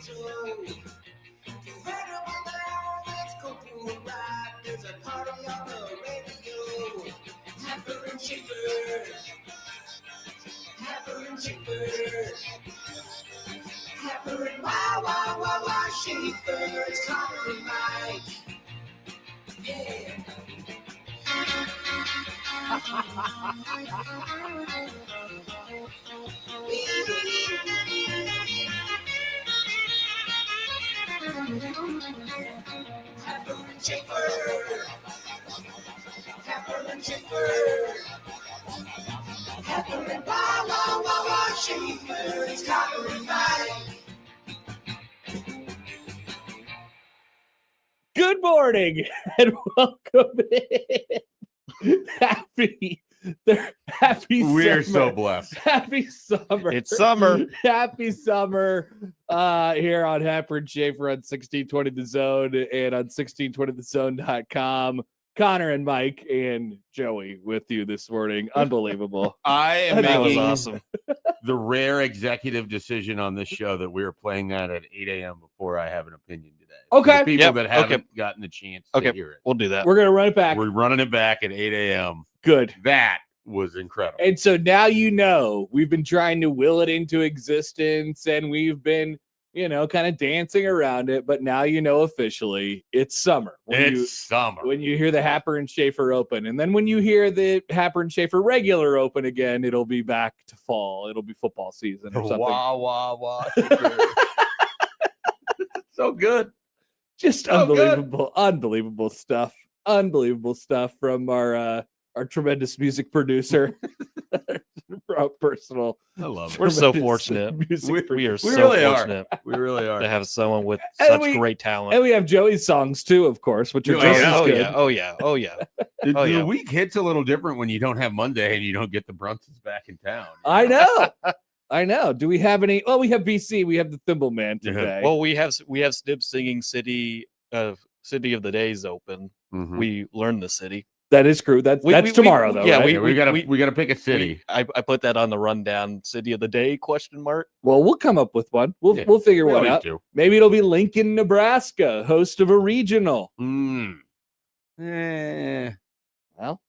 Let's go do a ride. There's a party on the radio. Happer and Schaefer. Happer and Schaefer. Happer and wah, Schaefer. It's Connor and Mike. Yeah. Happer and Schaefer. Happer and Schaefer. Happer and wah, Schaefer. It's Connor and Mike. Good morning and welcome in. Happy We're summer. so blessed. Happy summer. It's summer. Happy summer here on Happer and Schaefer on 1620 The Zone and on 1620thezone.com. Connor and Mike and Joey with you this morning. Unbelievable. I am That was making awesome. the rare executive decision on this show that we are playing that at 8 a.m. before I have an opinion today. Okay. For the people Yep. that haven't gotten the chance to hear it. We'll do that. We're going to run it back. We're running it back at 8 a.m. Good. That was incredible. And so now you know we've been trying to will it into existence and we've been, kind of dancing around it. But now you know officially it's summer. Summer. When you hear the Happer and Schaefer Open. And then when you hear the Happer and Schaefer regular open again, it'll be back to fall. It'll be football season or something. Wah. So good. Just Oh, good. unbelievable stuff. Unbelievable stuff from our tremendous music producer. Personal. I love it. We're so tremendous fortunate. music We are We so really fortunate We really are. to have someone with And such we- great talent. And we have Joey's songs too, of course, which are Oh, just yeah. as Oh good. yeah, oh yeah, oh yeah. The, Oh, the yeah. week hits a little different when you don't have Monday and you don't get the Brunsons back in town. I know. I know. Do we have any? Oh, we have BC. We have the Thimble Man Yeah. today. Well, we have Snip singing City of the Days open. Mhm. We learned the city. that is true. That's tomorrow, though. yeah, right? Yeah, we gotta pick a city. I put that on the rundown. City of the Day ? Well, we'll come up with one. We'll Yeah, figure We one always out. do. Maybe it'll be Lincoln, Nebraska, host of a regional. Mm. Well,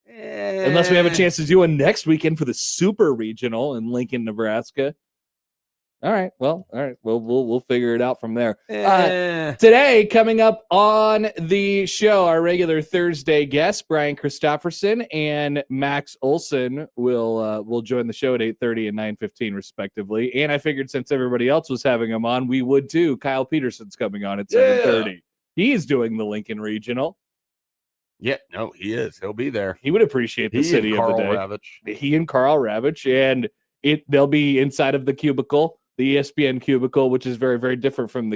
unless we have a chance to do one next weekend for the super regional in Lincoln, Nebraska. All right. Well, all right. We'll figure it out from there. Today, coming up on the show, our regular Thursday guests, Brian Christopherson and Max Olson, will join the show at 8:30 and 9:15 respectively. And I figured since everybody else was having them on, we would too. Kyle Peterson's coming on at 7:30. He's doing the Lincoln Regional. Yeah, no, he is. He'll be there. He would appreciate the He city and of the Carl day. Ravitch. He and Carl Ravitch, and they'll be inside of the cubicle, the ESPN cubicle, which is very, very different from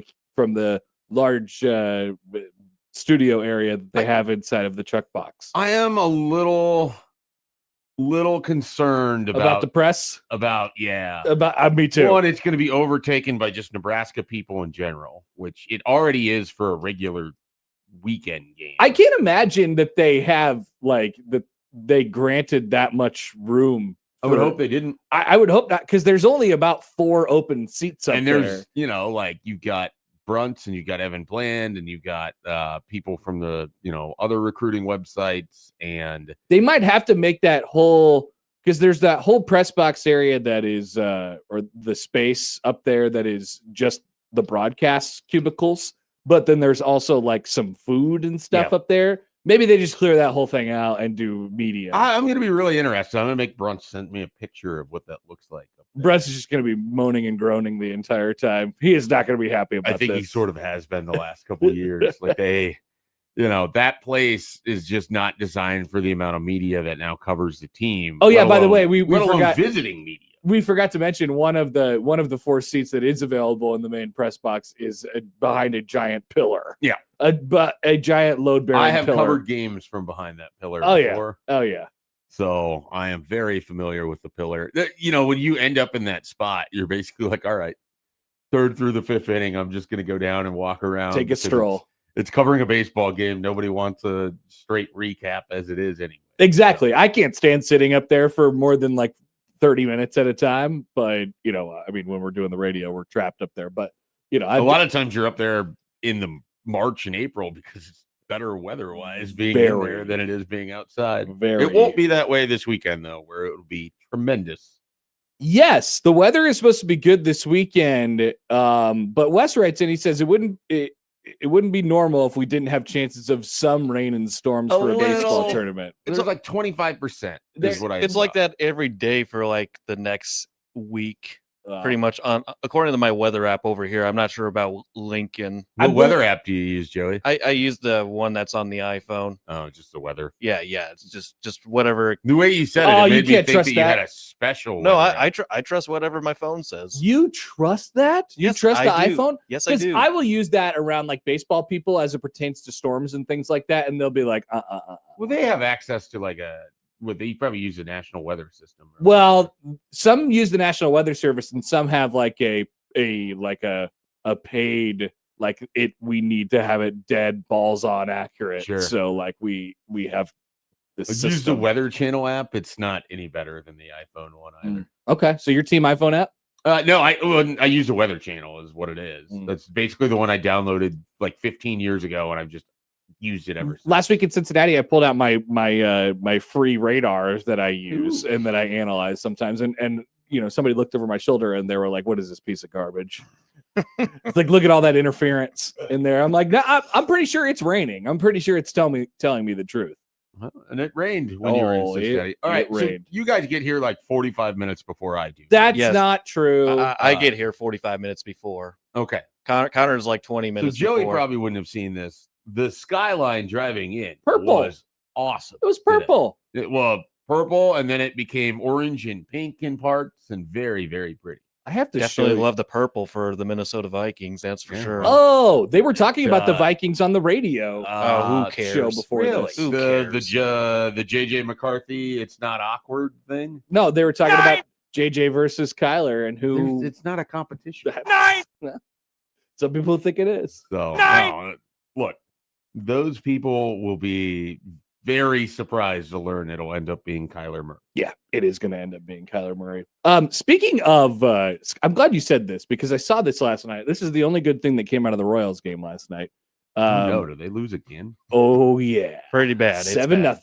the large studio area that they have inside of the truck box. I am a little concerned About the press, about me too. One, it's going to be overtaken by just Nebraska people in general, which it already is for a regular weekend game. I can't imagine that they have that they granted that much room. I would hope they didn't. I would hope not, because there's only about 4 open seats up And there. there's, you've got Brunts and you've got Evan Bland and you've got people from the, other recruiting websites. And They might have to make that whole, because there's that whole press box area that is, or the space up there that is just the broadcast cubicles. But then there's also some food and stuff up there. Maybe they just clear that whole thing out and do media. I'm going to be really interested. I'm going to make Brunt send me a picture of what that looks like. Brent's is just going to be moaning and groaning the entire time. He is not going to be happy about I think this. he sort of has been the last couple of years. That place is just not designed for the amount of media that now covers the team. Oh yeah, by the way, we let alone forgot visiting media. We forgot to mention one of the 4 seats that is available in the main press box is behind a giant pillar. Yeah, a giant load bearing. I have pillar. covered games from behind that pillar before. Oh yeah. So I am very familiar with the pillar. When you end up in that spot, you're basically like, all right, 3rd through the 5th inning, I'm just going to go down and walk around. Take a stroll. It's covering a baseball game. Nobody wants a straight recap as it is anyway. Exactly. I can't stand sitting up there for more than 30 minutes at a time. But, when we're doing the radio, we're trapped up there. But A lot of times you're up there in the March and April because it's better weather-wise being in Very. there than it is being outside. Very. It won't be that way this weekend, though, where it will be tremendous. Yes, the weather is supposed to be good this weekend. But Wes writes in, he says it wouldn't be normal if we didn't have chances of some rain and storms for a baseball tournament. It's like 25%. It's like that every day for like the next week. Pretty much according to my weather app over here. I'm not sure about Lincoln. What weather app do you use, Joey? I use the one that's on the iPhone. Oh, just the weather. Yeah. It's just whatever. The way you said it made me think that you had a special. No, I trust whatever my phone says. You trust that? You trust the iPhone? Yes, I do. I will use that around like baseball people as it pertains to storms and things like that, and they'll be like, Well, they have access to like they probably use the National Weather System. Well, some use the National Weather Service, and some have like a paid we need to have it dead balls on accurate. Sure. So like we have this. Use the Weather Channel app. It's not any better than the iPhone one either. Okay, so your team iPhone app? No, I use the Weather Channel is what it is. That's basically the one I downloaded like 15 years ago, and I've just used it ever since. Last week in Cincinnati, I pulled out my free radars that I use and that I analyze sometimes, and somebody looked over my shoulder and they were like, "What is this piece of garbage?" It's like, look at all that interference in there. I'm like, no, I'm pretty sure it's raining. I'm pretty sure it's telling me the truth. And it rained when you were in Cincinnati. All right, so you guys get here like 45 minutes before I do. That's not true. I get here 45 minutes before. Okay. Connor's like 20 minutes. So Joey before. probably wouldn't have seen this. The skyline driving in was awesome. It was purple. Well, purple, and then it became orange and pink in parts, and very, very pretty. I have to definitely love the purple for the Minnesota Vikings. That's for sure. Oh, they were talking about the Vikings on the radio. Who cares? Show before this. Who cares? The JJ McCarthy, it's not awkward thing. No, they were talking about JJ versus Kyler and who. It's not a competition. Some people think it is. So look, those people will be very surprised to learn it'll end up being Kyler Murray. Yeah, it is going to end up being Kyler Murray. Speaking of, I'm glad you said this because I saw this last night. This is the only good thing that came out of the Royals game last night. No, did they lose again? Oh yeah, pretty bad. 7-0.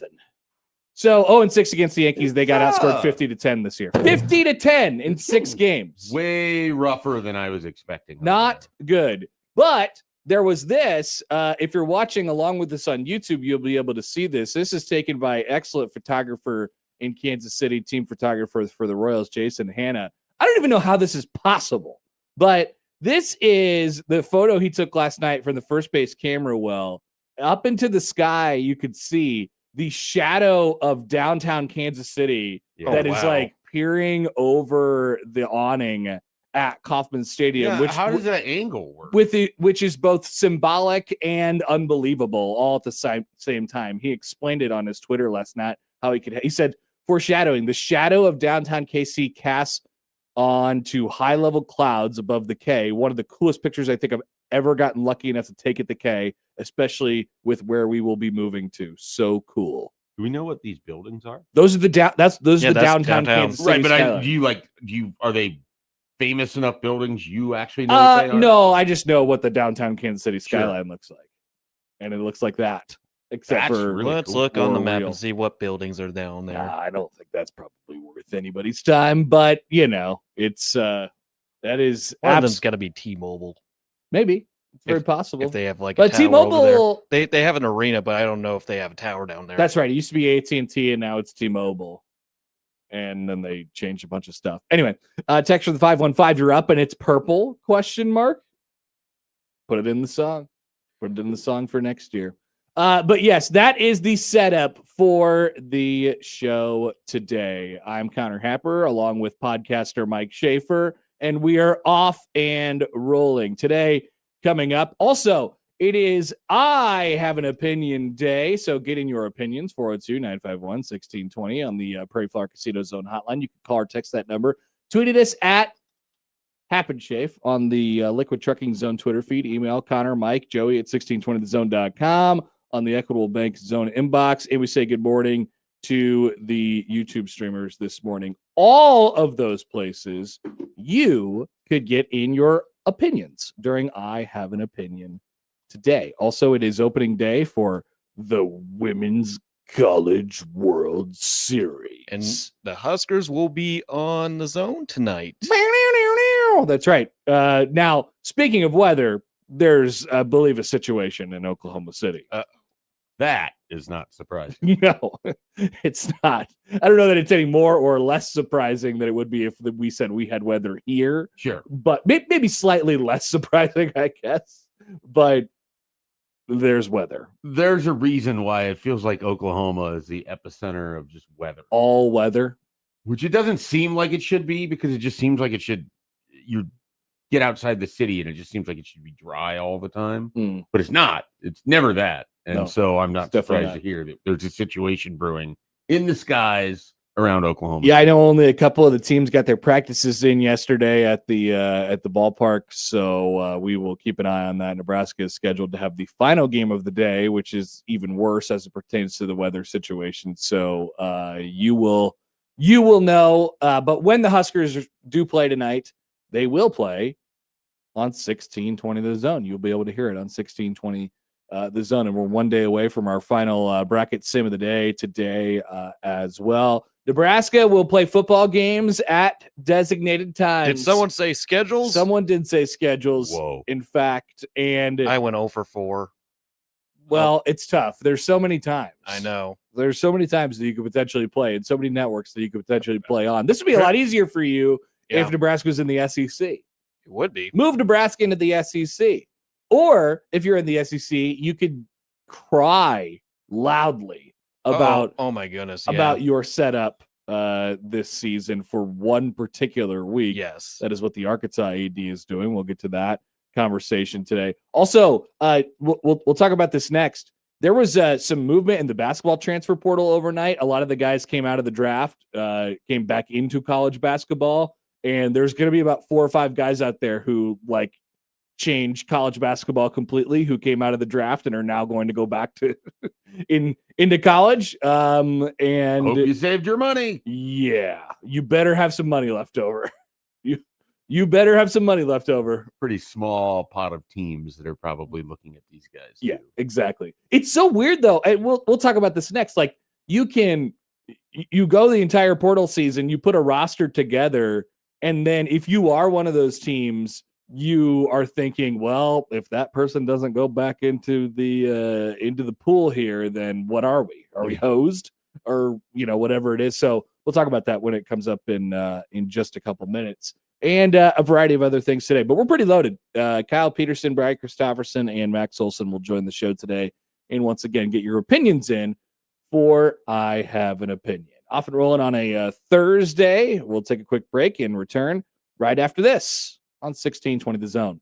So 0-6 against the Yankees. They got outscored 50-10 this year. 50-10 in 6 games. Way rougher than I was expecting. Not good, but. There was this. If you're watching along with us on YouTube, you'll be able to see this. This is taken by excellent photographer in Kansas City, team photographer for the Royals, Jason Hanna. I don't even know how this is possible, but this is the photo he took last night from the first base camera well. Up into the sky, you could see the shadow of downtown Kansas City that is like peering over the awning at Kauffman Stadium. Yeah, how does that angle work? Which is both symbolic and unbelievable all at the same time. He explained it on his Twitter last night how he said, foreshadowing, the shadow of downtown KC casts onto high-level clouds above the K. One of the coolest pictures I think I've ever gotten lucky enough to take at the K, especially with where we will be moving to. So cool. Do we know what these buildings are? Those are the downtown Kansas City. Right, but are they famous enough buildings you actually know what they are? No, I just know what the downtown Kansas City skyline looks like. And it looks like that. Except that's for really let's cool. look on the map and see what buildings are down there. I don't think that's probably worth anybody's time, but it's that is one of them's got to be T-Mobile. Maybe it's very possible if they have like but a tower T-Mobile over there. They have an arena, but I don't know if they have a tower down there. That's right. It used to be AT&T and now it's T-Mobile. And then they changed a bunch of stuff. Anyway, text for the 515, you're up and it's purple, ? Put it in the song. Put it in the song for next year. But yes, that is the setup for the show today. I'm Connor Happer, along with podcaster Mike Schaefer, and we are off and rolling. Today, coming up, also, it is I Have an Opinion Day, so get in your opinions, 402-951-1620 on the Prairie Flower Casino Zone hotline. You can call or text that number. Tweet at us at HappenSchafe on the Liquid Trucking Zone Twitter feed. Email Connor, Mike, Joey at 1620thezone.com on the Equitable Bank Zone inbox. And we say good morning to the YouTube streamers this morning. All of those places, you could get in your opinions during I Have an Opinion today. Also, it is opening day for the Women's College World Series. And the Huskers will be on the zone tonight. That's right. Now, speaking of weather, there's, I believe, a situation in Oklahoma City. That is not surprising. No, it's not. I don't know that it's any more or less surprising than it would be if we said we had weather here. Sure. But maybe slightly less surprising, I guess. But there's weather. There's a reason why it feels like Oklahoma is the epicenter of just weather. All weather. Which it doesn't seem like it should be, because it just seems like it should. You get outside the city and it just seems like it should be dry all the time. But it's not. It's never that. And No, so I'm not surprised to hear that there's a situation brewing in the skies around Oklahoma. Yeah, I know only a couple of the teams got their practices in yesterday at the ballpark, so we will keep an eye on that. Nebraska is scheduled to have the final game of the day, which is even worse as it pertains to the weather situation. So you will know. But when the Huskers do play tonight, they will play on 1620 The Zone. You'll be able to hear it on 1620 The Zone, and we're one day away from our final bracket sim of the day today as well. Nebraska will play football games at designated times. Did someone say schedules? Someone did say schedules. Whoa. In fact, and I went 0 for 4. well, it's tough. There's so many times. I know. There's so many times that you could potentially play, and so many networks that you could potentially play on. This would be a lot easier for you if Nebraska was in the SEC. It would be. Move Nebraska into the SEC. Or if you're in the SEC, you could cry loudly about oh my goodness, about your setup this season for one particular week. Yes. That is what the Arkansas AD is doing. We'll get to that conversation today. Also, we'll talk about this next. There was some movement in the basketball transfer portal overnight. A lot of the guys came out of the draft, came back into college basketball, and there's going to be about 4 or 5 guys out there who changed college basketball completely, who came out of the draft and are now going to go back to into college. And hope you saved your money. Yeah, you better have some money left over. You better have some money left over. Pretty small pot of teams that are probably looking at these guys. Yeah, exactly. It's so weird though, and we'll talk about this next. Like you go the entire portal season, you put a roster together, and then if you are one of those teams, you are thinking, well, if that person doesn't go back into the pool here, then what are we? Are we hosed, or whatever it is? So we'll talk about that when it comes up in just a couple minutes, and a variety of other things today. But we're pretty loaded. Kyle Peterson, Brad Christopherson, and Max Olson will join the show today, and once again get your opinions in for I Have an Opinion. Off and rolling on a Thursday. We'll take a quick break and return right after this on 1620 The Zone.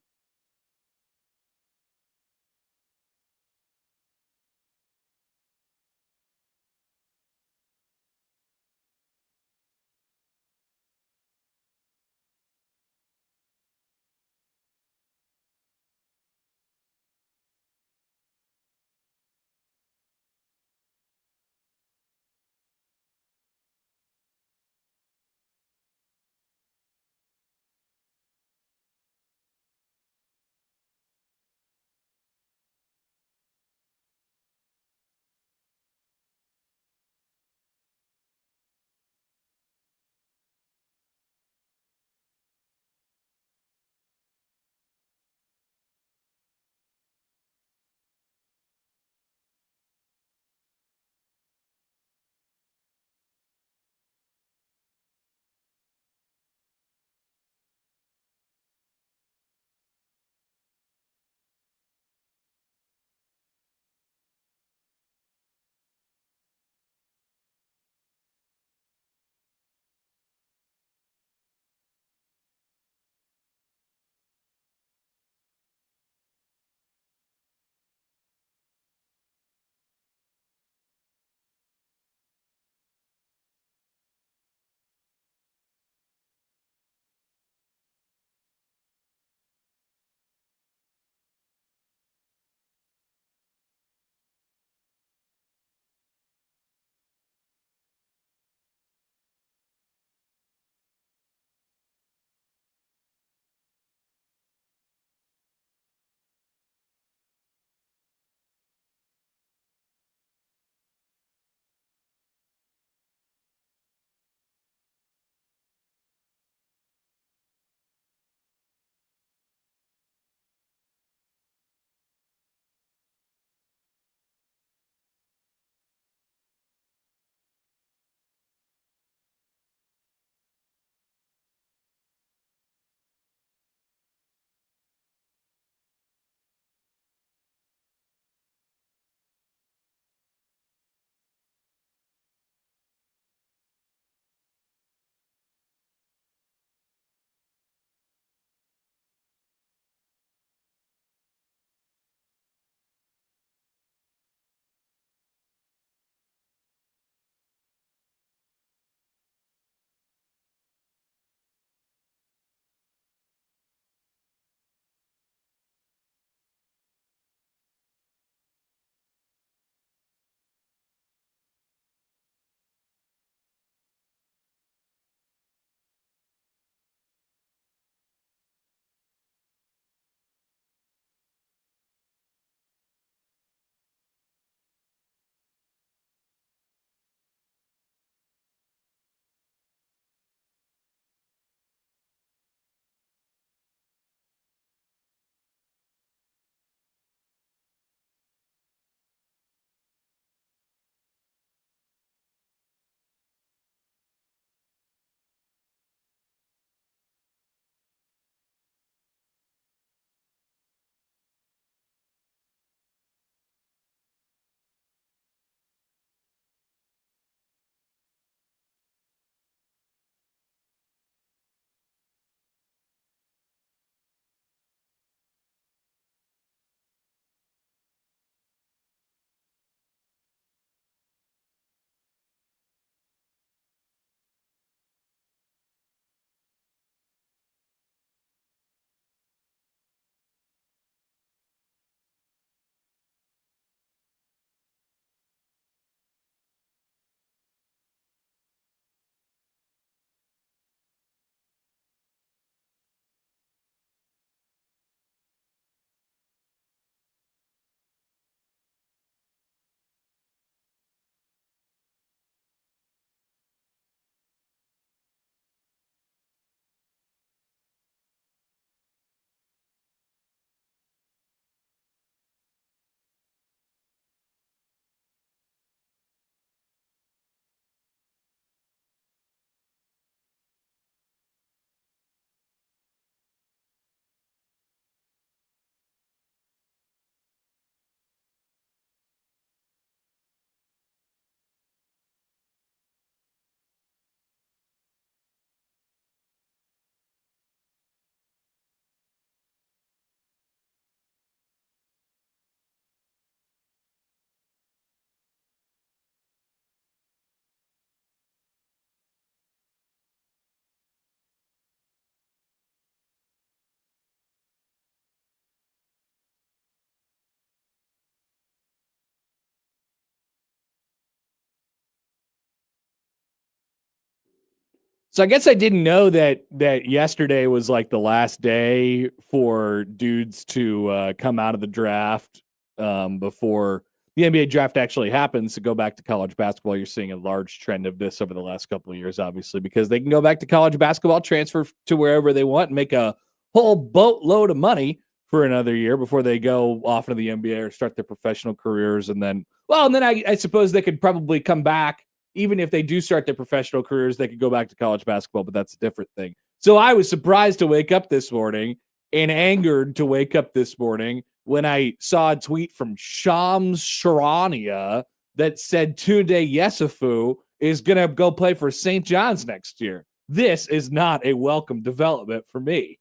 So I guess I didn't know that yesterday was like the last day for dudes to come out of the draft before the NBA draft actually happens to go back to college basketball. You're seeing a large trend of this over the last couple of years, obviously, because they can go back to college basketball, transfer to wherever they want, and make a whole boatload of money for another year before they go off into the NBA or start their professional careers. And then I suppose they could probably come back. Even if they do start their professional careers, they could go back to college basketball, but that's a different thing. So I was surprised to wake up this morning and angered to wake up this morning when I saw a tweet from Shams Charania that said Tunde Yesufu is going to go play for St. John's next year. This is not a welcome development for me.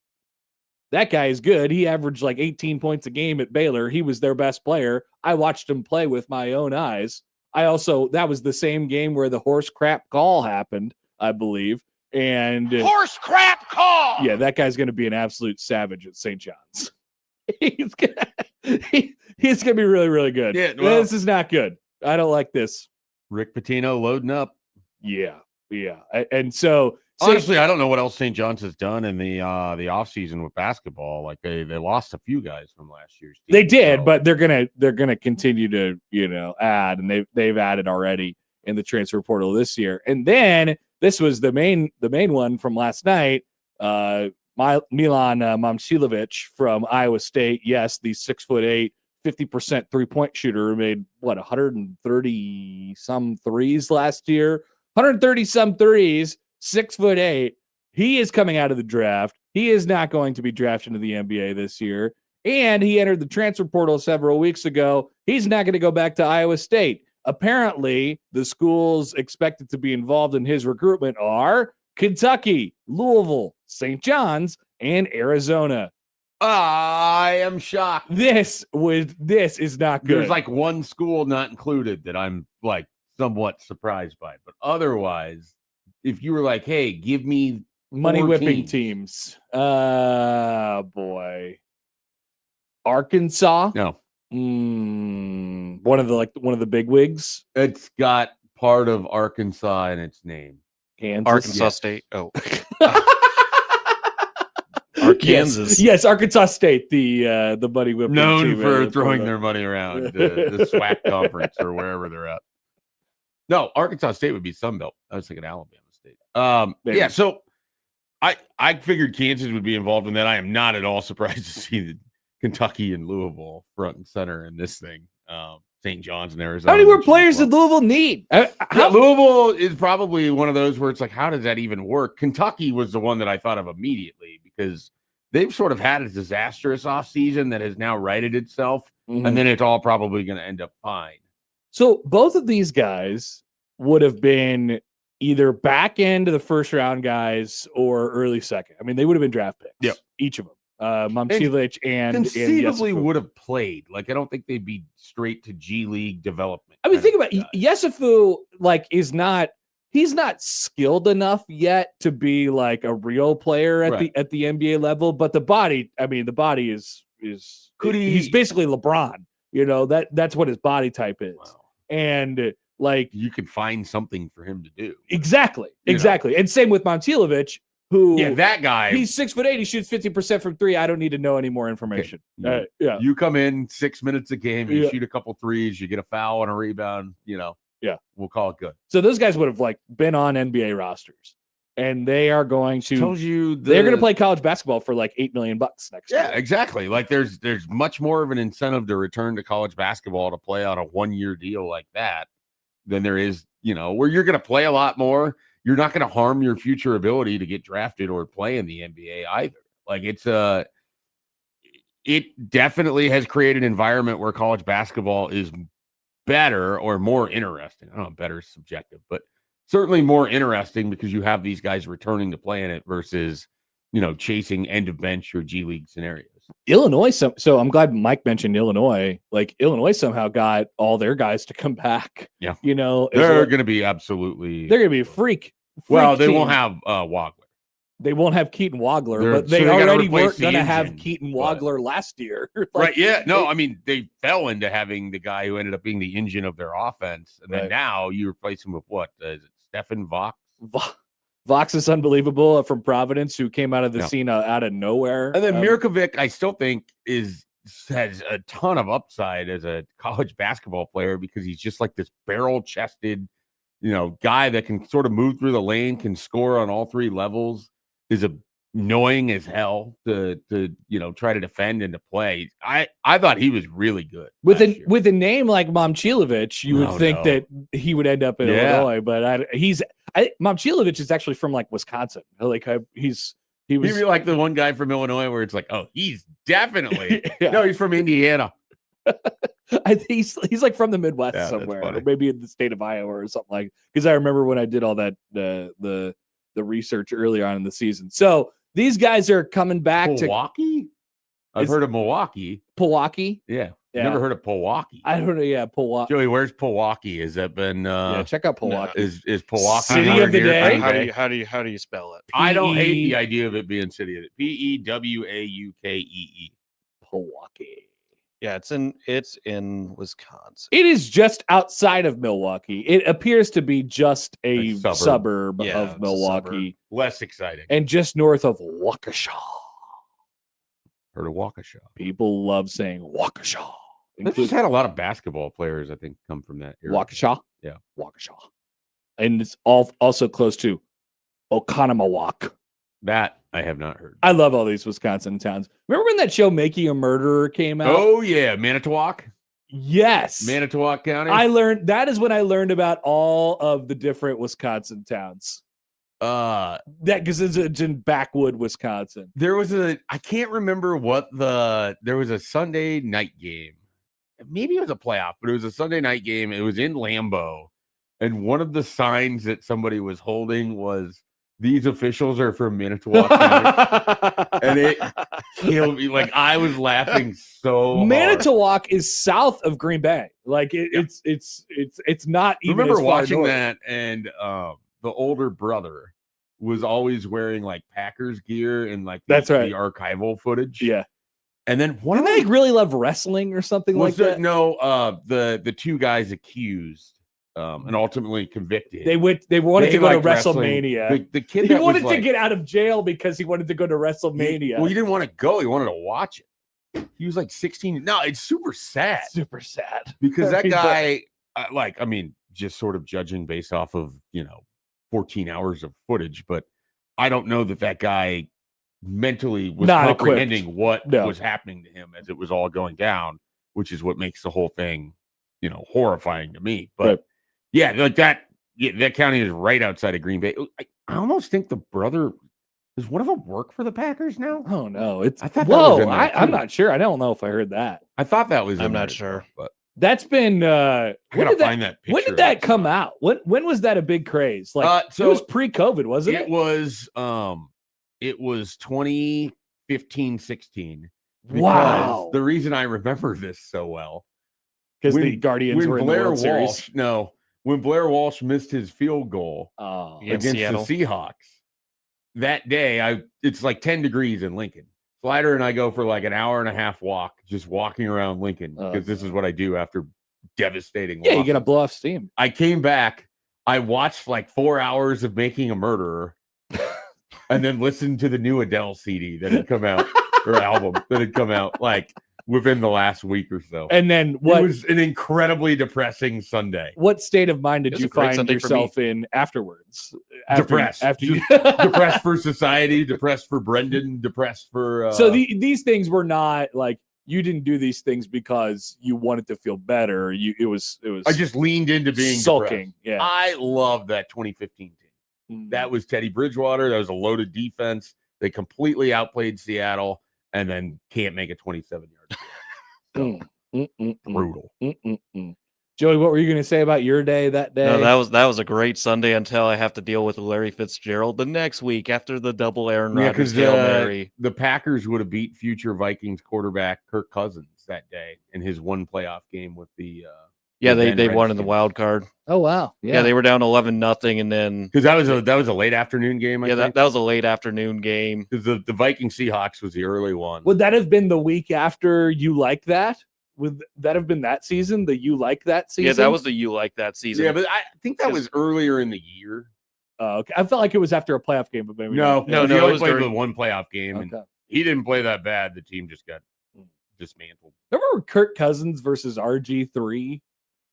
That guy is good. He averaged like 18 points a game at Baylor. He was their best player. I watched him play with my own eyes. That was the same game where the horse crap call happened, I believe. And horse crap call. Yeah, that guy's going to be an absolute savage at St. John's. he's going to be really, really good. Yeah, well, this is not good. I don't like this. Rick Pitino loading up. Yeah. And so honestly, I don't know what else St. John's has done in the offseason with basketball. Like they lost a few guys from last year's team. They did, but they're gonna continue to add, and they've added already in the transfer portal this year. And then this was the main one from last night. Milan Momcilovic from Iowa State. Yes, the 6'8", 50% 3-point shooter who made 130 some threes last year. 130 some threes. 6'8". He is coming out of the draft. He is not going to be drafted into the NBA this year. And he entered the transfer portal several weeks ago. He's not going to go back to Iowa State. Apparently, the schools expected to be involved in his recruitment are Kentucky, Louisville, St. John's, and Arizona. I am shocked. This is not good. There's like one school not included that I'm like somewhat surprised by, but otherwise, if you were like, hey, give me money whipping teams. Boy. Arkansas? No. One of the big wigs. It's got part of Arkansas in its name. Kansas. Arkansas State. Oh. Arkansas. Yes, Arkansas State, the money whipping known team for throwing their money around the SWAC conference or wherever they're at. No, Arkansas State would be Sunbelt. I was thinking Alabama State. Yeah, so I figured Kansas would be involved in that. I am not at all surprised to see the Kentucky and Louisville front and center in this thing. St. John's and Arizona. How many more players did Louisville need? Louisville is probably one of those where it's like, how does that even work? Kentucky was the one that I thought of immediately because they've sort of had a disastrous offseason that has now righted itself, and then it's all probably going to end up fine. So both of these guys would have been either back end of the first round guys or early second. I mean, they would have been draft picks. Yep. Each of them. Momcilovic and conceivably Yesufu would have played. Like, I don't think they'd be straight to G League development. I mean, think about it. Yesufu, he's not skilled enough yet to be like a real player at the NBA level, but the body is he's basically LeBron. That's what his body type is. Wow. And you can find something for him to do. Exactly. And same with Momcilovic, who that guy. He's 6'8". He shoots 50% from three. I don't need to know any more information. Okay. You come in 6 minutes a game, you shoot a couple threes, you get a foul and a rebound, we'll call it good. So those guys would have been on NBA rosters, and they are going to they're going to play college basketball for $8 million next year. Yeah, exactly. There's much more of an incentive to return to college basketball to play on a 1-year deal like that than there is, where you're going to play a lot more. You're not going to harm your future ability to get drafted or play in the NBA either. It definitely has created an environment where college basketball is better or more interesting. I don't know, better is subjective, but certainly more interesting because you have these guys returning to play in it versus, chasing end of bench or G League scenarios. Illinois, so I'm glad Mike mentioned Illinois. Illinois somehow got all their guys to come back. Yeah, they're going to be absolutely. They're going to be a freak. Well, they team. won't have Wagler. They won't have Keaton Wagler, but they already weren't going to have Keaton Wagler last year. Right? Yeah. No, they fell into having the guy who ended up being the engine of their offense, and then now you replace him with what? Is it Stephen Vox? Vox is unbelievable from Providence, who came out of the scene out of nowhere. And then Mirkovic, I still think has a ton of upside as a college basketball player because he's just like this barrel-chested, guy that can sort of move through the lane, can score on all three levels, is annoying as hell to try to defend and to play. I thought he was really good with a name like Momcilovic. You would think that he would end up in Illinois, but Momcilovic is actually from like Wisconsin. He was like the one guy from Illinois where it's like, oh, he's definitely no, he's from Indiana. I think he's like from the Midwest somewhere, or maybe in the state of Iowa or something like. Because I remember when I did all that the research earlier on in the season. So these guys are coming back Milwaukee. I've heard of Milwaukee. Milwaukee. Yeah. Never heard of Milwaukee. I don't know. Yeah, Milwaukee. Joey, where's Milwaukee? Has that been? Check out Milwaukee. Is Milwaukee city of the day? How do you spell it? I don't hate the idea of it being city of the Pewaukee. Milwaukee. Yeah, it's in Wisconsin. It is just outside of Milwaukee. It appears to be just a suburb of Milwaukee. Less exciting. And just north of Waukesha. Heard of Waukesha. People love saying Waukesha. They've just had a lot of basketball players, I think, come from that area. Waukesha? Yeah. Waukesha. And it's also close to Oconomowoc. That I have not heard. I love all these Wisconsin towns. Remember when that show Making a Murderer came out? Oh, yeah. Manitowoc? Yes. Manitowoc County? That is when I learned about all of the different Wisconsin towns. Because it's in backwood Wisconsin. There was I can't remember there was a Sunday night game. Maybe it was a playoff, but it was a Sunday night game. It was in Lambeau. And one of the signs that somebody was holding was, "These officials are from Manitowoc County." And it killed me. Like, I was laughing so hard. Manitowoc is south of Green Bay. Like it's not even. I remember as far watching north. that, and the older brother was always wearing like Packers gear and like the archival footage. Yeah. And then one of them really love wrestling or something like that. No, the two guys accused and ultimately convicted. They wanted to go to WrestleMania. The kid he wanted to get out of jail because he wanted to go to WrestleMania. He didn't want to go. He wanted to watch it. He was like 16. No, it's super sad. Super sad. Because that guy, just sort of judging based off of, 14 hours of footage, but I don't know that guy mentally was not comprehending equipped. what was happening to him as it was all going down, which is what makes the whole thing, horrifying to me. But yeah, like that county is right outside of Green Bay. I almost think the brother, does one of them work for the Packers now? Oh no, I'm not sure. I don't know if I heard that. I thought that was. I'm not sure, but that's been. I gotta find that picture. When did that come out? When was that a big craze? Like, it was pre-COVID, wasn't it? It was 2015, 16. Wow. The reason I remember this so well, because the Guardians were in the World Series. When Blair Walsh missed his field goal against Seattle. the Seahawks that day, it's like 10 degrees in Lincoln. Slider and I go for like an hour and a half walk, just walking around Lincoln, because this is what I do after devastating losses. You got to blow off steam. I came back. I watched like 4 hours of Making a Murderer, and then listened to the new Adele CD that had come out, or album that had come out like within the last week or so. And then it was an incredibly depressing Sunday. What state of mind did you find yourself in afterwards? Depressed. Depressed for society, depressed for Brendan, depressed for So these things were not like, you didn't do these things because you wanted to feel better. It was I just leaned into being sulking. Depressed. Yeah. I love that 2015 team. That was Teddy Bridgewater. That was a loaded defense. They completely outplayed Seattle and then can't make a 27-yard field. Brutal. Joey, what were you going to say about your day that day? No, that was a great Sunday until I have to deal with Larry Fitzgerald the next week after the double Aaron Rodgers Hail Mary. The Packers would have beat future Vikings quarterback Kirk Cousins that day in his one playoff game with the they won in the wild card. Oh wow. Yeah, they were down 11-0, and then because that was a late afternoon game. That was a late afternoon game. Because the Viking Seahawks was the early one. Would that have been the week after You Like That? Would that have been that season? The You Like That season? Yeah, that was the You Like That season. Yeah, but I think that was earlier in the year. Okay. I felt like it was after a playoff game, but maybe No, not. no, no, he it only was played during- the one playoff game, and Okay. he didn't play that bad. The team just got dismantled. Remember Kirk Cousins versus RG3?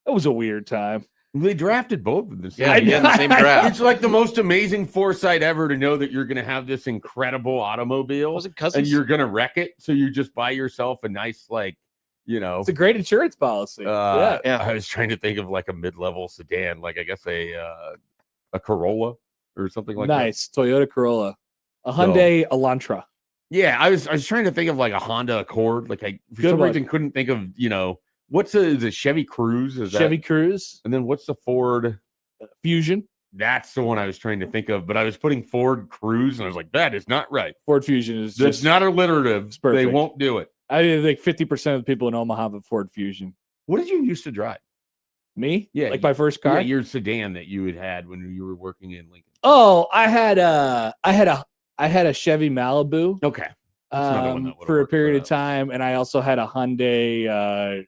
That was a weird time. They drafted both of them. Yeah, in the same draft. It's like the most amazing foresight ever to know that you're going to have this incredible automobile Was it and Cousins? you're going to wreck it. So you just buy yourself a nice, like, It's a great insurance policy. Yeah. I was trying to think of like a mid-level sedan, like I guess a Corolla or something like that. Nice. Toyota Corolla. A Hyundai Elantra. Yeah, I was trying to think of like a Honda Accord. Like I for Good some one. reason couldn't think of, what's is it Chevy Cruze? Is Chevy that, Cruze. and then what's the Ford? Fusion. That's the one I was trying to think of, but I was putting Ford Cruze and I was like, that is not right. Ford Fusion is That's just not alliterative. They perfect. won't do it. I think 50% of the people in Omaha have a Ford Fusion. What did you used to drive? Me? Yeah, Like my first car? Yeah, your sedan that you had when you were working in Lincoln. Oh, I had a Chevy Malibu. Okay. That's another one that would've for a worked for period of that. time, and I also had a Hyundai.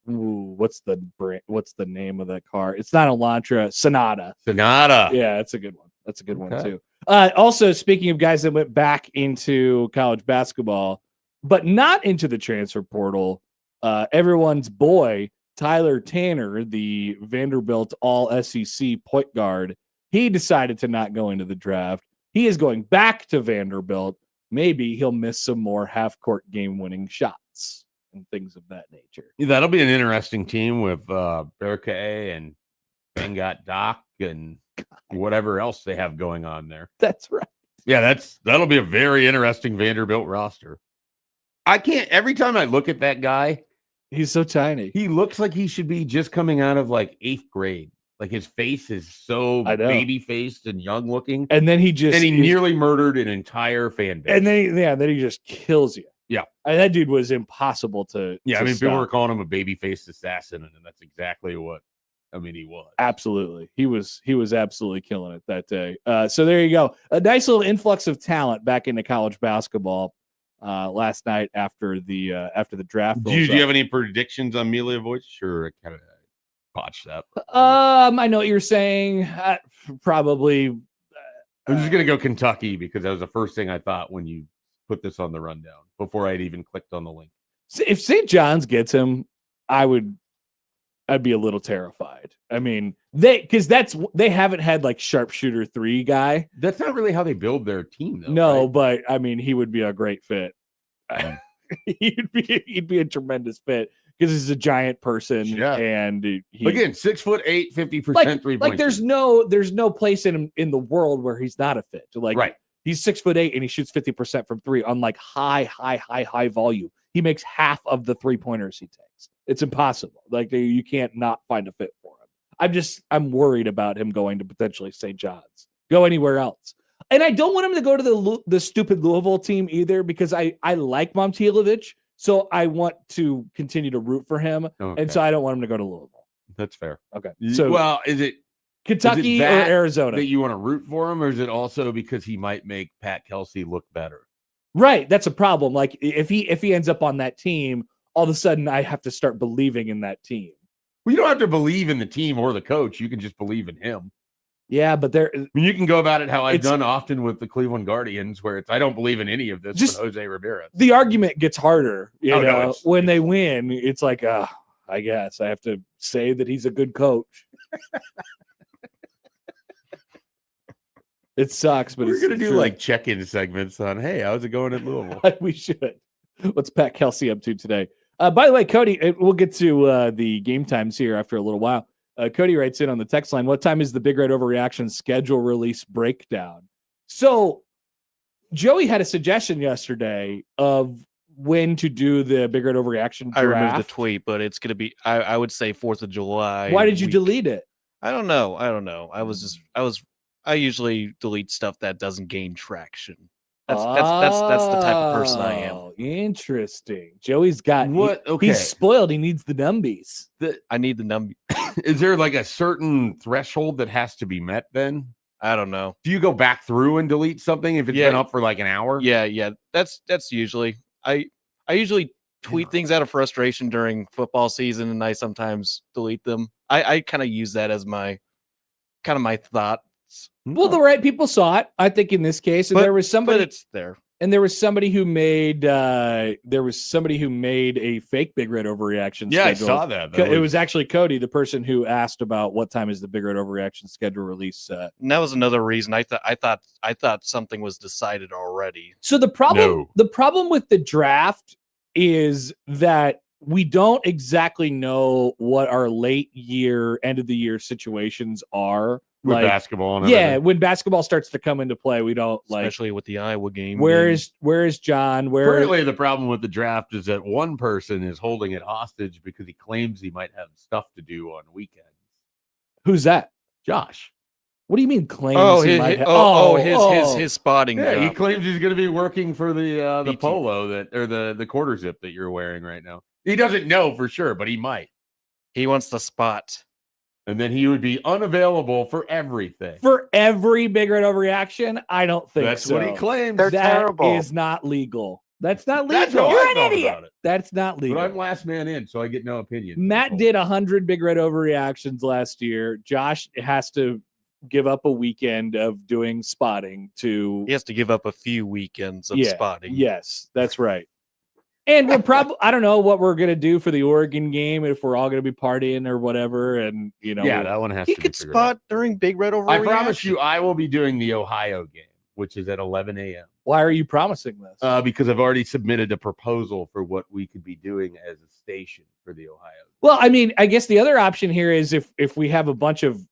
What's the brand? What's the name of that car? It's not Elantra. Sonata. Sonata. Yeah, that's a good one. That's a good one Okay. too. Also, speaking of guys that went back into college basketball, but not into the transfer portal, everyone's boy Tyler Tanner, the Vanderbilt All SEC point guard, he decided to not go into the draft. He is going back to Vanderbilt. Maybe he'll miss some more half-court game-winning shots and things of that nature. Yeah, that'll be an interesting team with Berke and Bengat Doc and whatever else they have going on there. That's right. Yeah, that'll be a very interesting Vanderbilt roster. I can't every time I look at that guy, He's so tiny. he looks like he should be just coming out of like 8th grade. Like his face is so I know. baby faced and young looking. And then he Nearly murdered an entire fan base. and then he just kills you. Yeah. And that dude was impossible to Yeah, to I mean, people were stop. calling him a baby-faced assassin, and that's exactly what he was. Absolutely. He was absolutely killing it that day. So there you go. A nice little influx of talent back into college basketball last night after the draft. Do you have any predictions on Milivojevic, or kind of botched that? I know what you're saying. Probably. I'm just gonna go Kentucky because that was the first thing I thought when you put this on the rundown before I'd even clicked on the link. If St. John's gets him, I'd be a little terrified. I mean, they haven't had like sharpshooter 3 guy. That's not really how they build their team, though. No, right? but I mean, he would be a great fit. He'd be a tremendous fit because he's a giant person. Yeah. And Again, 6'8", 50% like 3-point. there's no place in the world where he's not a fit. Like right. he's 6'8" and he shoots 50% from 3 on like high volume. He makes half of the 3-pointers he takes. It's impossible. Like you can't not find a fit for him. I'm worried about him going to potentially St. John's. Go anywhere else. And I don't want him to go to the stupid Louisville team either because I like Momcilovic, so I want to continue to root for him, Okay. and so I don't want him to go to Louisville. That's fair. Okay. So well, is it Kentucky or that Arizona? that you want to root for him, or is it also because he might make Pat Kelsey look better? Right. That's a problem. Like if he ends up on that team, all of a sudden I have to start believing in that team. Well, you don't have to believe in the team or the coach. You can just believe in him. Yeah, but I mean, you can go about it how I've It's- done often with the Cleveland Guardians, where I don't believe in any of this Just- but Jose Ramirez. the argument gets harder. You Oh, no, know, it's- when they win, it's like, I guess I have to say that he's a good coach. It sucks, but We're it's gonna do true. like check-in segments on, hey, how's it going in Louisville? We should. What's Pat Kelsey up to today? By the way, Cody, we'll get to the game times here after a little while. Cody writes in on the text line, what time is the Big Red Overreaction schedule release breakdown? So Joey had a suggestion yesterday of when to do the Big Red Overreaction draft. I removed the tweet, but it's going to be, I would say 4th of July. Why did you week. delete it? I don't know. I usually delete stuff that doesn't gain traction. That's the type of person I am. Oh, interesting. Joey's got What? Okay. He's spoiled. He needs the numbies. I need the number. Is there like a certain threshold that has to be met then? I don't know. Do you go back through and delete something if it's Yeah. been up for like an hour? Yeah. That's usually I usually tweet things out of frustration during football season, and I sometimes delete them. I kind of use that as my kind of my thoughts. Well, the right people saw it, I think, in this case, and there was somebody. But it's there. And there was somebody who made a fake Big Red Overreaction. Yeah, schedule. I saw that. It was actually Cody, the person who asked about what time is the Big Red Overreaction schedule release. And that was another reason I thought something was decided already. So the problem with the draft is that we don't exactly know what our late year, end of the year situations are. With basketball and everything. When basketball starts to come into play, we don't especially with the Iowa game. Where is John? Currently, the problem with the draft is that one person is holding it hostage because he claims he might have stuff to do on weekends. Who's that? Josh. What do you mean claims? His spotting. Yeah, job. he claims he's going to be working for the polo the quarter zip that you're wearing right now. He doesn't know for sure, but he might. He wants the spot. And then he would be unavailable for everything. For every Big Red Overreaction? I don't think That's so. what he claims. That terrible. is not legal. That's not legal. That's how You're I an felt idiot. about it. That's not legal. But I'm last man in, so I get no opinion. Matt did 100 Big Red Overreactions last year. Josh has to give up a weekend of doing spotting to. He has to give up a few weekends of spotting. Yes, that's right. And we're probably, I don't know what we're going to do for the Oregon game, if we're all going to be partying or whatever. And, that one has he to be could figured spot out. during Big Red Overreaction. I promise you, I will be doing the Ohio game, which is at 11 a.m. Why are you promising this? Because I've already submitted a proposal for what we could be doing as a station for the Ohio. Well, I mean, I guess the other option here is if we have a bunch of,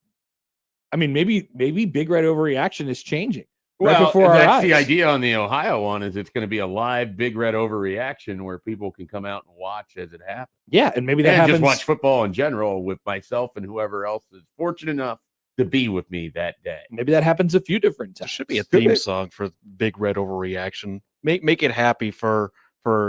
maybe Big Red Overreaction is changing. Right before our that's eyes. the idea on the Ohio one is it's going to be a live Big Red Overreaction where people can come out and watch as it happens. Yeah, and maybe that and happens. just watch football in general with myself and whoever else is fortunate enough to be with me that day. Maybe that happens a few different There times. should be a theme song for Big Red Overreaction. Make it happy for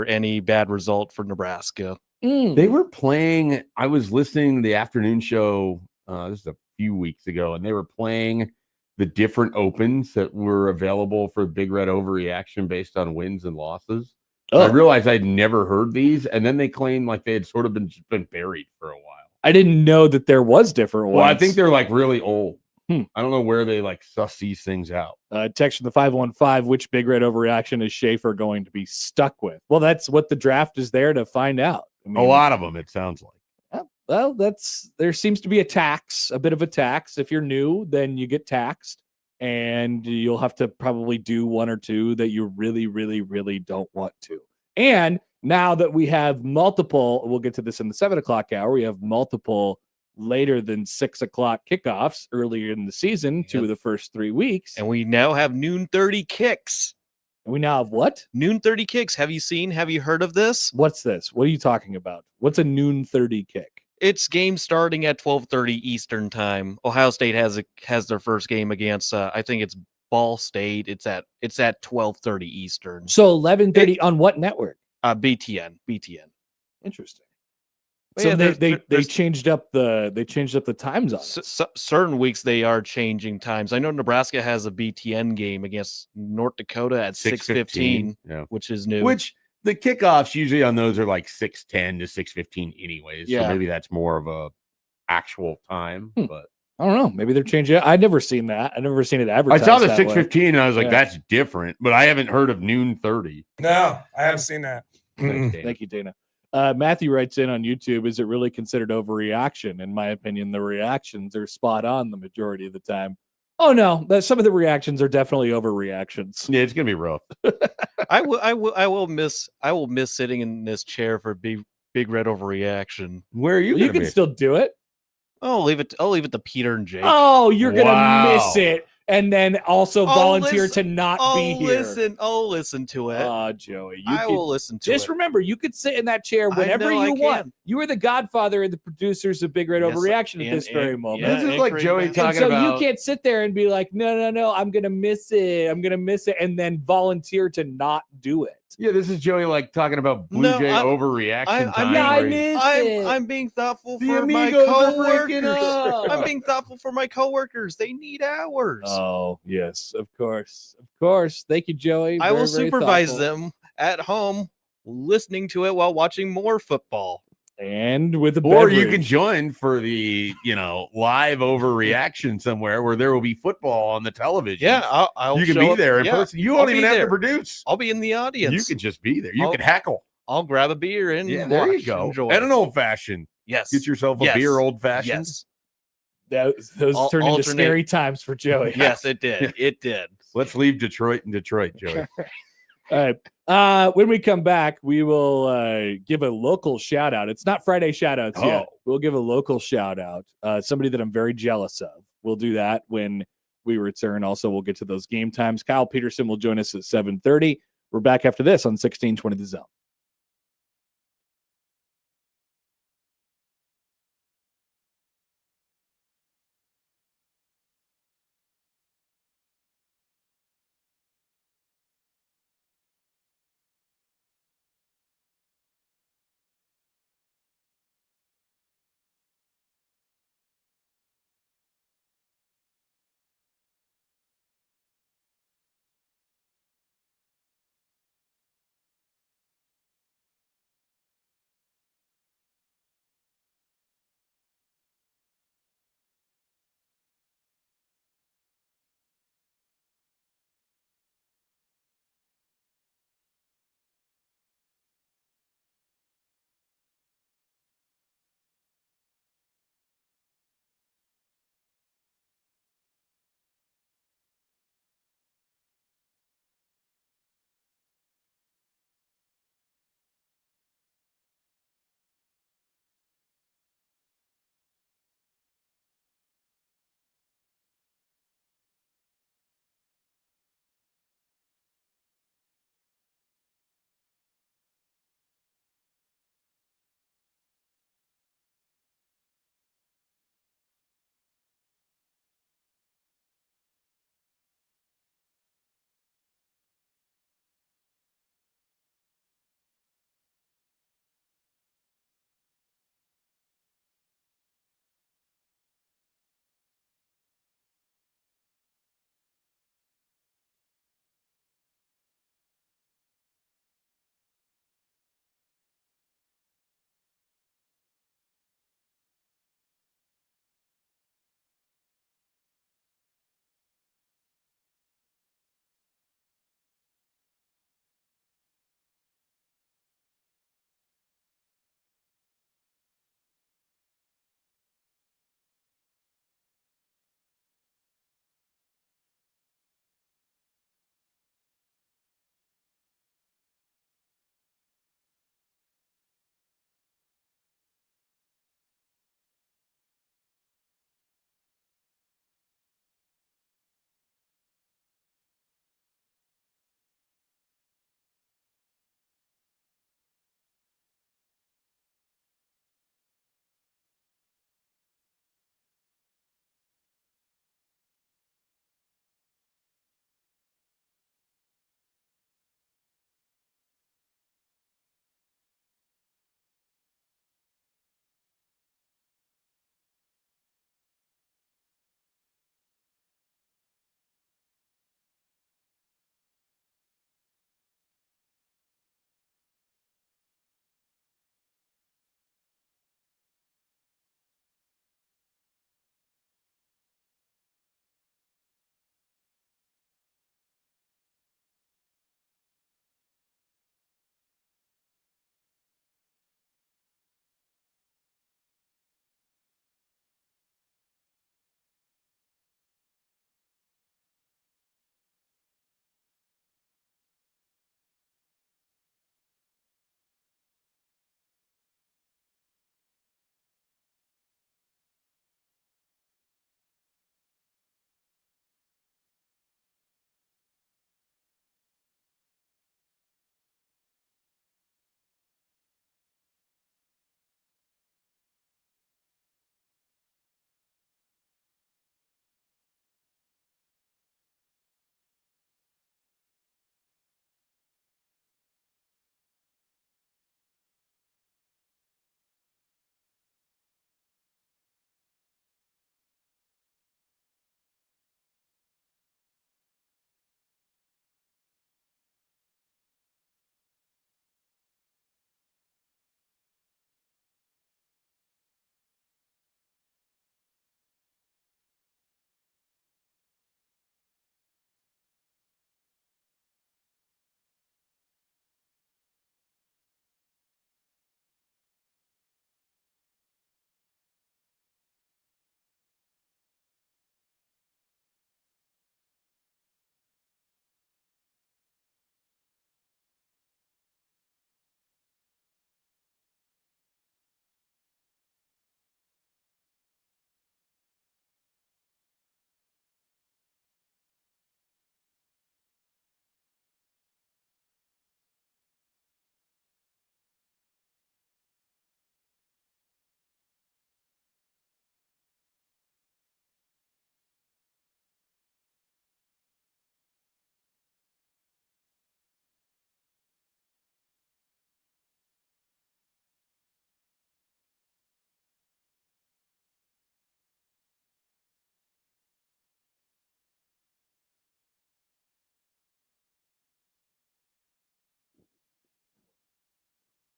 any bad result for Nebraska. They were playing. I was listening to the afternoon show. This is a few weeks ago, and they were playing the different opens that were available for Big Red Overreaction based on wins and losses. I realized I'd never heard these, and then they claimed like they had sort of been buried for a while. I didn't know that there was different ones. Well, I think they're like really old. I don't know where they like suss these things out. Text from the 515, which Big Red Overreaction is Schaefer going to be stuck with? Well, that's what the draft is there to find out. A lot of them, it sounds like. Well, there seems to be a bit of a tax. If you're new, then you get taxed, and you'll have to probably do one or two that you really, really, really don't want to. And now that we have multiple, we'll get to this in the 7 o'clock hour, we have multiple later than 6 o'clock kickoffs earlier in the season, 2 of the first 3 weeks. And we now have noon 30 kicks. And we now have what? Noon 30 kicks. Have you heard of this? What's this? What are you talking about? What's a noon 30 kick? It's game starting at 12:30 Eastern time. Ohio State has their first game against I think it's Ball State. It's at 12:30 Eastern. So 11:30 on what network? BTN. Interesting. But So yeah, they changed up the times on it. Certain weeks they are changing times. I know Nebraska has a BTN game against North Dakota at 6:15, which is new. Which the kickoffs usually on those are like 6:10 to 6:15 anyways. Yeah. So maybe that's more of a actual time. But I don't know. Maybe they're changing it. I've never seen that. I've never seen it advertised. I saw the that way. 6:15 and I was like, that's different. But I haven't heard of noon 30. No, I haven't seen that. Thank you, Dana. Matthew writes in on YouTube, is it really considered overreaction? In my opinion, the reactions are spot on the majority of the time. Oh no, some of the reactions are definitely overreactions. Yeah, it's gonna be rough. I will miss sitting in this chair for Big Red Overreaction. Where are you? You can still do it. I'll leave it to Peter and Jake. Oh, you're gonna miss it, and then also volunteer listen- to not be here. I'll listen to it. Oh, Joey, I will listen to just it. remember, you could sit in that chair whenever know I you want. can. You are the godfather and the producers of Big Red Yes, Overreaction at this very moment. This is like Joey And talking so about. you can't sit there and be like, no, I'm gonna miss it. And then volunteer to not do it. Yeah, this is Joey like talking about Blue No, Jay I'm- overreaction time. Yeah, I where he- miss it. I'm being thoughtful The for my amigos are breaking coworkers. up. I'm being thoughtful for my coworkers. They need hours. Oh, yes, of course. Thank you, Joey. I will Very, very supervise thoughtful. them at home, listening to it while watching more football. And with a Or beverage. you can join for the, live overreaction somewhere where there will be football on the television. Yeah, I'll you can show be up. there in Yeah, person. You I'll won't even be have there. to produce. I'll be in the audience. You could just be there. You I'll- could heckle. I'll grab a beer and Yeah, there you watch, go. enjoy. And an old fashioned. Yes. Get yourself a Yes. beer old fashioned. Yes. Those turned into alternate- scary times for Joey. Yes, it did. It did. Let's leave Detroit and Detroit, Joey. All right. When we come back, we will give a local shout out. It's not Friday shout outs yet. We'll give a local shout out. Somebody that I'm very jealous of. We'll do that when we return. Also, we'll get to those game times. Kyle Peterson will join us at 7:30. We're back after this on 1620 The Zone.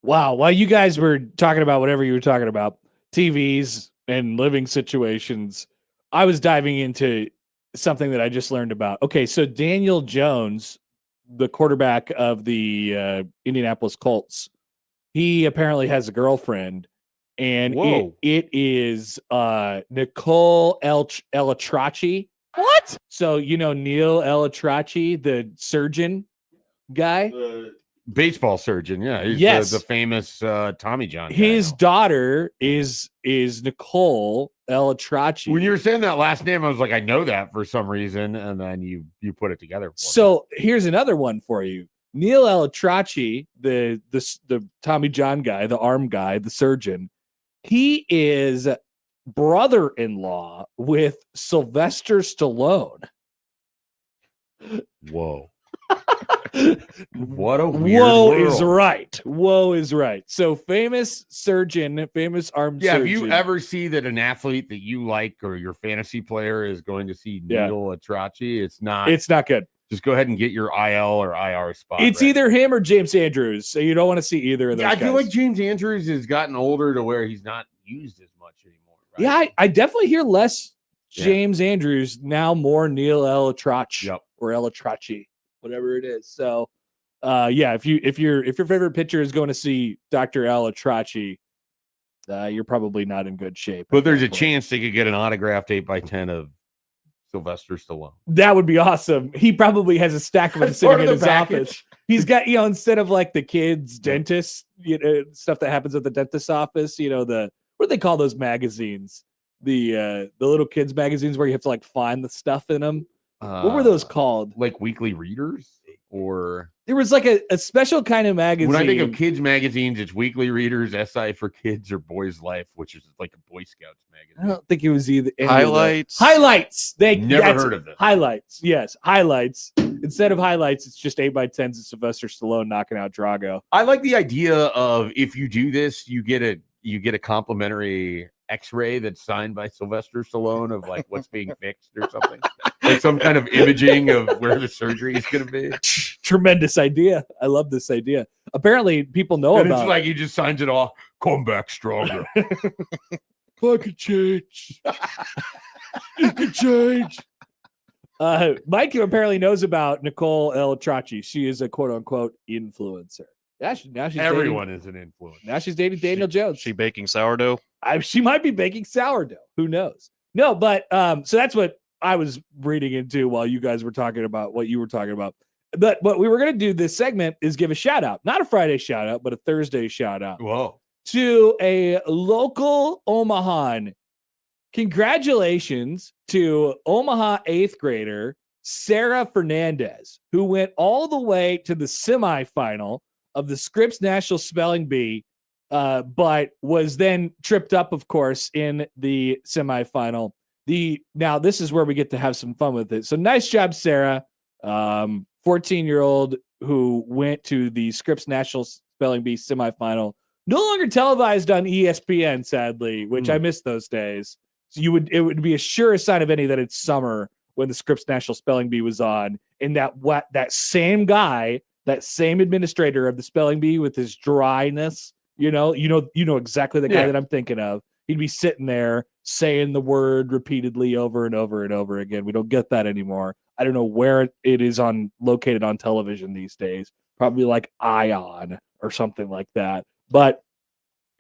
Wow. While you guys were talking about whatever you were talking about, TVs and living situations, I was diving into something that I just learned about. Okay, so Daniel Jones, the quarterback of the Indianapolis Colts, he apparently has a girlfriend, and Whoa. it is Nicole Elatrachi. What? So Neil Elatrachi, the surgeon guy. Baseball surgeon, yeah. He's Yes. the famous Tommy John guy His now. daughter is Nicole Elatrachi. When you were saying that last name, I was like, I know that for some reason, and then you put it together. For me. So here's another one for you. Neil Elatrachi, the Tommy John guy, the arm guy, the surgeon, he is brother-in-law with Sylvester Stallone. Whoa. What a weird Whoa world. is right. Whoa is right. So famous surgeon, famous arm surgeon. If you ever see that an athlete that you like or your fantasy player is going to see Neil Elatrachi, it's not good. Just go ahead and get your IL or IR spot. It's ready. either him or James Andrews. So you don't want to see either of those I feel guys. like James Andrews has gotten older to where he's not used as much anymore. Right? Yeah, I definitely hear less James Andrews, now more Neil Elatrachi or Elatrachi, whatever it is. So if your favorite pitcher is going to see Dr. Elatrachi, you're probably not in good shape. But there's a chance they could get an autographed 8x10 of Sylvester Stallone. That would be awesome. He probably has a stack of them sitting in his office. He's got, instead of like the kids' dentist, stuff that happens at the dentist's office, what do they call those magazines? The little kids magazines where you have to like find the stuff in them. What were those called? Like weekly readers? Or there was like a special kind of magazine. When I think of kids magazines, it's Weekly Readers, SI for Kids, or Boys Life, which is like a Boy Scouts magazine. I don't think it was either Highlights. Highlights. Never heard of this. Highlights. Yes, highlights. Instead of highlights, it's just 8x10s of Sylvester Stallone knocking out Drago. I like the idea of if you do this, you get a complimentary X-ray that's signed by Sylvester Stallone of like what's being fixed or something. Like some kind of imaging of where the surgery is going to be. Tremendous idea. I love this idea. Apparently, people know and about. It's like he just signs it off. Come back stronger. Fucking change. It can change. Mike apparently knows about Nicole Elatrachi. She is a quote unquote influencer. Now she's everyone is an influencer. Now she's dating Daniel Jones. She baking sourdough. She might be baking sourdough. Who knows? No, but so that's what I was reading into while you guys were talking about what you were talking about. But what we were going to do this segment is give a shout out, not a Friday shout out, but a Thursday shout out. Whoa. To a local Omahan. Congratulations to Omaha 8th grader Sarah Fernandez, who went all the way to the semifinal of the Scripps National Spelling Bee, but was then tripped up, of course, in the semifinal. Now, this is where we get to have some fun with it. So nice job, Sarah. 14-year-old who went to the Scripps National Spelling Bee semifinal. No longer televised on ESPN, sadly, which I miss those days. So it would be a sure sign of any that it's summer when the Scripps National Spelling Bee was on, and that same guy, that same administrator of the spelling bee with his dryness, you know exactly the guy that I'm thinking of. He'd be sitting there saying the word repeatedly over and over and over again. We don't get that anymore. I don't know where it is located on television these days. Probably like Ion or something like that. But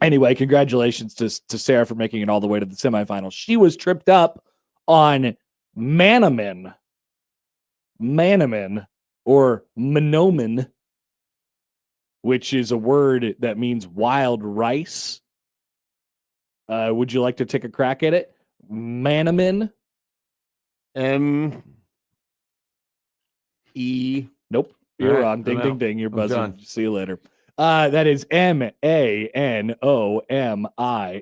anyway, congratulations to Sarah for making it all the way to the semifinals. She was tripped up on Manaman or Manoman, which is a word that means wild rice. Would you like to take a crack at it? Manaman. M-E. Nope. You're wrong. Ding, ding, ding. You're buzzing. See you later. That is Manomin,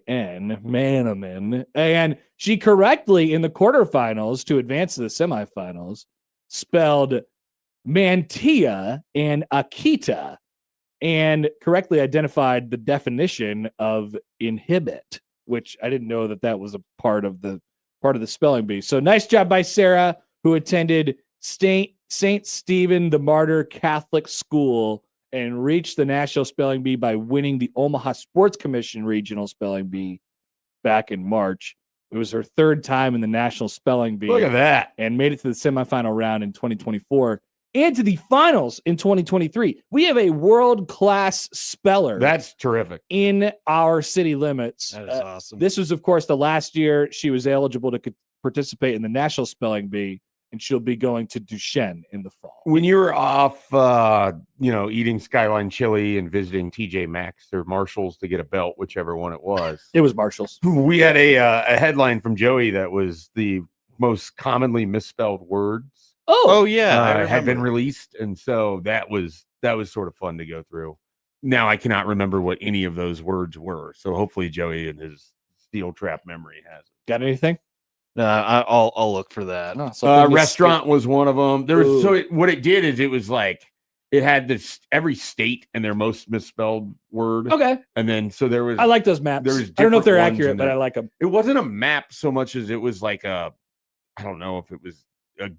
Manaman. And she correctly, in the quarterfinals to advance to the semifinals, spelled Mantia and Akita and correctly identified the definition of inhibit, which I didn't know that was a part of the spelling bee. So nice job by Sarah, who attended St. Stephen the Martyr Catholic School and reached the National Spelling Bee by winning the Omaha Sports Commission Regional Spelling Bee back in March. It was her third time in the National Spelling Bee. Look at that. And made it to the semifinal round in 2024 and to the finals in 2023. We have a world-class speller. That's terrific. In our city limits. That is awesome. This was, of course, the last year she was eligible to participate in the National Spelling Bee, and she'll be going to Duchenne in the fall. When you were off, eating Skyline Chili and visiting TJ Maxx or Marshall's to get a belt, whichever one it was. It was Marshall's. We had a headline from Joey that was the most commonly misspelled words. Oh yeah, had been released, and so that was sort of fun to go through. Now I cannot remember what any of those words were, so hopefully Joey in his steel trap memory has it. Got anything? No, I'll look for that. No, restaurant was one of them. There was what it did is it was like it had this every state and their most misspelled word. Okay, and then so there was. I like those maps. There was I don't know if they're different ones accurate, in but there. I like them. It wasn't a map so much as it was like I don't know if it was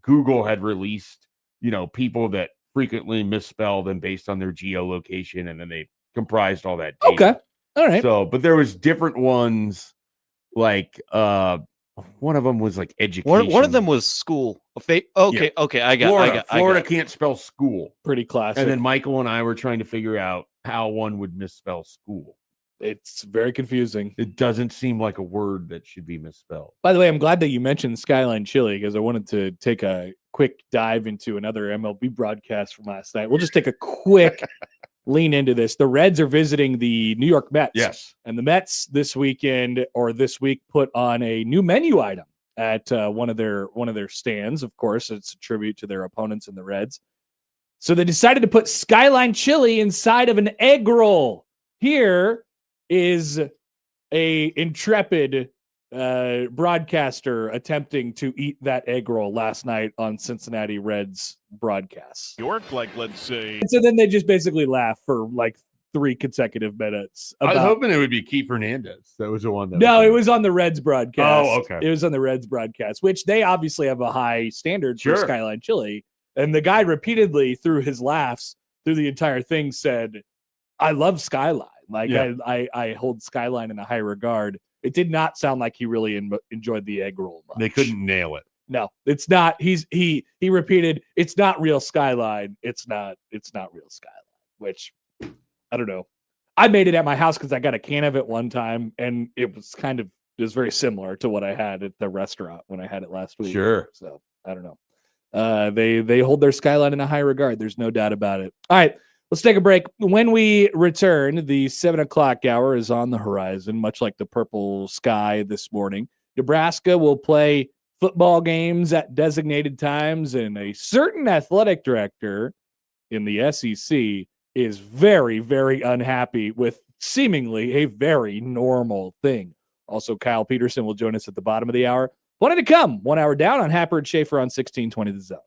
Google had released, people that frequently misspelled and based on their geolocation, and then they comprised all that data. Okay, all right. So, but there was different ones, like one of them was like education. One of them was school. Okay, I got. Florida can't spell school. Pretty classic. And then Michael and I were trying to figure out how one would misspell school. It's very confusing. It doesn't seem like a word that should be misspelled. By the way, I'm glad that you mentioned Skyline Chili because I wanted to take a quick dive into another MLB broadcast from last night. We'll just take a quick lean into this. The Reds are visiting the New York Mets. Yes. And the Mets this week put on a new menu item at one of their stands. Of course, it's a tribute to their opponents in the Reds. So they decided to put Skyline Chili inside of an egg roll. Here is a intrepid broadcaster attempting to eat that egg roll last night on Cincinnati Reds broadcasts. York, let's say. And so then they just basically laugh for 3 consecutive minutes. I was hoping it would be Keith Hernandez. That was the one. It was on the Reds broadcast. Oh, okay. It was on the Reds broadcast, which they obviously have a high standard for Skyline Chili. And the guy repeatedly, through his laughs, through the entire thing, said, "I love Skyline. I hold Skyline in a high regard." It did not sound like he really enjoyed the egg roll much. They couldn't nail it. No, it's not. He repeated, "It's not real Skyline. It's not real Skyline." Which I don't know. I made it at my house because I got a can of it one time, and it was very similar to what I had at the restaurant when I had it last week. Sure. So I don't know. They hold their Skyline in a high regard. There's no doubt about it. All right. Let's take a break. When we return, the 7:00 hour is on the horizon, much like the purple sky this morning. Nebraska will play football games at designated times, and a certain athletic director in the SEC is very, very unhappy with seemingly a very normal thing. Also, Kyle Peterson will join us at the bottom of the hour. Wanted to come 1 hour down on Happer and Schaefer on 1620 The Zone.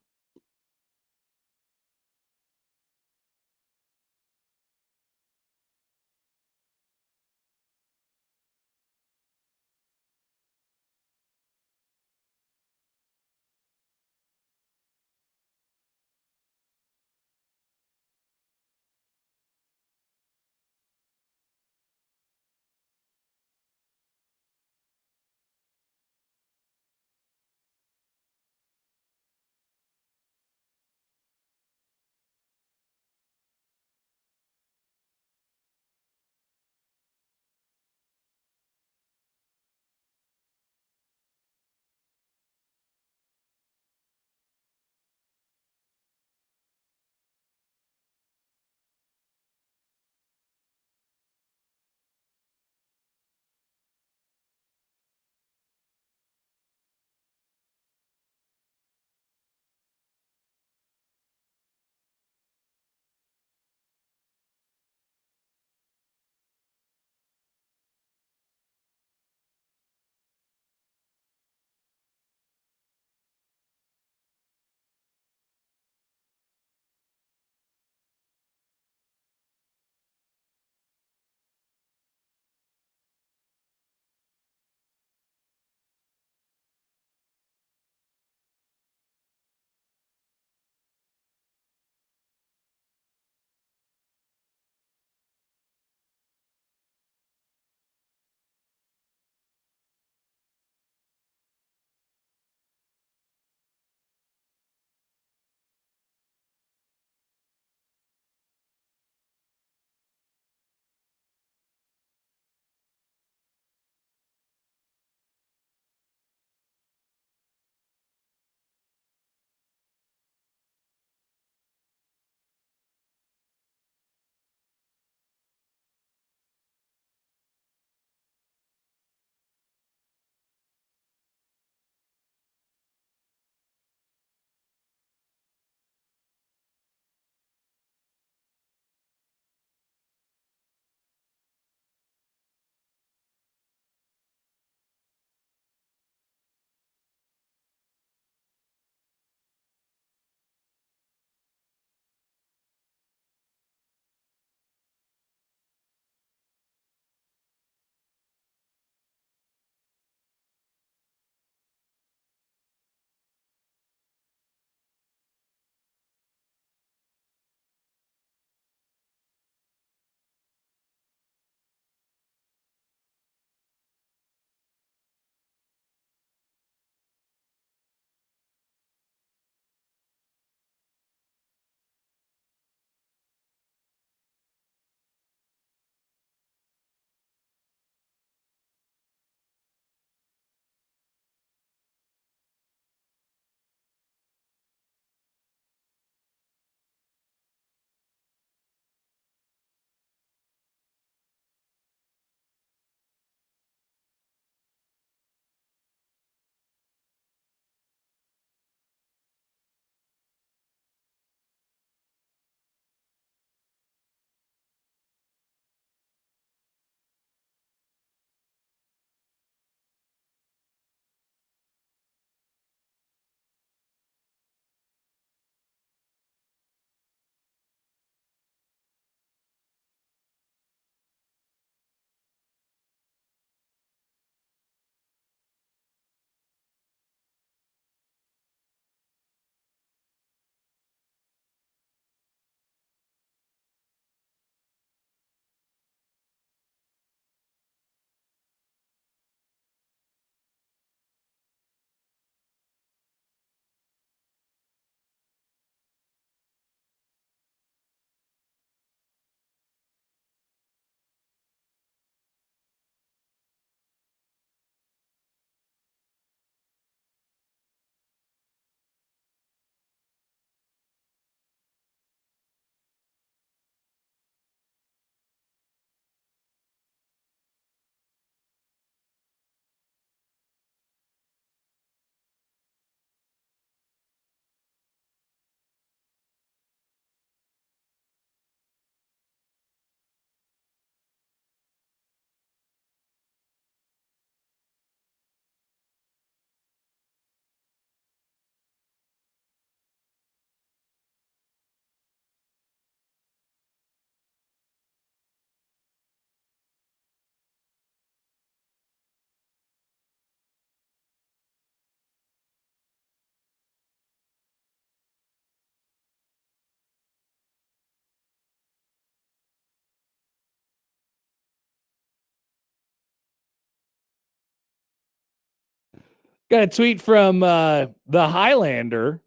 Got a tweet from the Highlander.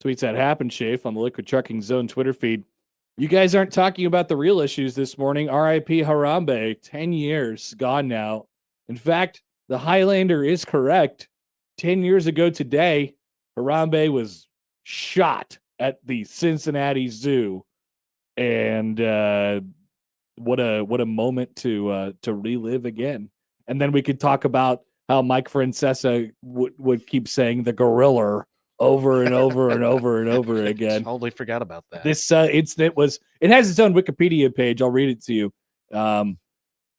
Tweets at Happen Schaefer on the Liquid Trucking Zone Twitter feed. You guys aren't talking about the real issues this morning. R.I.P. Harambe, 10 years gone now. In fact, the Highlander is correct. 10 years ago today, Harambe was shot at the Cincinnati Zoo. And what a moment to relive again. And then we could talk about how Mike Francesa would keep saying the gorilla over and over and over and over again. Totally forgot about that. This incident it has its own Wikipedia page. I'll read it to you.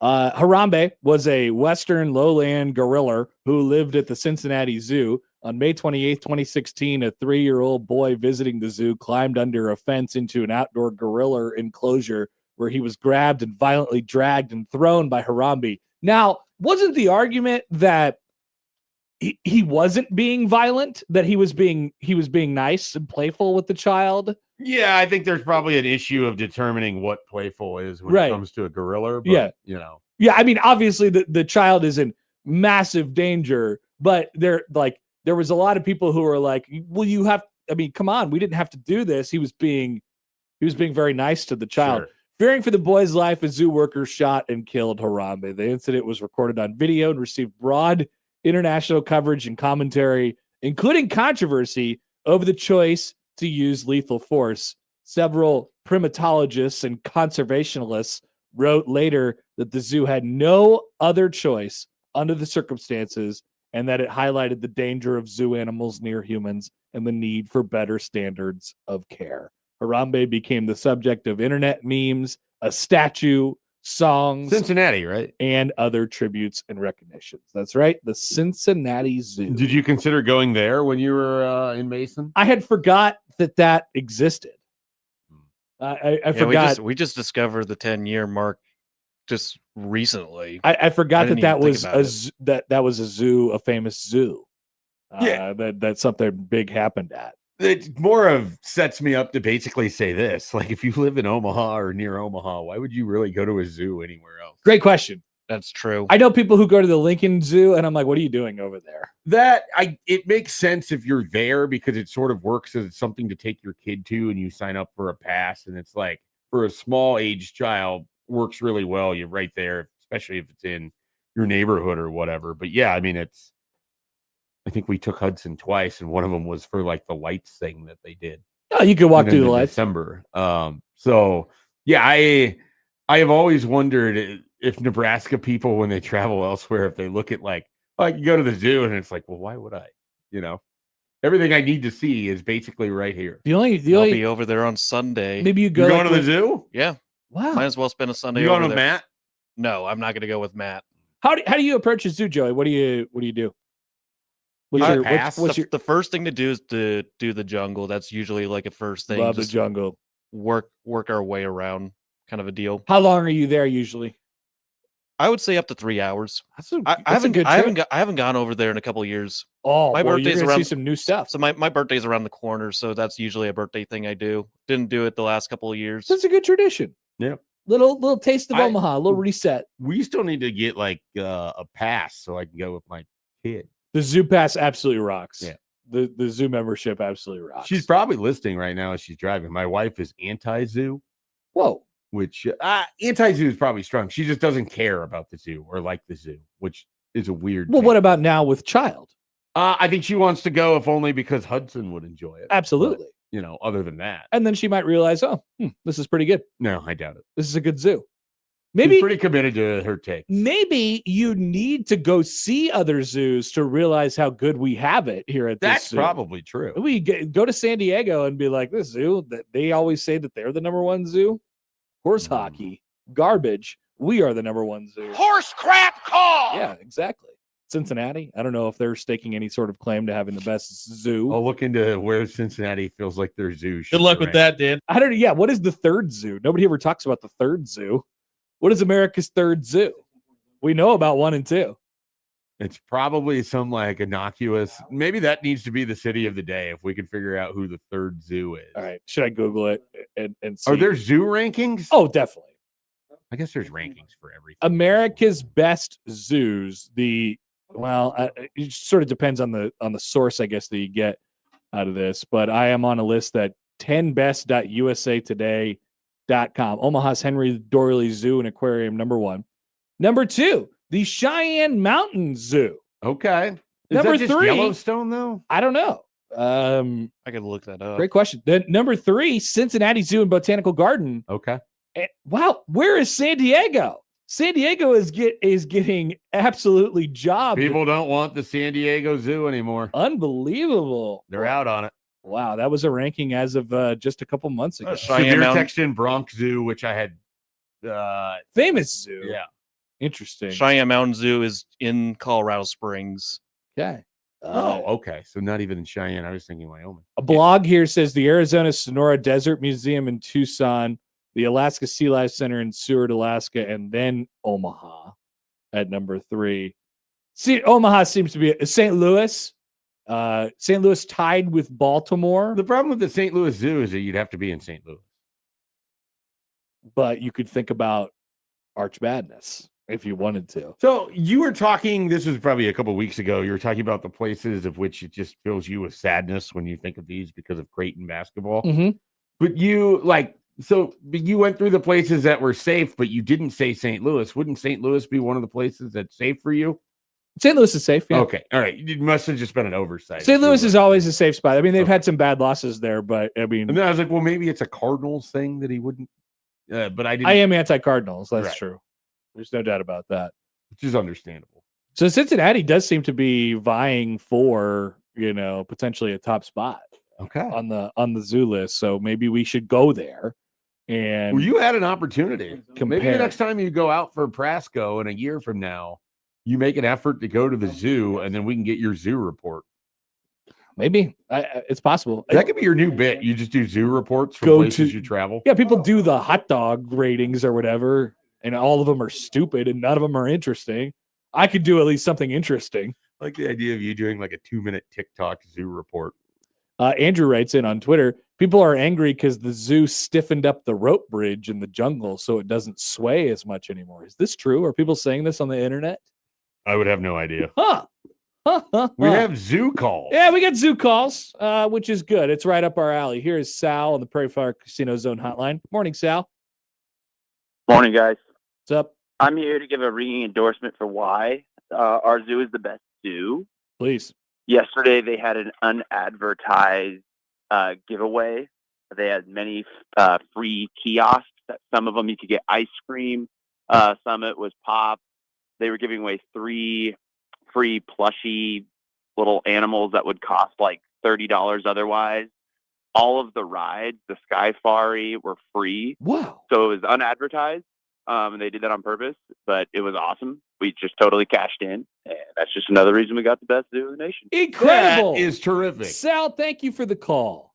Harambe was a Western lowland gorilla who lived at the Cincinnati Zoo. On May 28, 2016, a 3-year-old boy visiting the zoo climbed under a fence into an outdoor gorilla enclosure where he was grabbed and violently dragged and thrown by Harambe. Now, wasn't the argument that he wasn't being violent, that he was being nice and playful with the child? Yeah, I think there's probably an issue of determining what playful is when it comes to a gorilla. But, Yeah, I mean, obviously the child is in massive danger, but there was a lot of people who were like, well, come on, we didn't have to do this. He was being very nice to the child. Sure. Fearing for the boy's life, a zoo worker shot and killed Harambe. The incident was recorded on video and received broad international coverage and commentary, including controversy over the choice to use lethal force. Several primatologists and conservationists wrote later that the zoo had no other choice under the circumstances, and that it highlighted the danger of zoo animals near humans and the need for better standards of care. Harambe became the subject of internet memes, a statue, songs, Cincinnati, right? And other tributes and recognitions. That's right, the Cincinnati Zoo. Did you consider going there when you were in Mason? I had forgot that existed. I forgot. We just discovered the 10-year mark just recently. I forgot didn't that even was think about that was a zoo, a famous zoo. Yeah. That something big happened at. It more of sets me up to basically say this. Like, if you live in Omaha or near Omaha, why would you really go to a zoo anywhere else? Great question. That's true. I know people who go to the Lincoln Zoo, and I'm like, what are you doing over there? It makes sense if you're there, because it sort of works as something to take your kid to, and you sign up for a pass, and it's like, for a small age child, works really well. You're right there, especially if it's in your neighborhood or whatever. But yeah, I mean, I think we took Hudson twice, and one of them was for like the lights thing that they did. Oh, you could walk through the lights. December. So yeah, I have always wondered if Nebraska people, when they travel elsewhere, if they look at like, oh, I can go to the zoo, and it's like, well, why would I? Everything I need to see is basically right here. I'll be over there on Sunday. Maybe you go. You're going to the zoo? Yeah. Wow. Might as well spend a Sunday You over going with there. Matt? No, I'm not going to go with Matt. How do you approach a zoo, Joey? What do you do? The first thing to do is to do the jungle. That's usually like a first thing. Love the Just jungle. work our way around, kind of a deal. How long are you there usually? I would say up to 3 hours. I haven't gone over there in a couple of years. Oh, my birthday's you're gonna around. see some new stuff. So my birthday's around the corner, so that's usually a birthday thing I do. Didn't do it the last couple of years. That's a good tradition. Yeah. Little taste of Omaha, a little reset. We still need to get like a pass so I can go with my kid. The zoo pass absolutely rocks. Yeah. The zoo membership absolutely rocks. She's probably listening right now as she's driving. My wife is anti-zoo. Whoa. Which anti-zoo is probably strong. She just doesn't care about the zoo or like the zoo, which is a weird Well, thing. what about now with child? I think she wants to go, if only because Hudson would enjoy it. Absolutely. But, other than that. And then she might realize, this is pretty good. No, I doubt it. This is a good zoo. She's Maybe pretty committed to her takes. Maybe you need to go see other zoos to realize how good we have it here at this That's zoo. probably true. We go to San Diego and be like, this zoo, that they always say that they're the number one zoo. Horse hockey, garbage. We are the number one zoo. Horse crap call. Yeah, exactly. Cincinnati. I don't know if they're staking any sort of claim to having the best zoo. I'll look into where Cincinnati feels like their zoo. Good luck with that, Dan. I don't know. Yeah, what is the third zoo? Nobody ever talks about the third zoo. What is America's third zoo? We know about 1 and 2. It's probably some like innocuous. Maybe that needs to be the city of the day if we can figure out who the third zoo is. All right. Should I Google it and see? Are there zoo rankings? Oh, definitely. I guess there's rankings for everything. America's best zoos. The Well, it sort of depends on the source, I guess, that you get out of this. But I am on a list that 10best.usatoday.com. Omaha's Henry Doorly Zoo and Aquarium, number 1. Number 2, the Cheyenne Mountain Zoo. Okay. Is Number that just 3, Yellowstone, though? I don't know. I could look that up. Great question. Then number 3, Cincinnati Zoo and Botanical Garden. Okay. And, wow, where is San Diego? San Diego is getting absolutely jobbed. People don't want the San Diego Zoo anymore. Unbelievable. They're out on it. Wow, that was a ranking as of just a couple months ago. Severe text in Bronx Zoo, which I had. Famous zoo. Yeah. Interesting. Cheyenne Mountain Zoo is in Colorado Springs. Okay. Okay. So not even in Cheyenne. I was thinking Wyoming. A blog here says the Arizona Sonora Desert Museum in Tucson, the Alaska Sea Life Center in Seward, Alaska, and then Omaha at number 3. See, Omaha seems to be St. Louis. St. Louis tied with Baltimore. The problem with the St. Louis Zoo is that you'd have to be in St. Louis. But you could think about Arch Madness if you wanted to. So you were talking, this was probably a couple of weeks ago, you were talking about the places of which it just fills you with sadness when you think of these because of Creighton basketball. Mm-hmm. But you you went through the places that were safe, but you didn't say St. Louis. Wouldn't St. Louis be one of the places that's safe for you? St. Louis is safe. Yeah. Okay. All right. It must have just been an oversight. St. Louis is always a safe spot. I mean, they've had some bad losses there, but I mean, and then I was like, well, maybe it's a Cardinals thing that he wouldn't. But I didn't. I am anti-Cardinals. That's Right. true. There's no doubt about that. Which is understandable. So Cincinnati does seem to be vying for, potentially a top spot Okay. on the zoo list. So maybe we should go there. And Well, you had an opportunity. Maybe compare. the next time you go out for Prasco in a year from now, you make an effort to go to the zoo, and then we can get your zoo report. Maybe it's possible. That could be your new bit. You just do zoo reports from Go places to- you travel. Yeah, people do the hot dog ratings or whatever, and all of them are stupid and none of them are interesting. I could do at least something interesting. I like the idea of you doing like a 2-minute TikTok zoo report. Andrew writes in on Twitter, people are angry because the zoo stiffened up the rope bridge in the jungle so it doesn't sway as much anymore. Is this true? Are people saying this on the internet? I would have no idea. Huh. We have zoo calls. Yeah, we got zoo calls, which is good. It's right up our alley. Here is Sal on the Prairie Fire Casino Zone hotline. Morning, Sal. Morning, guys. What's up? I'm here to give a ringing endorsement for why our zoo is the best zoo. Please. Yesterday, they had an unadvertised giveaway. They had many free kiosks. Some of them you could get ice cream. Some it was pop. They were giving away 3 free plushy little animals that would cost like $30 otherwise. All of the rides, the Sky Safari, were free. Wow. So it was unadvertised. They did that on purpose, but it was awesome. We just totally cashed in. And that's just another reason we got the best zoo in the nation. Incredible. That is terrific. Sal, thank you for the call.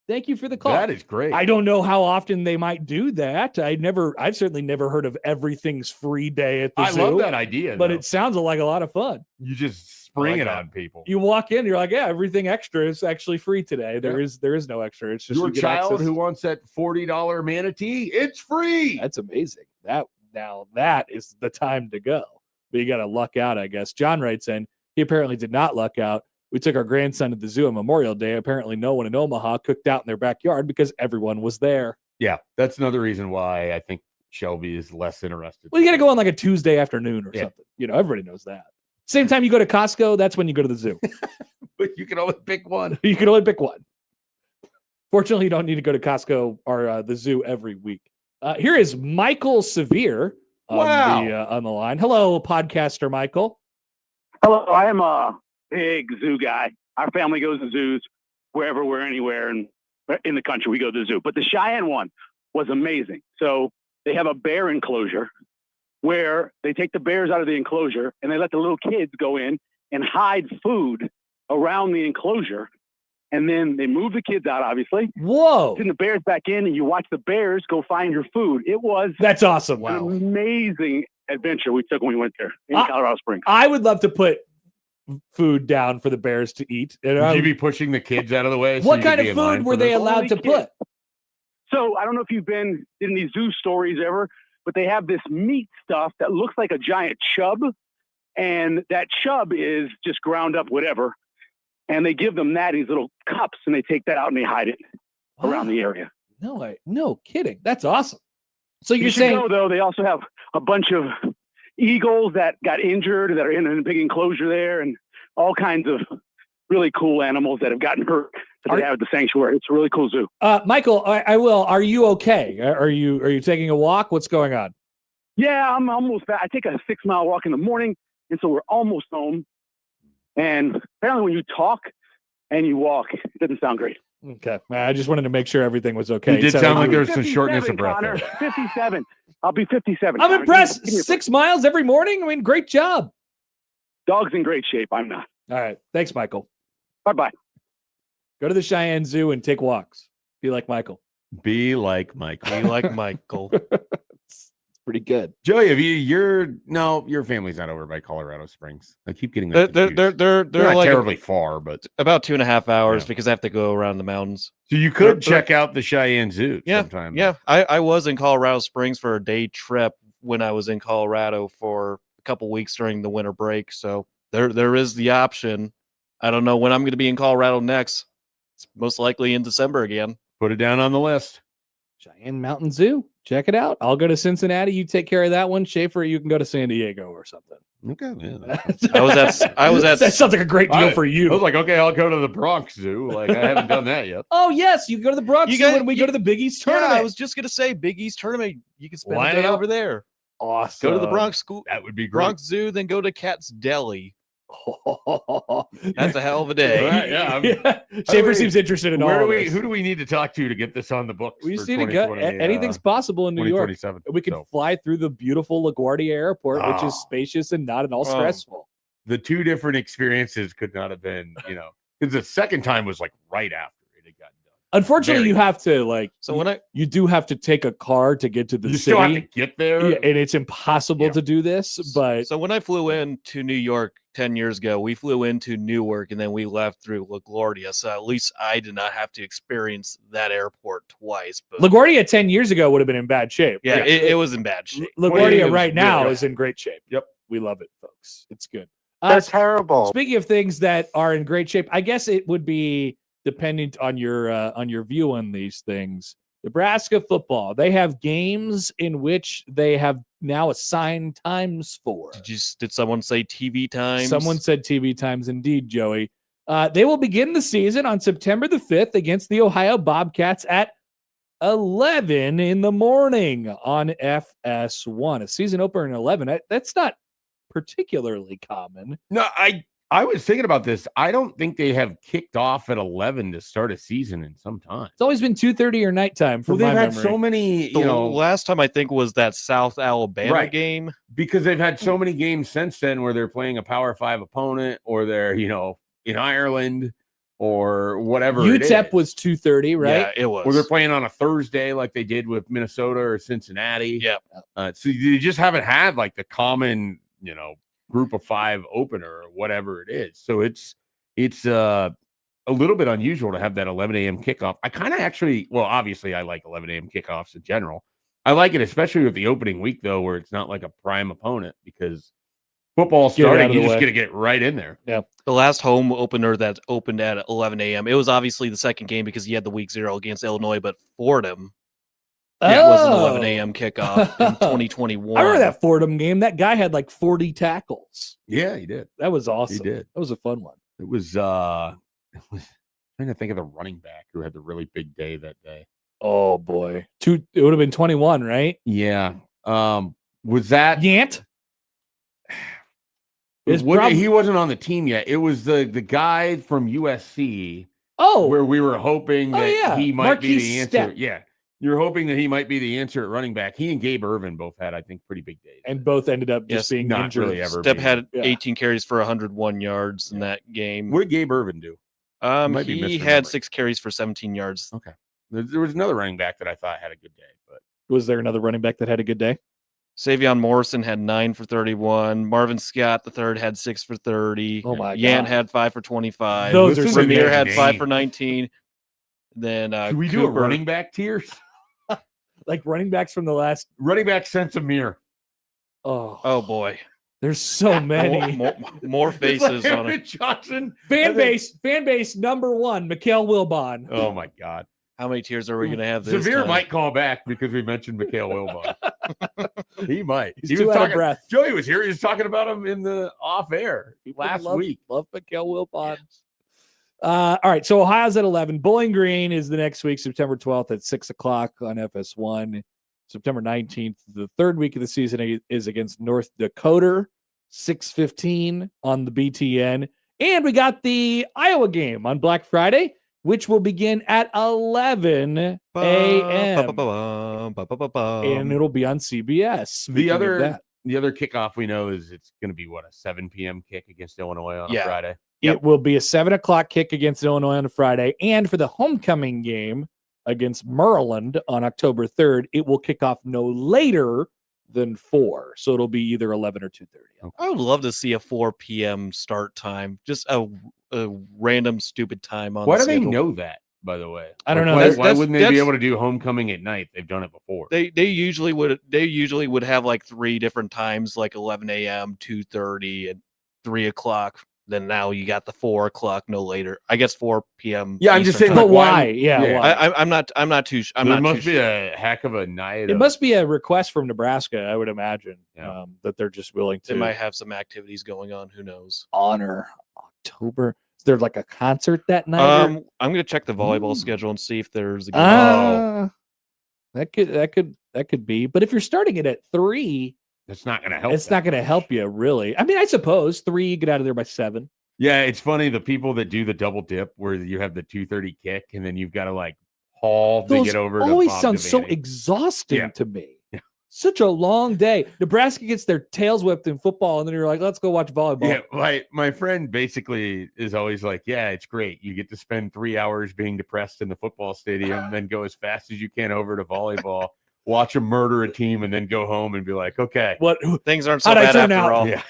Thank you for the call. That is great. I don't know how often they might do that. I've certainly never heard of everything's free day at the I zoo. love that idea. But though. it sounds like a lot of fun. You just spring like it that. on people. You walk in, you're like, yeah, everything extra is actually free today. There is no extra. It's just Your you get child access. who wants that $40 manatee, it's free. That's amazing. That is the time to go. But you got to luck out, I guess. John writes in, he apparently did not luck out. We took our grandson to the zoo on Memorial Day. Apparently no one in Omaha cooked out in their backyard because everyone was there. Yeah, that's another reason why I think Shelby is less interested. Well, you got to go on like a Tuesday afternoon or Yeah. something. Everybody knows that. Same time you go to Costco, that's when you go to the zoo. But you can only pick one. You can only pick one. Fortunately, you don't need to go to Costco or the zoo every week. Here is Michael Severe on the line. Hello, podcaster Michael. Hello, I am a big zoo guy. Our family goes to zoos wherever we're anywhere in the country. We go to the zoo. But the Cheyenne one was amazing. So they have a bear enclosure where they take the bears out of the enclosure and they let the little kids go in and hide food around the enclosure. And then they move the kids out, obviously. Whoa. Send the bears back in and you watch the bears go find your food. It was That's awesome. an amazing adventure we took when we went there in Colorado Springs. I would love to put food down for the bears to eat. And Would you be pushing the kids out of the way? what kind of food were they allowed Only to kids. put? So I don't know if you've been in these zoo stories ever, but they have this meat stuff that looks like a giant chub, And that chub is just ground up whatever. And they give them that in these little cups, and they take that out and they hide it around the area. No kidding. That's awesome. So You you're should saying go, though. They also have a bunch of eagles that got injured that are in a big enclosure there, and all kinds of really cool animals that have gotten hurt that they have at the sanctuary. It's a really cool zoo. Michael, I will. Are you okay? Are you taking a walk? What's going on? Yeah, I'm almost back. I take a 6-mile walk in the morning, and so we're almost home. And apparently when you talk and you walk, it doesn't sound great. Okay. I just wanted to make sure everything was okay. It did So sound like you- there was some shortness of breath. Connor, there. 57. I'll be 57. I'm Connor. impressed. Give me a break. 6 miles every morning. I mean, great job. Dog's in great shape. I'm not. All right. Thanks, Michael. Bye-bye. Go to the Cheyenne Zoo and take walks. Be like Michael. Be like Michael. Be like Michael. It's pretty good. Joey, have your family's not over by Colorado Springs. I keep getting They're that. confused. they're They're not like terribly far, but about 2.5 hours Yeah. because I have to go around the mountains. so you could check out the Cheyenne Zoo sometime. Yeah, I was in Colorado Springs for a day trip when I was in Colorado for a couple weeks during the winter break. So there is the option. I don't know when I'm going to be in Colorado next. It's most likely in December again. Put it down on the list. Cheyenne Mountain Zoo. Check it out. I'll go to Cincinnati. You take care of that one. Schaefer, you can go to San Diego or something. Okay. Yeah. I was at That sounds like a great deal for you. I was like, okay, I'll go to the Bronx Zoo. Like I haven't done that yet. Oh, yes. You go to the Bronx You Zoo guys- when we go to the Big East Yeah, tournament. I was just gonna say Big East tournament. You can spend Why a day not? over there. awesome. Go to the Bronx school, That would be great. Bronx Zoo, then go to Cat's Deli. That's a hell of a day. Right, yeah, Schaefer we- seems interested in all of this. Who do we need to talk to get this on the books? We for just need to go. 2020, Anything's possible in New York. 2027. We can So, fly through the beautiful LaGuardia Airport, which is Oh. spacious and not at all Oh. stressful. the two different experiences could not have been, because the second time was like right after it had gotten done. Unfortunately, Very you have to So when you do have to take a car to get to the You city, still have to get there. yeah, and it's impossible Yeah. to do this. But So when I flew in to New York 10 years ago, we flew into Newark and then we left through LaGuardia. So at least I did not have to experience that airport twice. But LaGuardia 10 years ago would have been in bad shape. yeah, Like, it was in bad shape. LaGuardia was right good, now yeah. is in great shape. Yep. We love it, folks. It's good. They're terrible. Speaking of things that are in great shape, I guess it would be dependent on your view on these things. Nebraska football, they have games in which they have now assigned times for. Did someone say TV times? Someone said TV times, indeed, Joey. They will begin the season on September the 5th against the Ohio Bobcats at 11 in the morning on FS1. A season opener in 11. That's not particularly common. No, I was thinking about this. I don't think they have kicked off at 11 to start a season in some time. It's always been 2:30 or nighttime for Well, they've my had memory. so many, The last time I think was that South Alabama Right. game. because they've had so many games since then where they're playing a Power 5 opponent or they're, in Ireland or whatever. it UTEP is. was 2:30, right? Yeah, it was. Or they're playing on a Thursday like they did with Minnesota or Cincinnati. Yep. So you just haven't had like the common, group of 5 opener or whatever it is. So it's a little bit unusual to have that 11 a.m. kickoff. I kind of obviously I like 11 a.m. kickoffs in general. I like it, especially with the opening week though, where it's not like a prime opponent because football Get it out starting, of you the just way. got to get right in there. The last home opener that opened at 11 a.m. It was obviously the second game because you had the week 0 against Illinois, but Fordham was an 11 a.m. kickoff in 2021. I remember that Fordham game. That guy had like 40 tackles. Yeah, he did. That was awesome. He did. That was a fun one. It was trying to think of the running back who had the really big day that day. Oh boy. It would have been 21, right? Yeah. Was that Yant? It's he wasn't on the team yet. It was the guy from USC Oh, where we were hoping Oh, that yeah. he might Marquise be the answer. Stepp. Yeah. You're hoping that he might be the answer at running back. He and Gabe Irvin both had, I think, pretty big days. and both ended up just Yes, being not injured. really ever. Step had Yeah. 18 carries for 101 yards in that game. What did Gabe Irvin do? might be He had misremembering. 6 carries for 17 yards. There was another running back that I thought had a good day, but Was there another running back that had a good day? Savion Morrison had 9 for 31. Marvin Scott the third had 6 for 30. Oh my Yant God. had 5 for 25. Those are Listen some to Ramir that had 5 name. for 19. Then Should we do a Cooper- running back tiers? Like running backs from the last. Running back sense of mirror. Oh, Oh boy. There's so many. More faces It's like on it. Johnson. Fan base number 1, Mikhail Wilbon. Oh my God. How many tiers are we going to have this Severe time? might call back because we mentioned Mikhail Wilbon. He might. He's He too was out of talking. breath. Joey was here. He was talking about him in the off air last week. Love Mikhail Wilbon. All right, so Ohio's at 11. Bowling Green is the next week, September 12th at 6 o'clock on FS1. September 19th, the third week of the season, is against North Dakota, 6:15 on the BTN. And we got the Iowa game on Black Friday, which will begin at 11 a.m. And it'll be on CBS. The other kickoff we know is it's going to be a 7 p.m. kick against Illinois on a Friday. It will be a 7 o'clock kick against Illinois on a Friday. And for the homecoming game against Maryland on October 3rd, it will kick off no later than 4. So it'll be either 11 or 2:30. I would love to see a 4 p.m. start time. Just a random stupid time on Why the do they schedule. know that, by the way? I don't know. Why wouldn't they be able to do homecoming at night? They've done it before. They usually would have like 3 different times, like 11 a.m., 2:30, and 3 o'clock. Then now you got the 4 o'clock, no later. I guess 4 p.m. Yeah, I'm just Eastern saying, But time. like, why? Yeah, why? I'm not too. There must be a heck of a night. It must be a request from Nebraska, I would imagine, Yeah. that they're just willing They to might have some activities going on. Who knows? honor October. Is there like a concert that night? I'm gonna check the volleyball schedule and see if there's a game. That could be. But if you're starting it at 3, It's not going to help. it's not going to help you really. I mean, I suppose 3, get out of there by 7. Yeah, it's funny. The people that do the double dip where you have the 2:30 kick and then you've got to like haul to Those get over. always to Bob sound so Devaney. exhausting Yeah. to me. Yeah. Such a long day. Nebraska gets their tails whipped in football, and then you're like, let's go watch volleyball. Yeah, my friend basically is always like, yeah, it's great. You get to spend 3 hours being depressed in the football stadium, then go as fast as you can over to volleyball, watch them murder a team, and then go home and be like, okay. What Things aren't so How'd I bad turn after out? all. Yeah.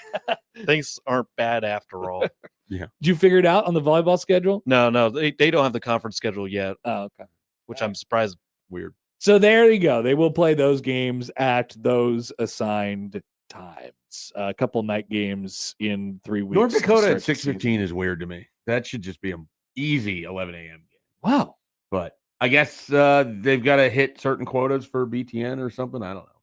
Things aren't bad after all. did you figure it out on the volleyball schedule? No, they don't have the conference schedule yet, Oh, okay. which I'm surprised. Weird. So there you go. They will play those games at those assigned times. A couple night games in 3 weeks. North to Dakota at start the 6:15 season. is weird to me. That should just be an easy 11 a.m. game. Wow. But I guess they've got to hit certain quotas for BTN or something. I don't know.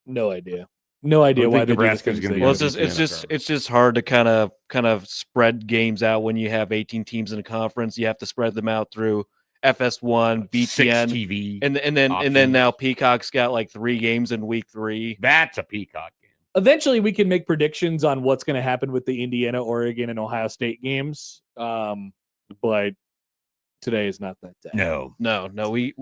No idea. No idea I why think they do this Nebraska's kind of gonna be thing. Well, on it's BTN it's just hard to kind of spread games out when you have 18 teams in a conference. You have to spread them out through FS1, 6 BTN, TV. and then options. now Peacock's got like 3 games in week 3. That's a Peacock game. Eventually, we can make predictions on what's going to happen with the Indiana, Oregon, and Ohio State games. But today is not that day. No. No, we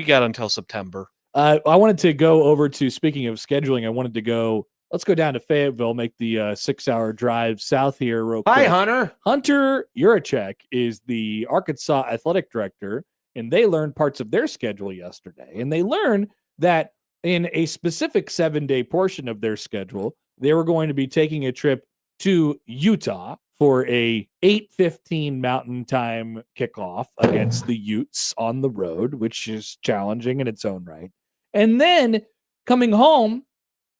got until September. I wanted to go over to, speaking of scheduling, let's go down to Fayetteville, make the 6-hour drive south here real quick. Hi, Hunter. Hunter Urachek is the Arkansas athletic director, and they learned parts of their schedule yesterday. And they learned that in a specific 7-day portion of their schedule, they were going to be taking a trip to Utah for a 8:15 Mountain Time kickoff against the Utes on the road, which is challenging in its own right. And then coming home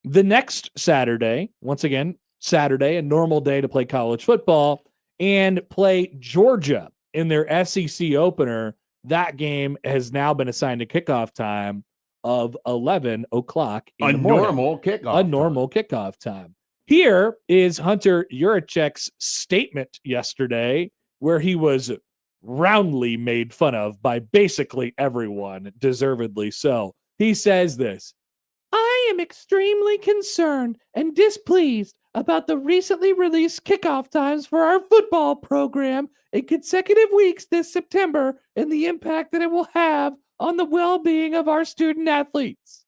the next Saturday, once again, Saturday, a normal day to play college football, and play Georgia in their SEC opener. That game has now been assigned a kickoff time of 11 o'clock in the morning. Normal kickoff. A normal kickoff time. Here is Hunter Urachek's statement yesterday, where he was roundly made fun of by basically everyone, deservedly so. He says this: I am extremely concerned and displeased about the recently released kickoff times for our football program in consecutive weeks this September and the impact that it will have on the well-being of our student athletes.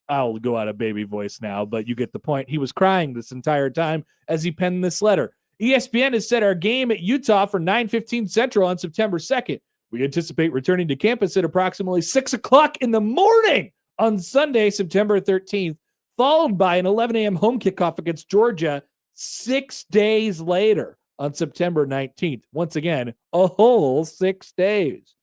I'll go out of baby voice now, but you get the point. He was crying this entire time as he penned this letter. ESPN has set our game at Utah for 9:15 Central on September 2nd. We anticipate returning to campus at approximately 6 o'clock in the morning on Sunday, September 13th, followed by an 11 a.m. home kickoff against Georgia 6 days later on September 19th. Once again, a whole 6 days.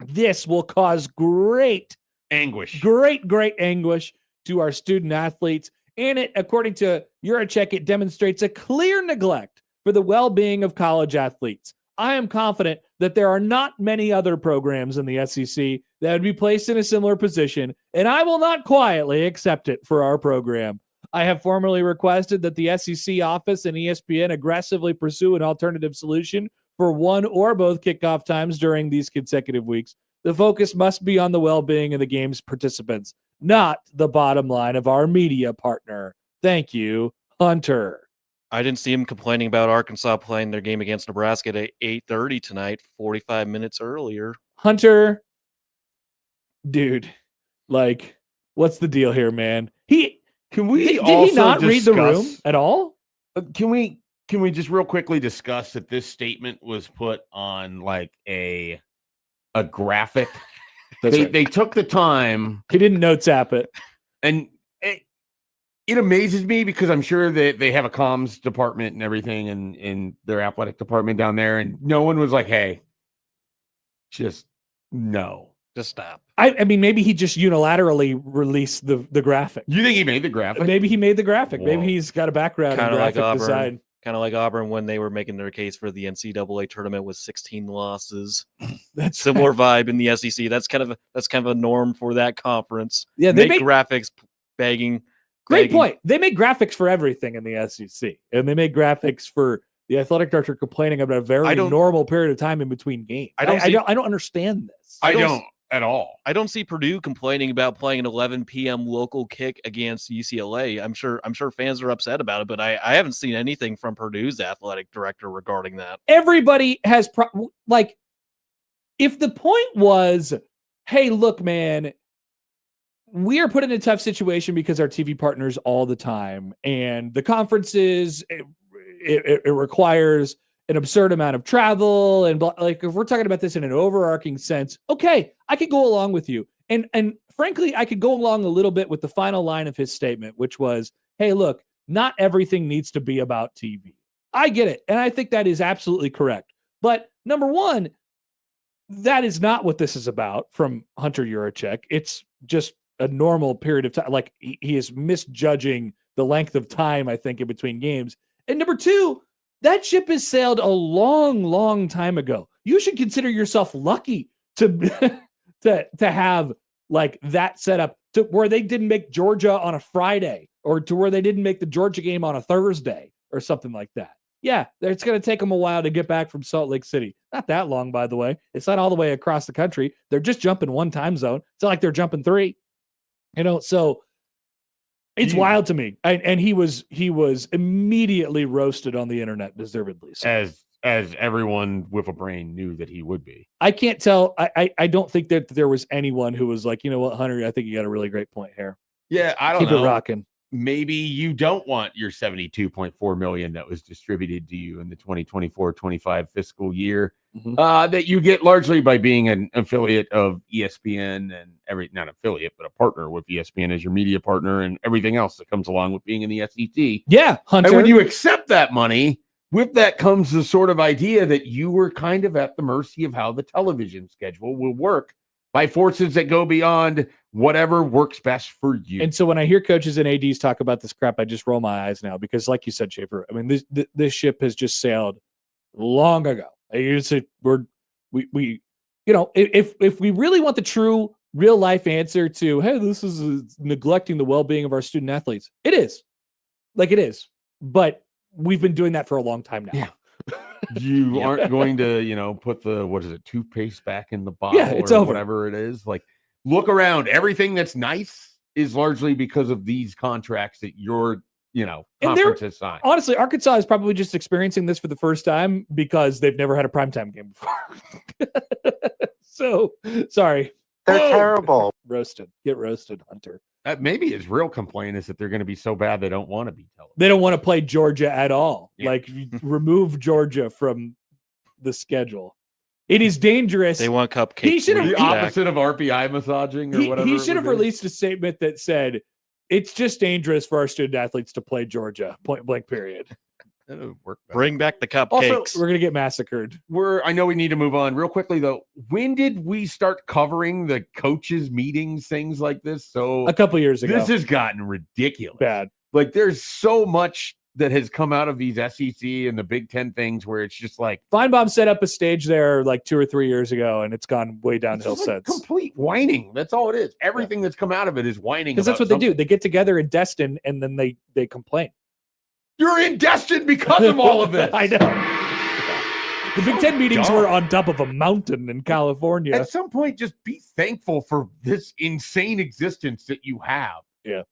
This will cause great Anguish. anguish to our student athletes. And it, according to Juracek, it demonstrates a clear neglect for the well-being of college athletes. I am confident that there are not many other programs in the SEC that would be placed in a similar position, and I will not quietly accept it for our program. I have formally requested that the SEC office and ESPN aggressively pursue an alternative solution for one or both kickoff times during these consecutive weeks. The focus must be on the well-being of the game's participants, not the bottom line of our media partner. Thank you, Hunter. I didn't see him complaining about Arkansas playing their game against Nebraska at 8:30 tonight, 45 minutes earlier. Hunter, dude, like, what's the deal here, man? Can we Did he not read the room at all? Can we just real quickly discuss that this statement was put on like a graphic? They took the time. He didn't note tap it. And it amazes me because I'm sure that they have a comms department and everything in their athletic department down there. And no one was like, hey, just stop. I mean, maybe he just unilaterally released the graphic. You think he made the graphic? Maybe he made the graphic. Whoa. Maybe he's got a background in graphic design. Kind of like Auburn when they were making their case for the NCAA tournament with 16 losses. That's Similar vibe in the SEC. That's kind of a norm for that conference. Yeah, they make graphics begging. Great point. They make graphics for everything in the SEC, and they make graphics for the athletic director complaining about a very normal period of time in between games. I don't understand this. I don't at all. I don't see Purdue complaining about playing an 11 p.m. local kick against UCLA. I'm sure fans are upset about it, but I haven't seen anything from Purdue's athletic director regarding that. Everybody has if the point was, hey, look, man, we are put in a tough situation because our TV partners all the time, and the conferences, it requires an absurd amount of travel, and like if we're talking about this in an overarching sense, okay, I could go along with you, and frankly, I could go along a little bit with the final line of his statement, which was, hey, look, not everything needs to be about TV. I get it, and I think that is absolutely correct. But number one, that is not what this is about from Hunter Juracek. It's just a normal period of time. Like he is misjudging the length of time, I think, in between games. And number two, that ship has sailed a long, long time ago. You should consider yourself lucky to have like that set up to where they didn't make Georgia on a Friday, or to where they didn't make the Georgia game on a Thursday or something like that. Yeah, it's going to take them a while to get back from Salt Lake City. Not that long, by the way. It's not all the way across the country. They're just jumping one time zone. It's not like they're jumping three. So it's wild to me. And he was immediately roasted on the internet, deservedly. So. As everyone with a brain knew that he would be. I can't tell. I don't think that there was anyone who was like, you know what, Hunter, I think you got a really great point here. Yeah, I don't know. Keep it rocking. Maybe you don't want your $72.4 million that was distributed to you in the 2024-25 fiscal year that you get largely by being an affiliate of ESPN and not affiliate, but a partner with ESPN as your media partner and everything else that comes along with being in the SEC. Yeah, Hunter. And when you accept that money, with that comes the sort of idea that you were kind of at the mercy of how the television schedule will work by forces that go beyond whatever works best for you. And so when I hear coaches and ADs talk about this crap, I just roll my eyes now because, like you said, Schaefer, I mean, this ship has just sailed long ago. If we really want the true real life answer to, hey, this is neglecting the well-being of our student athletes, it is. But we've been doing that for a long time now. Yeah. You aren't going to, put the, toothpaste back in the bottle it's or over. Whatever it is. Like, look around. Everything that's nice is largely because of these contracts that your, conference has signed. Honestly, Arkansas is probably just experiencing this for the first time because they've never had a primetime game before. So, sorry. They're terrible. Roasted. Get roasted, Hunter. Maybe his real complaint is that they're going to be so bad they don't want to be televised. They don't want to play Georgia at all. Yeah. Like, remove Georgia from the schedule. It is dangerous. They want cupcakes. The opposite of RPI massaging or whatever. He should have released a statement that said, it's just dangerous for our student athletes to play Georgia, point blank, period. Bring back the cupcakes. Also, we're going to get massacred. I know we need to move on real quickly, though. When did we start covering the coaches' meetings, things like this? So a couple years ago. This has gotten ridiculous. Bad. Like there's so much that has come out of these SEC and the Big Ten things where it's just like Feinbaum set up a stage there like 2 or 3 years ago, and it's gone way it's downhill just like since. complete whining. That's all it is. Everything that's come out of it is whining. Because that's what they do. They get together in Destin, and then they complain. You're in Destin because of all of this. I know. The Big Ten meetings were on top of a mountain in California. At some point, just be thankful for this insane existence that you have. Yeah.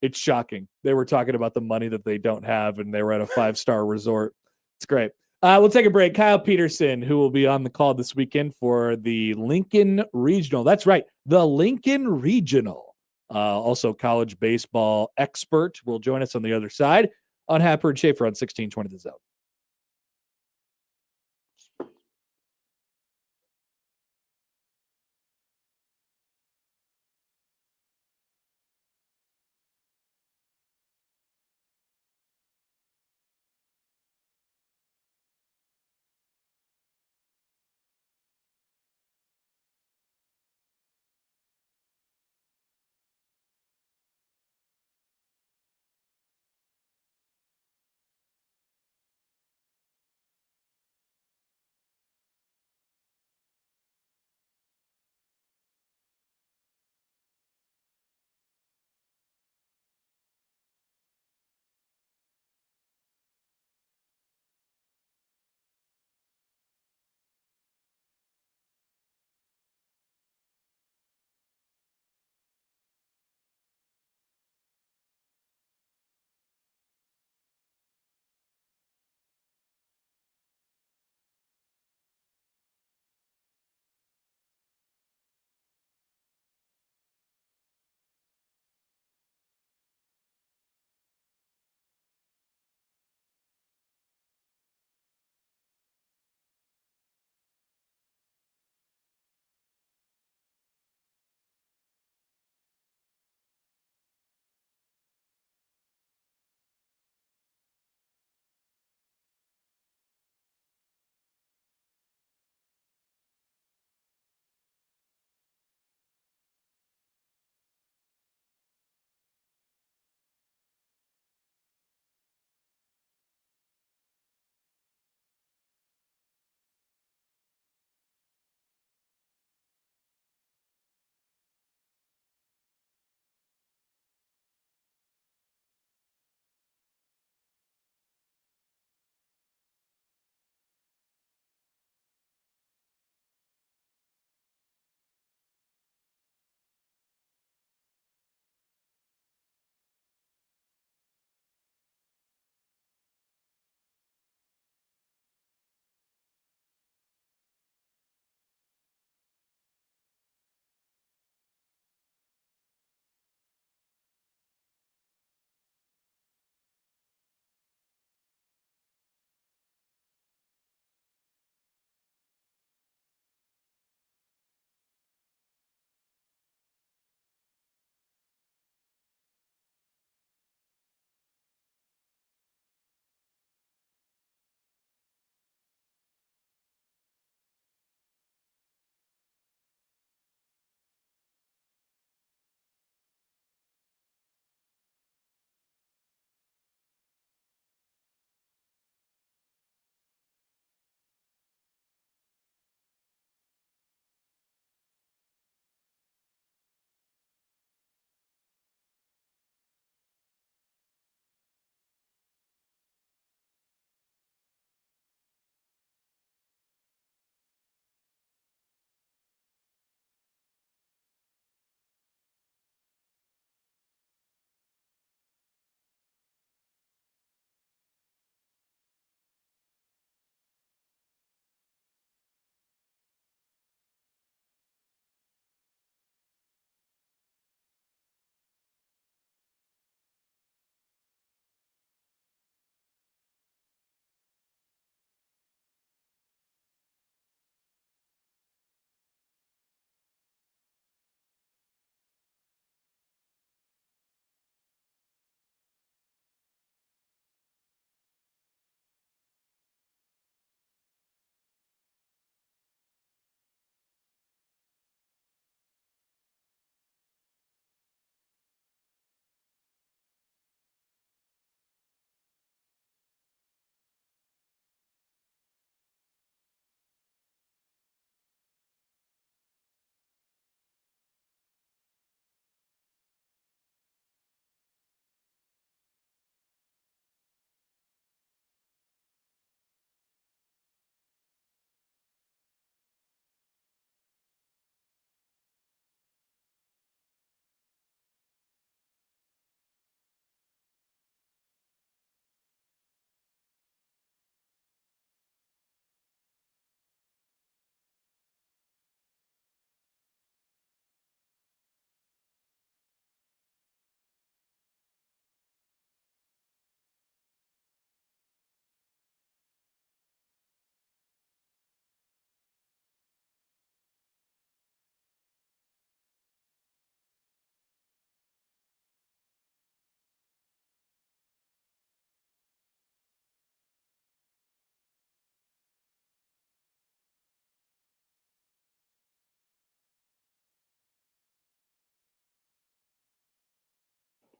It's shocking. They were talking about the money that they don't have, and they were at a 5-star resort. It's great. We'll take a break. Kyle Peterson, who will be on the call this weekend for the Lincoln Regional. That's right, the Lincoln Regional. Also, college baseball expert will join us on the other side on Happer and Schaefer on 1620 The Zone.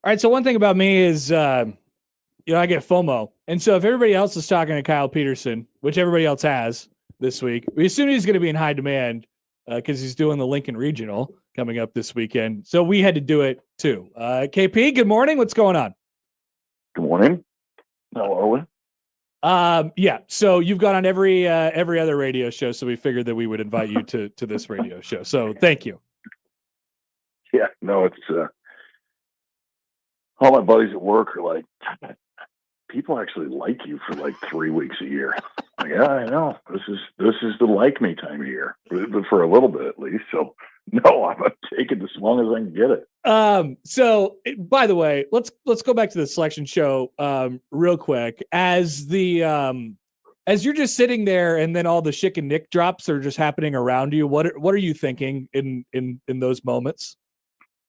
right. So one thing about me is, I get FOMO. And so if everybody else is talking to Kyle Peterson, which everybody else has this week, we assume he's going to be in high demand because he's doing the Lincoln Regional coming up this weekend. So we had to do it too. KP, good morning. What's going on? Good morning. How are we? Yeah. So you've gone on every other radio show. So we figured that we would invite you to this radio show. So thank you. Yeah, no, it's all my buddies at work are like, people actually like you for like 3 weeks a year. Like, yeah, I know. This is the like me time of year, but for a little bit at least. So no, I'm gonna take it as long as I can get it. So by the way, let's go back to the selection show real quick. As you're just sitting there and then all the Schick and Nick drops are just happening around you, what are you thinking in those moments?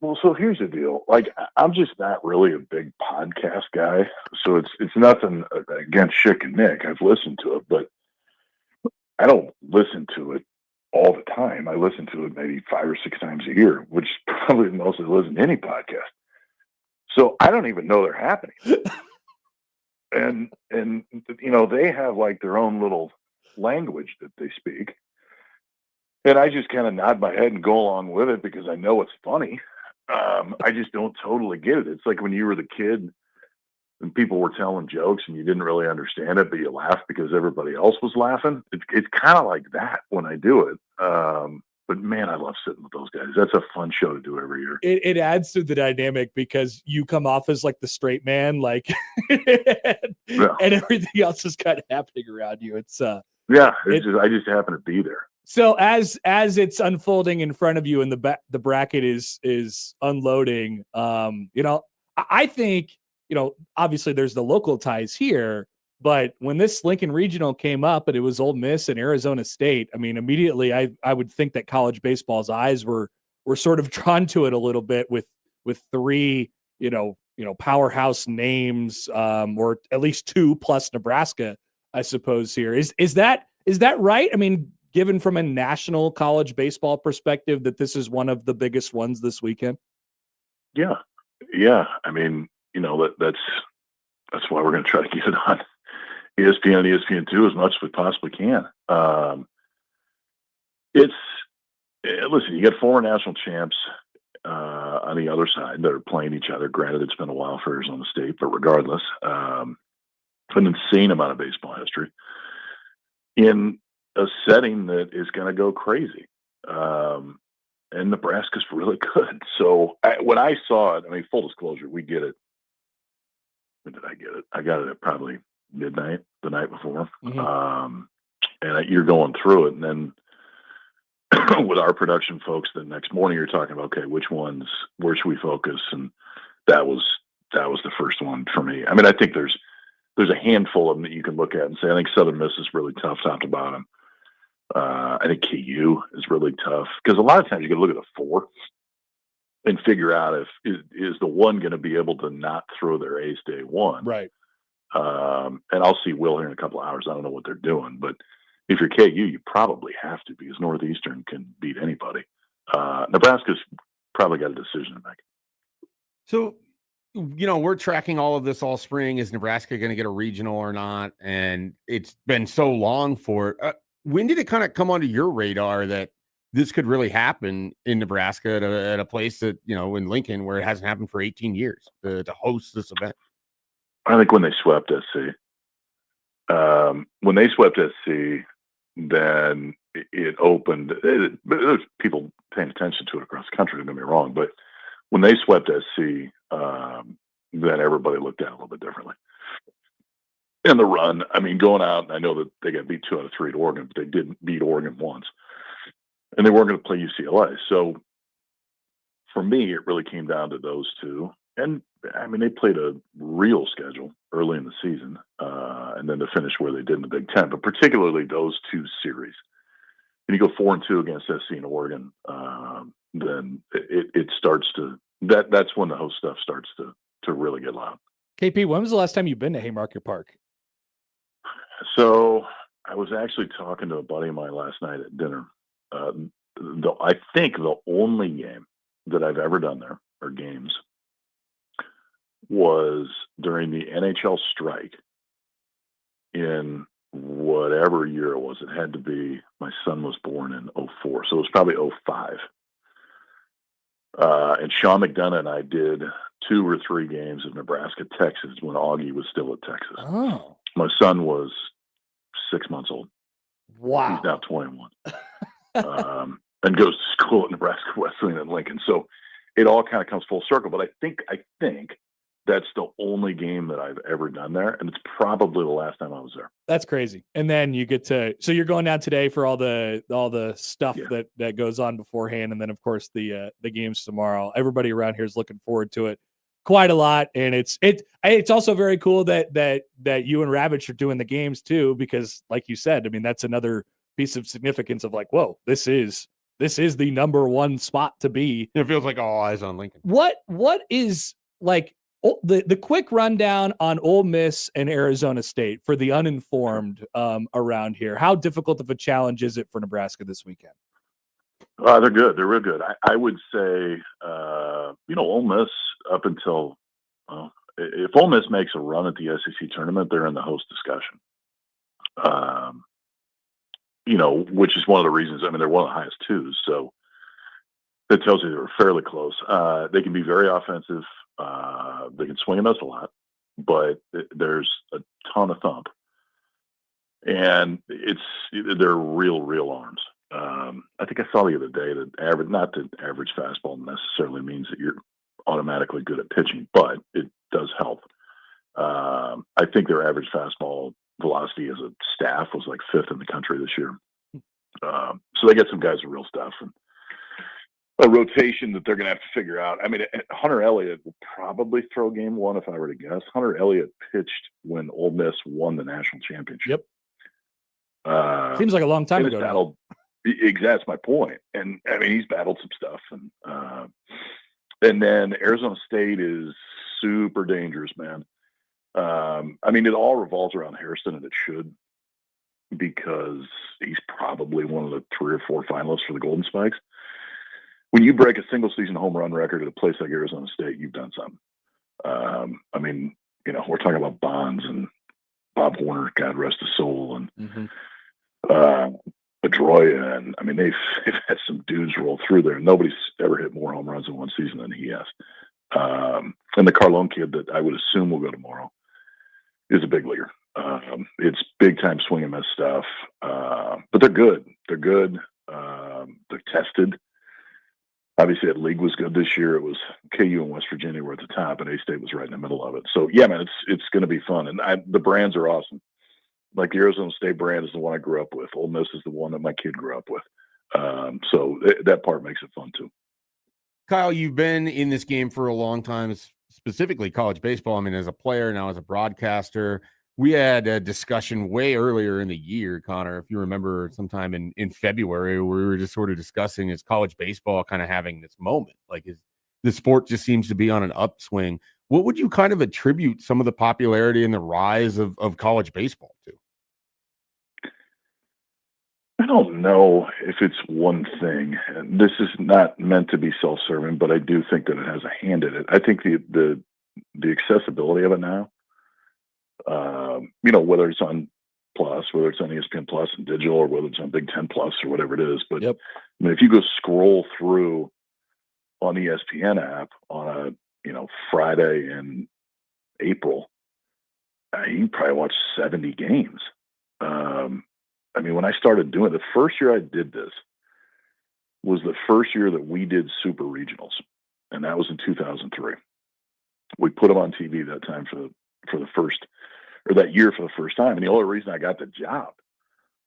Well, so here's the deal. Like, I'm just not really a big podcast guy, so it's nothing against Schick and Nick. I've listened to it, but I don't listen to it all the time. I listen to it maybe 5 or 6 times a year, which probably the most I listen to any podcast. So I don't even know they're happening. and they have like their own little language that they speak. And I just kind of nod my head and go along with it because I know it's funny. I just don't totally get it. It's like when you were the kid and people were telling jokes and you didn't really understand it, but you laughed because everybody else was laughing. It's kind of like that when I do it. But man, I love sitting with those guys. That's a fun show to do every year. It adds to the dynamic because you come off as like the straight man, like, and everything else is kind of happening around you. It's I just happen to be there. So as it's unfolding in front of you and the bracket is unloading, I think, obviously there's the local ties here, but when this Lincoln Regional came up and it was Ole Miss and Arizona State, I mean, immediately I would think that college baseball's eyes were sort of drawn to it a little bit with 3, powerhouse names, or at least 2 plus Nebraska, I suppose here. Is that right? I mean, given from a national college baseball perspective, that this is one of the biggest ones this weekend? Yeah. I mean, that's why we're going to try to get it on ESPN and ESPN2 as much as we possibly can. Listen, you got former national champs on the other side that are playing each other. Granted, it's been a while for Arizona State, but regardless, an insane amount of baseball history in a setting that is going to go crazy. And Nebraska's really good. So when I saw it, I mean, full disclosure, we get it. When did I get it? I got it at probably midnight the night before. Mm-hmm. And you're going through it. And then with our production folks, the next morning you're talking about, okay, where should we focus? And that was the first one for me. I mean, I think there's a handful of them that you can look at and say, I think Southern Miss is really tough top to bottom. I think KU is really tough because a lot of times you got to look at the 4 and figure out is the 1 going to be able to not throw their ace day 1. Right. And I'll see Will here in a couple of hours. I don't know what they're doing, but if you're KU, you probably have to because Northeastern can beat anybody. Nebraska's probably got a decision to make. So, we're tracking all of this all spring. Is Nebraska going to get a regional or not? And it's been so long for it. When did it kind of come onto your radar that this could really happen in Nebraska at a place that, in Lincoln, where it hasn't happened for 18 years to host this event? I think when they swept SC. When they swept SC, then it opened. There's people paying attention to it across the country, don't get me wrong. But when they swept SC, then everybody looked at it a little bit differently. In the run, I mean, going out, I know that they got beat 2 out of 3 at Oregon, but they didn't beat Oregon once. And they weren't going to play UCLA. So for me, it really came down to those 2. And I mean, they played a real schedule early in the season, and then to finish where they did in the Big Ten, but particularly those 2 series. And you go 4-2 against SC and Oregon, then it starts to, that's when the host stuff starts to really get loud. KP, when was the last time you've been to Haymarket Park? So I was actually talking to a buddy of mine last night at dinner. I think the only game that I've ever done there, or games, was during the NHL strike in whatever year it was. It had to be, my son was born in 04, so it was probably 05. And Sean McDonough and I did 2 or 3 games of Nebraska, Texas when Augie was still at Texas. Oh, My son was 6 months old. wow. He's now 21. And goes to school at Nebraska Wesleyan in Lincoln. So it all kind of comes full circle. But I think that's the only game that I've ever done there, and it's probably the last time I was there. That's crazy. And then you get to, so you're going down today for all the stuff that goes on beforehand, and then of course the games tomorrow. Everybody around here is looking forward to it quite a lot, and it's also very cool that you and Ravitch are doing the games too, because like you said, I mean, that's another piece of significance of like, whoa, this is the number one spot to be. It feels like all eyes on Lincoln. What is like the quick rundown on Ole Miss and Arizona State for the uninformed around here? How difficult of a challenge is it for Nebraska this weekend? They're good. They're real good. I would say, Ole Miss up until, if Ole Miss makes a run at the SEC tournament, they're in the host discussion. Which is one of the reasons. I mean, they're one of the highest twos, so that tells you they're fairly close. They can be very offensive. They can swing and miss a lot, but there's a ton of thump, and they're real arms. I think I saw the other day that not that average fastball necessarily means that you're automatically good at pitching, but it does help. I think their average fastball velocity as a staff was like 5th in the country this year. So they get some guys with real stuff and a rotation that they're going to have to figure out. I mean, Hunter Elliott will probably throw game 1 if I were to guess. Hunter Elliott pitched when Ole Miss won the national championship. Yep. Seems like a long time ago. Exactly, that's my point. And I mean, he's battled some stuff, and then Arizona State is super dangerous, man. I mean, it all revolves around Harrison, and it should, because he's probably one of the 3 or 4 finalists for the Golden Spikes. When you break a single season home run record at a place like Arizona State, you've done something. I mean, we're talking about Bonds and Bob Warner, God rest his soul, and Pedroia, and I mean, they've had some dudes roll through there. Nobody's ever hit more home runs in one season than he has. And the Carlone kid that I would assume will go tomorrow is a big leaguer. It's big time swing and miss stuff, but they're good. They're good. They're tested. Obviously, that league was good this year. It was KU and West Virginia were at the top, and A-State was right in the middle of it. So, yeah, man, it's going to be fun. And the brands are awesome. Like the Arizona State brand is the one I grew up with. Ole Miss is the one that my kid grew up with. So that part makes it fun, too. Kyle, you've been in this game for a long time, specifically college baseball. I mean, as a player, now as a broadcaster. We had a discussion way earlier in the year, Connor, if you remember, sometime in February, where we were just sort of discussing, is college baseball kind of having this moment? Like, the sport just seems to be on an upswing. What would you kind of attribute some of the popularity and the rise of college baseball to? I don't know if it's one thing. And this is not meant to be self-serving, but I do think that it has a hand in it. I think the accessibility of it now, whether it's on Plus, whether it's on ESPN Plus and digital, or whether it's on Big Ten Plus or whatever it is. But yep. I mean, if you go scroll through on the ESPN app on a Friday in April, you can probably watch 70 games. I mean, when I started doing it, the first year I did this was the first year that we did super regionals, and that was in 2003. We put them on TV that time for the first, or that year for the first time. And the only reason I got the job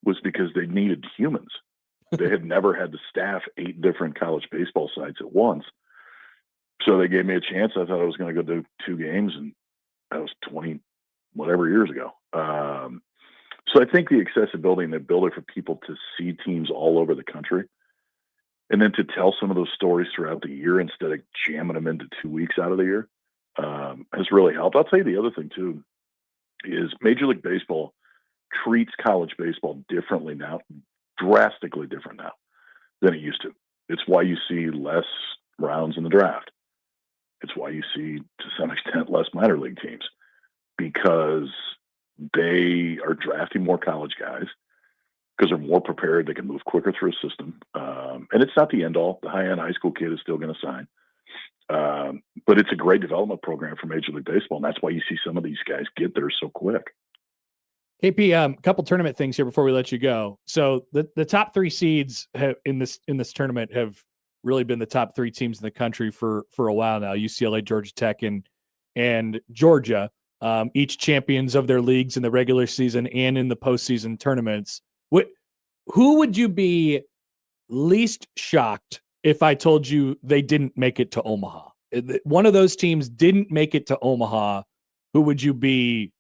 was because they needed humans. They had never had to staff 8 different college baseball sites at once. So they gave me a chance. I thought I was going to go do 2 games, and that was 20 whatever years ago. So I think the accessibility and the ability for people to see teams all over the country, and then to tell some of those stories throughout the year instead of jamming them into 2 weeks out of the year, has really helped. I'll tell you the other thing too, is Major League Baseball treats college baseball differently now, drastically different now than it used to. It's why you see less rounds in the draft. It's why you see, to some extent, less minor league teams, because they are drafting more college guys because they're more prepared. They can move quicker through a system. And it's not the end all. The high end high school kid is still going to sign. But it's a great development program for Major League Baseball. And that's why you see some of these guys get there so quick. KP, a couple tournament things here before we let you go. So the top three seeds in this tournament have really been the top three teams in the country for a while now: UCLA, Georgia Tech, and Georgia, each champions of their leagues in the regular season and in the postseason tournaments. Who would you be least shocked if I told you they didn't make it to Omaha? One of those teams didn't make it to Omaha. Who would you be?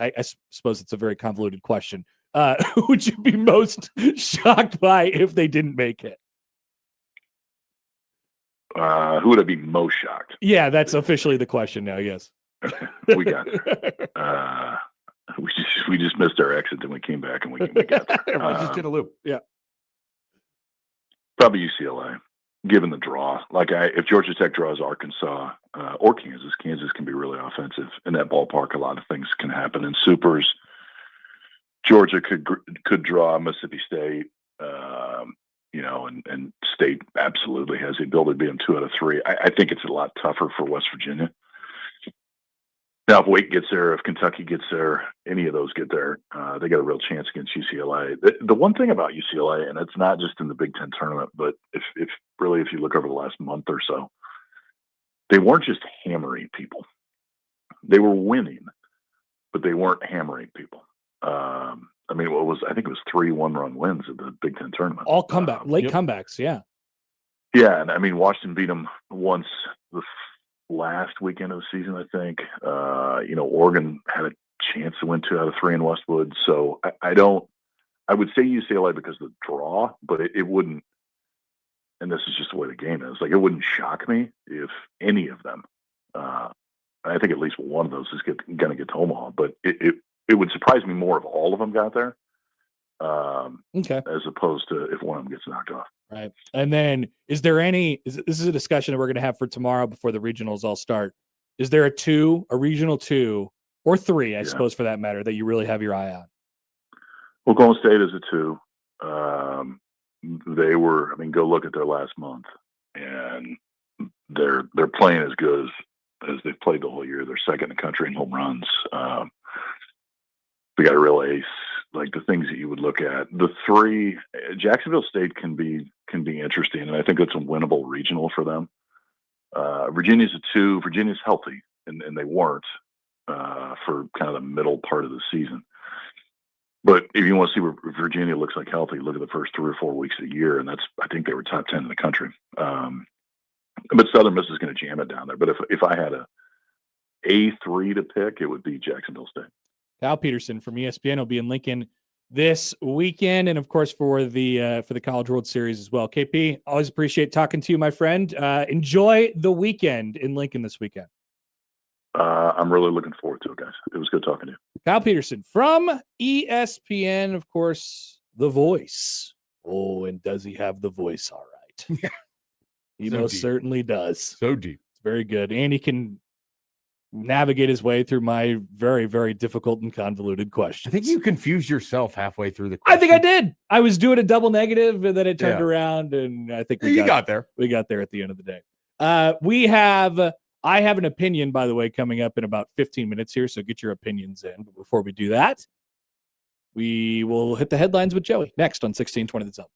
I suppose it's a very convoluted question. Who would you be most shocked by if they didn't make it? Who would I be most shocked? Yeah, that's officially the question now. Yes, we got there. We just missed our exit, and we came back, and we got there. I just did a loop. Yeah, probably UCLA, given the draw. If Georgia Tech draws Arkansas or Kansas can be really offensive in that ballpark. A lot of things can happen in supers. Georgia could draw Mississippi State, and State absolutely has the ability to be in 2 out of 3. I think it's a lot tougher for West Virginia. Now, if Wake gets there, if Kentucky gets there, any of those get there, they got a real chance against UCLA. The one thing about UCLA, and it's not just in the Big Ten tournament, but if you look over the last month or so, they weren't just hammering people. They were winning, but they weren't hammering people. I think it was 3 one-run wins at the Big Ten tournament. all late comebacks. Yeah. Yeah, and Washington beat them once the last weekend of the season, I think. Oregon had a chance to win 2 out of 3 in Westwood. So I would say UCLA because of the draw, but it wouldn't, and this is just the way the game is, it wouldn't shock me if any of them, I think at least one of those is going to get to Omaha, but it would surprise me more if all of them got there, Okay. as opposed to if one of them gets knocked off. Right. And then this is a discussion that we're going to have for tomorrow before the regionals all start. Is there a regional 2 or 3, I suppose, for that matter, that you really have your eye on? Well, Golden State is a 2. They were, go look at their last month, and they're playing as good as they've played the whole year. They're second in the country in home runs. We got a real ace, the things that you would look at. The 3, Jacksonville State can be interesting, and I think it's a winnable regional for them. Virginia's a 2. Virginia's healthy, and they weren't for kind of the middle part of the season. But if you want to see where Virginia looks like healthy, look at the first 3 or 4 weeks of the year, and I think they were top 10 in the country. But Southern Miss is going to jam it down there. But if I had a 3 to pick, it would be Jacksonville State. Kyle Peterson from ESPN will be in Lincoln this weekend, and of course for the College World Series as well. KP, always appreciate talking to you, my friend. Enjoy the weekend in Lincoln this weekend. I'm really looking forward to it, guys. It was good talking to you. Kyle Peterson from ESPN, of course, the voice. Oh, and does he have the voice all right? Yeah. He So most deep. certainly does. So deep. It's very good. And he can navigate his way through my very, very difficult and convoluted questions. I think you confused yourself halfway through the I question. think I did. I was doing a double negative, and then it turned Yeah. around, and I think You got there. we got there at the end of the day. I have an opinion, by the way, coming up in about 15 minutes here, so get your opinions in. But before we do that, we will hit the headlines with Joey next on 1620 The Zone.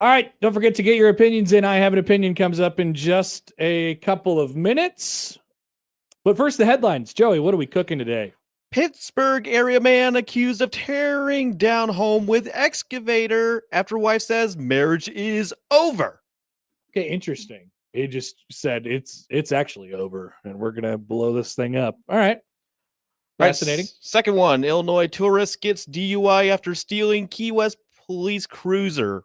All right. Don't forget to get your opinions in. I Have an Opinion comes up in just a couple of minutes. But first, the headlines. Joey, what are we cooking today? Pittsburgh area man accused of tearing down home with excavator after wife says marriage is over. Okay, interesting. He just said it's actually over, and we're gonna blow this thing up. All right. Fascinating. Right, second one, Illinois tourist gets DUI after stealing Key West police cruiser.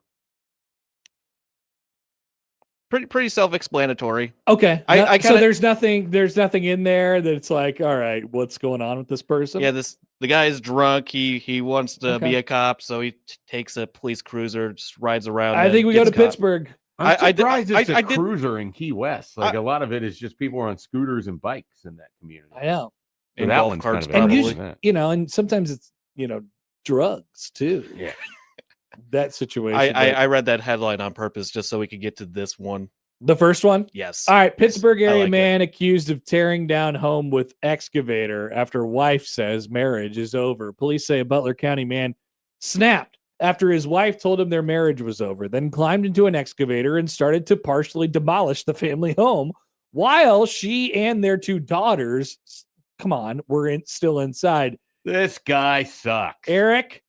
Pretty self-explanatory. Okay. I So kinda- there's nothing in there that's like, all right, what's going on with this person? Yeah, the guy is drunk. He wants to Okay. be a cop, so he takes a police cruiser, just rides around. I and think we go gets to caught. Pittsburgh. I'm I did- surprised it's I a did- cruiser in Key West. Like a lot of it is just people on scooters and bikes in that community. I know. So And that golf one's carts, kind of And interesting, usually, that. and sometimes it's drugs too. Yeah. That situation. I read that headline on purpose just so we could get to this one. The first one? Yes. All right. Pittsburgh I area like it. man accused of tearing down home with excavator after wife says marriage is over. Police say a Butler County man snapped after his wife told him their marriage was over, then climbed into an excavator and started to partially demolish the family home while she and their two daughters, were still inside. This guy sucks. Eric,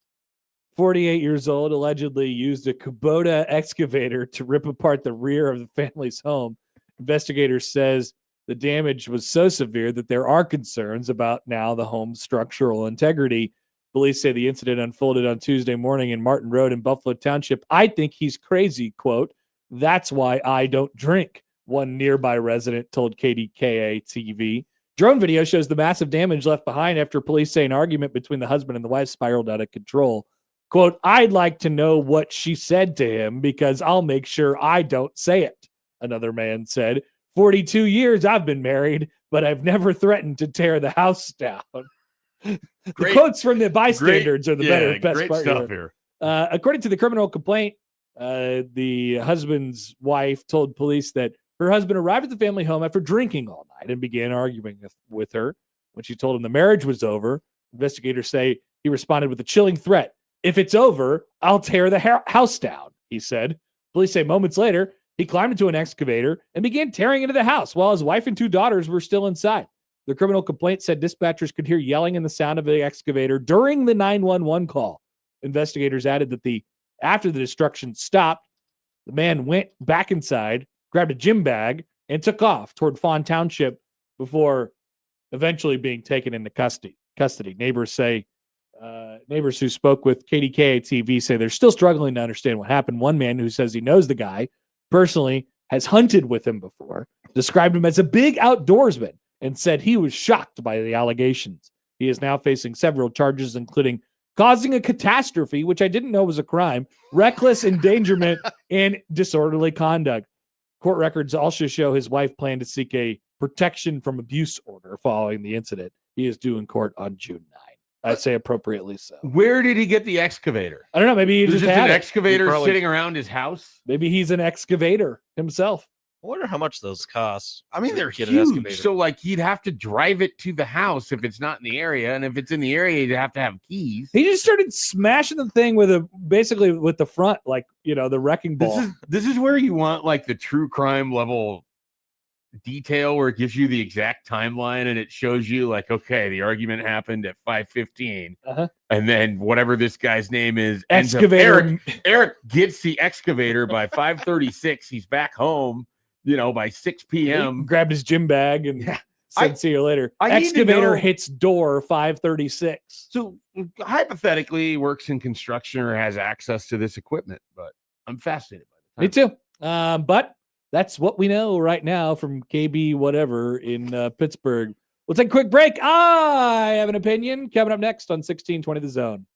48 years old, allegedly used a Kubota excavator to rip apart the rear of the family's home. Investigators says the damage was so severe that there are concerns about now the home's structural integrity. Police say the incident unfolded on Tuesday morning in Martin Road in Buffalo Township. I think he's crazy, quote. That's why I don't drink, one nearby resident told KDKA TV. Drone video shows the massive damage left behind after police say an argument between the husband and the wife spiraled out of control. Quote, I'd like to know what she said to him because I'll make sure I don't say it, another man said. 42 years I've been married, but I've never threatened to tear the house down. The quotes from the bystanders are the best great part stuff here. here. According to the criminal complaint, the husband's wife told police that her husband arrived at the family home after drinking all night and began arguing with her. When she told him the marriage was over, investigators say he responded with a chilling threat. If it's over, I'll tear the house down, he said. Police say moments later, he climbed into an excavator and began tearing into the house while his wife and two daughters were still inside. The criminal complaint said dispatchers could hear yelling and the sound of the excavator during the 911 call. Investigators added that after the destruction stopped, the man went back inside, grabbed a gym bag, and took off toward Fawn Township before eventually being taken into custody. Neighbors who spoke with KDKA TV say they're still struggling to understand what happened. One man who says he knows the guy personally, has hunted with him before, described him as a big outdoorsman, and said he was shocked by the allegations. He is now facing several charges, including causing a catastrophe, which I didn't know was a crime, reckless endangerment, and disorderly conduct. Court records also show his wife planned to seek a protection from abuse order following the incident. He is due in court on June 9. I'd say appropriately so. Where did he get the excavator? I don't know. Maybe he There's just just had an it. excavator Probably- sitting around his house. Maybe he's an excavator himself. I wonder how much those cost. I mean, to they're get an huge. excavator. So, like, he'd have to drive it to the house if it's not in the area, and if it's in the area, he'd have to have keys. He just started smashing the thing basically with the front, like, the wrecking ball. This is where you want like the true crime level detail, where it gives you the exact timeline and it shows you like, okay, the argument happened at 5:15, and then whatever this guy's name is, ends up- Excavator. Eric gets the excavator by 5:36. He's back home, by 6 p.m. Grabbed his gym bag and said, see you later. I need to Excavator know- hits door 5:36. So hypothetically, he works in construction or has access to this equipment, but I'm fascinated by Me it. too. But that's what we know right now from KB whatever in Pittsburgh. We'll take a quick break. I have an opinion. Coming up next on 1620 The Zone.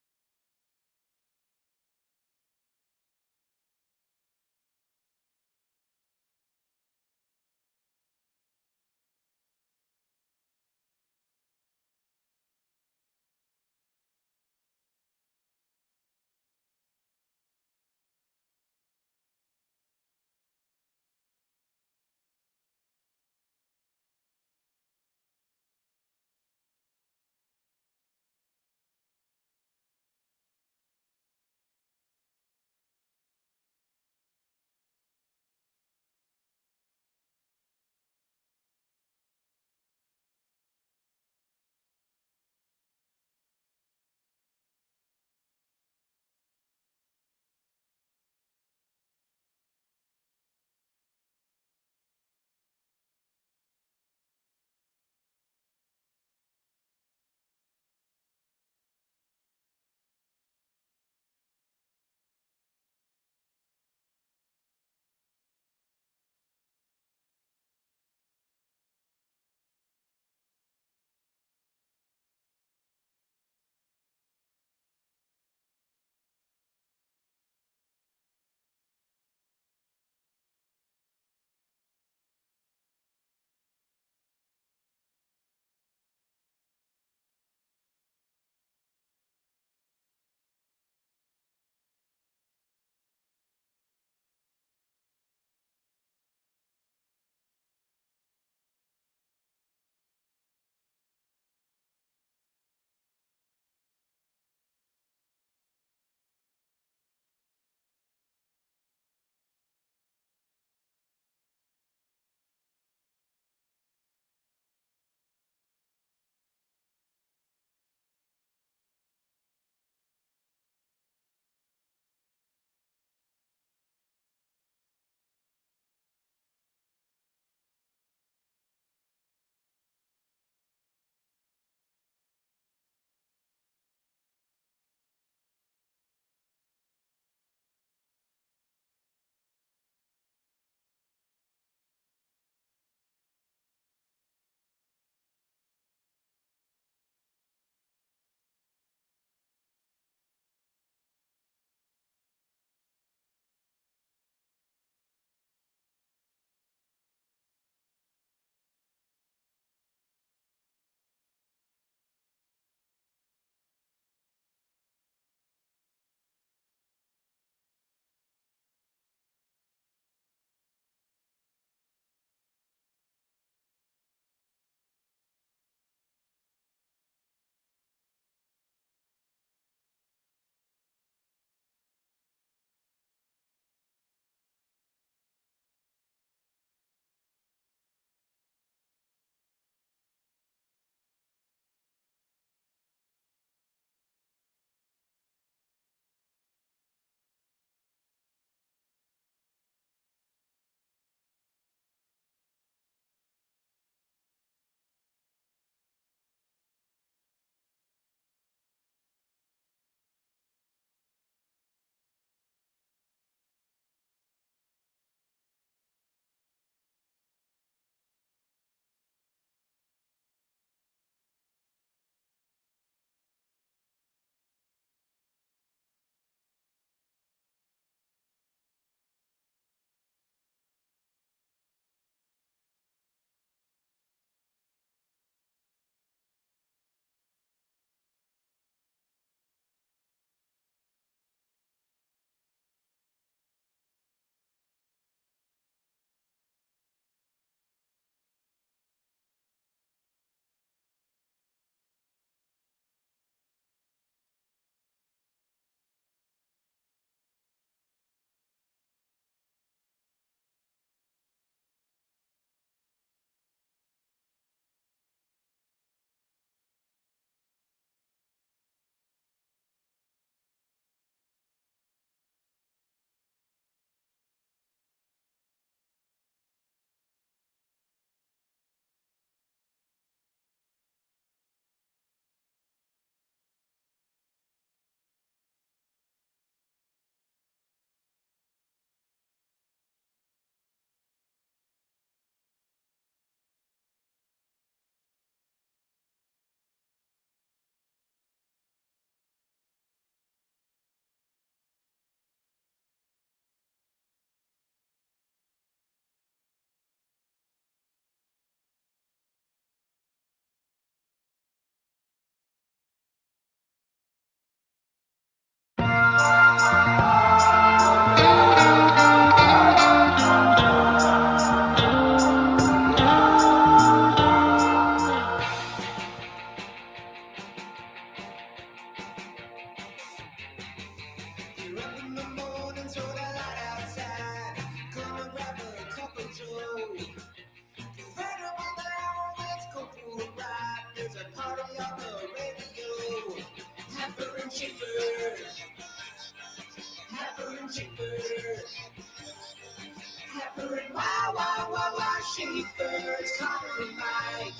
Happer and Wah, Schaefer, it's Connor and Mike.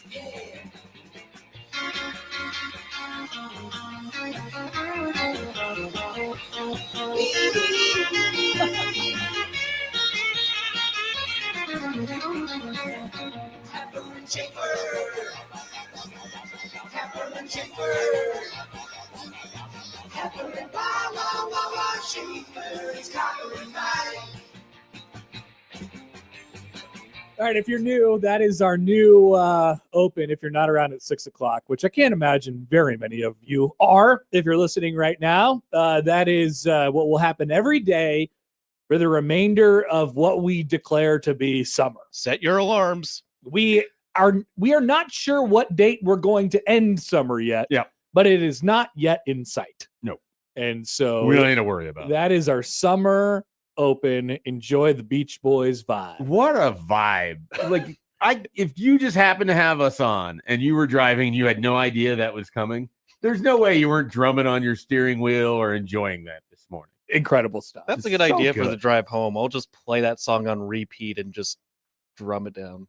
Yeah. Happer and Schaefer. Happer and Schaefer. Happer and Wah, Schaefer, it's Connor and Mike. All right, if you're new, that is our new open. If you're not around at 6 o'clock, which I can't imagine very many of you are, if you're listening right now, that is what will happen every day for the remainder of what we declare to be summer. Set your alarms. We are not sure what date we're going to end summer yet. Yeah. But it is not yet in sight. No. And so We don't need to worry about it. that is our summer open. Enjoy the Beach Boys vibe. What a vibe. Like, if you just happened to have us on and you were driving and you had no idea that was coming, there's no way you weren't drumming on your steering wheel or enjoying that this morning. Incredible stuff. That's a It's good so idea for good. the drive home. I'll just play that song on repeat and just drum it down.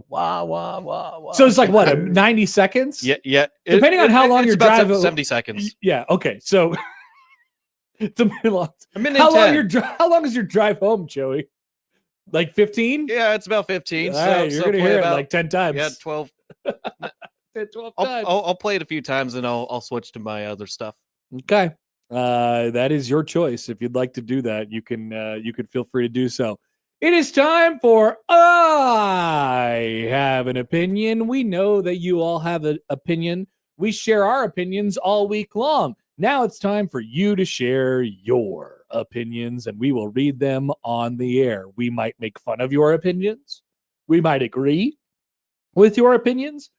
Wah, wah, wah, wah. So it's like what, 90 seconds? Yeah. Depending on how long it's your about drive- 70 seconds. Yeah. Okay. So it's a minute long. A minute How and 10. how long is your drive home, Joey? Like 15? Yeah, it's about 15. All right, you're gonna play hear it about, like 10 times. yeah, 12. 12 I'll, times. I'll play it a few times and I'll switch to my other stuff. Okay. That is your choice. If you'd like to do that, you can feel free to do so. It is time for I Have an Opinion. We know that you all have an opinion. We share our opinions all week long. Now it's time for you to share your opinions, and we will read them on the air. We might make fun of your opinions. We might agree with your opinions.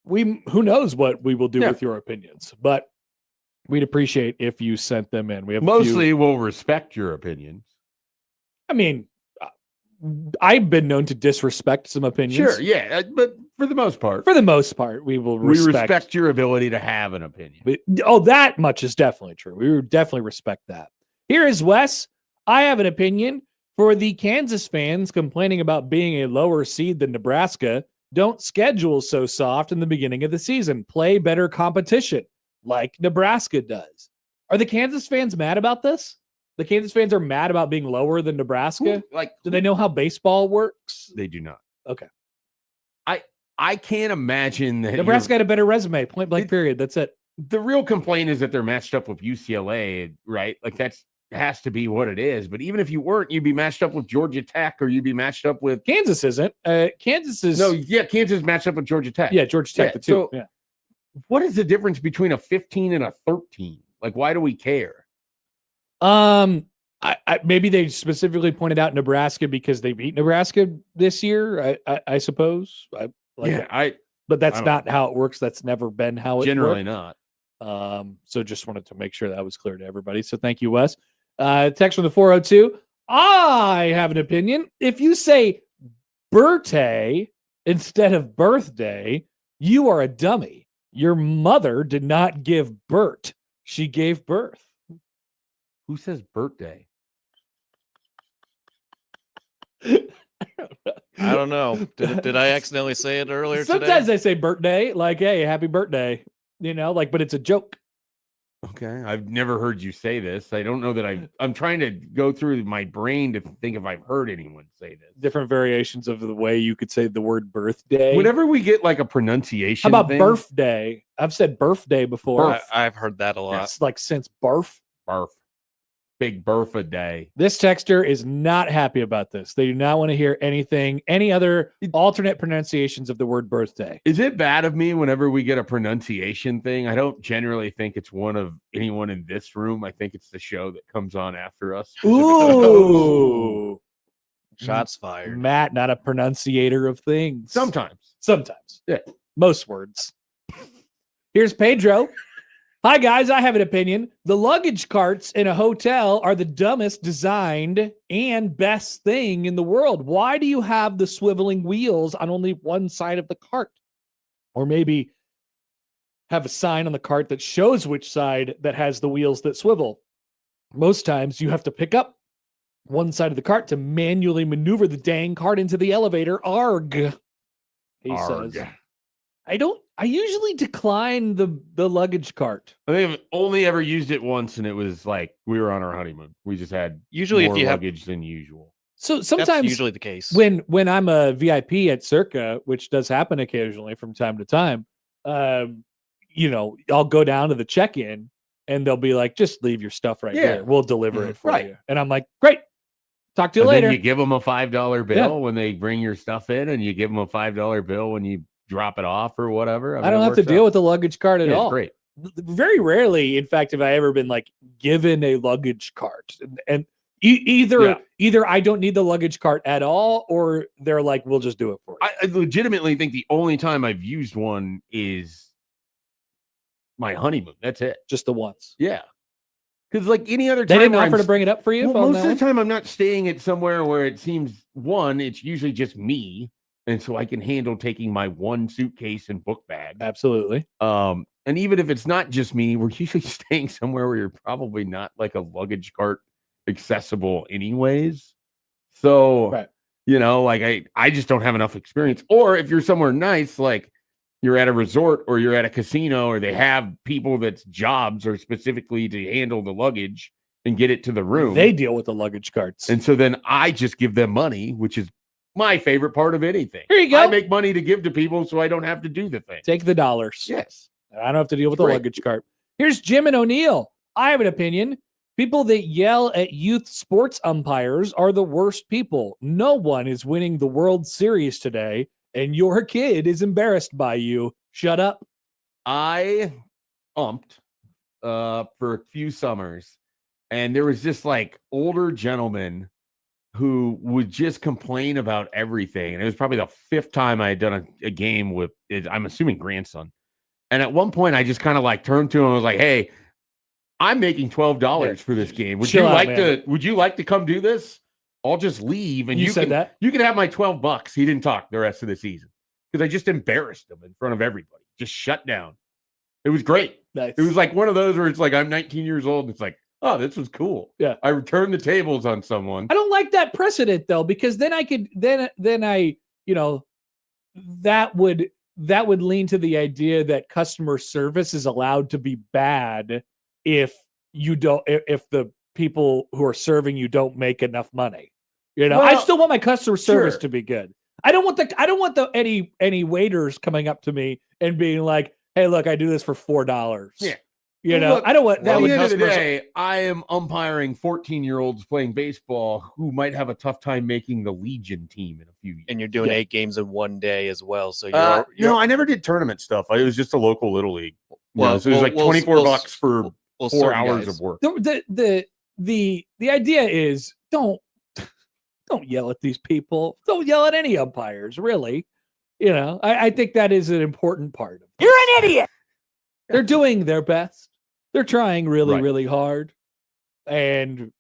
Who knows what we will do with your opinions, but we'd appreciate if you sent them in. We have Mostly we'll respect your opinions. I mean, I've been known to disrespect some opinions. Sure, yeah, but for the most part, For the most part, we will we respect your ability to have an opinion. That much is definitely true. We would definitely respect that. Here is Wes. I have an opinion for the Kansas fans complaining about being a lower seed than Nebraska. Don't schedule so soft in the beginning of the season. Play better competition like Nebraska does. Are the Kansas fans mad about this? The Kansas fans are mad about being lower than Nebraska? Do they know how baseball works? They do not. Okay. I can't imagine that Nebraska had a better resume. Point blank period. That's it. the real complaint is that they're matched up with UCLA, right? Like that's has to be what it is. But even if you weren't, you'd be matched up with Georgia Tech, or you'd be matched up with Kansas isn't. Kansas is Kansas matched up with Georgia Tech. Yeah, Georgia Tech. The two. So Yeah. what is the difference between a 15 and a 13? Like, why do we care? I maybe they specifically pointed out Nebraska because they beat Nebraska this year. I suppose. But that's not how it works. That's never been how it generally worked. not. So just wanted to make sure that was clear to everybody. So thank you, Wes. Text from the 402. I have an opinion. If you say birthday instead of birthday, you are a dummy. Your mother did not give birth. She gave birth. Who says birthday? I don't know. Did I accidentally say it earlier Sometimes today? they say birthday, like, hey, happy birthday. You know, like, but it's a joke. Okay, I've never heard you say this. I don't know that I'm trying to go through my brain to think if I've heard anyone say this. Different variations of the way you could say the word birthday. Whenever we get like a pronunciation, How about thing, birthday? I've said birthday before. I've heard that a lot. It's like since birth. Barf. Big birthday day. This texter is not happy about this. They do not want to hear any other alternate pronunciations of the word birthday. Is it bad of me whenever we get a pronunciation thing? I don't generally think it's one of anyone in this room. I think it's the show that comes on after us. Ooh. Shots fired. Matt, not a pronunciator of things. Sometimes. Yeah. Most words. Here's Pedro. Hi, guys. I have an opinion. The luggage carts in a hotel are the dumbest designed and best thing in the world. Why do you have the swiveling wheels on only one side of the cart? Or maybe have a sign on the cart that shows which side that has the wheels that swivel. Most times you have to pick up one side of the cart to manually maneuver the dang cart into the elevator. Arg. He Arg. says. I usually decline the luggage cart. I think I've only ever used it once, and it was like we were on our honeymoon. We just had Usually if more you have- luggage than usual. So That's sometimes usually the case. when I'm a VIP at Circa, which does happen occasionally from time to time, I'll go down to the check-in and they'll be like, just leave your stuff right Yeah. here. We'll deliver it for Right. you. And I'm like, great. Talk to you And later. then you give them a $5 bill Yeah. when they bring your stuff in, and you give them a $5 bill when you drop it off or whatever. I don't have to deal with the luggage cart at It's all. great. Very rarely, in fact, have I ever been like given a luggage cart, and either I don't need the luggage cart at all, or they're like, we'll just do it for you. I legitimately think the only time I've used one is my honeymoon. That's it. Just the once. Yeah. Because like any other They time, didn't where offer I'm to bring it up for you. Well, on most that of the one? time, I'm not staying at somewhere where it seems it's usually just me, and so I can handle taking my one suitcase and book bag. Absolutely. And even if it's not just me, we're usually staying somewhere where you're probably not like a luggage cart accessible, anyways. So, Right. like I just don't have enough experience. Or if you're somewhere nice, like you're at a resort or you're at a casino, or they have people that's jobs are specifically to handle the luggage and get it to the room. They deal with the luggage carts. And so then I just give them money, which is my favorite part of anything. Here you go. I make money to give to people so I don't have to do the thing. Take the dollars. Yes. I don't have to deal with Great. the luggage cart. Here's Jim and O'Neill. I have an opinion. People that yell at youth sports umpires are the worst people. No one is winning the World Series today, and your kid is embarrassed by you. Shut up. I umped for a few summers, and there was this like older gentleman who would just complain about everything. And it was probably the fifth time I had done a game with, I'm assuming, grandson. And at one point, I just kind of like turned to him and was like, "Hey, I'm making $12 for this game. Would Chill you out, like man. to? Would you like to come do this? I'll just leave, and You you said can that? you can have my $12." He didn't talk the rest of the season because I just embarrassed him in front of everybody. Just shut down. It was great. Nice. It was like one of those where it's like I'm 19 years old, and it's like, oh, this was cool. Yeah. I returned the tables on someone. I don't like that precedent though, because then I could then I that would lean to the idea that customer service is allowed to be bad if the people who are serving you don't make enough money. I Well, still want my customer service sure. to be good. I don't want any waiters coming up to me and being like, "Hey, look, I do this for $4." Yeah. Look, I don't want that At would the end of the customers. day, I am umpiring 14-year-olds playing baseball who might have a tough time making the Legion team in a few years. And you're doing Yeah. 8 games in one day as well. So No, I never did tournament stuff. It was just a local little league. So it was like $24 for 4 certain hours guys. of work. The idea is don't yell at these people. Don't yell at any umpires, really. I think that is an important part of You're an idiot. They're doing their best. They're trying really, Right. really hard. And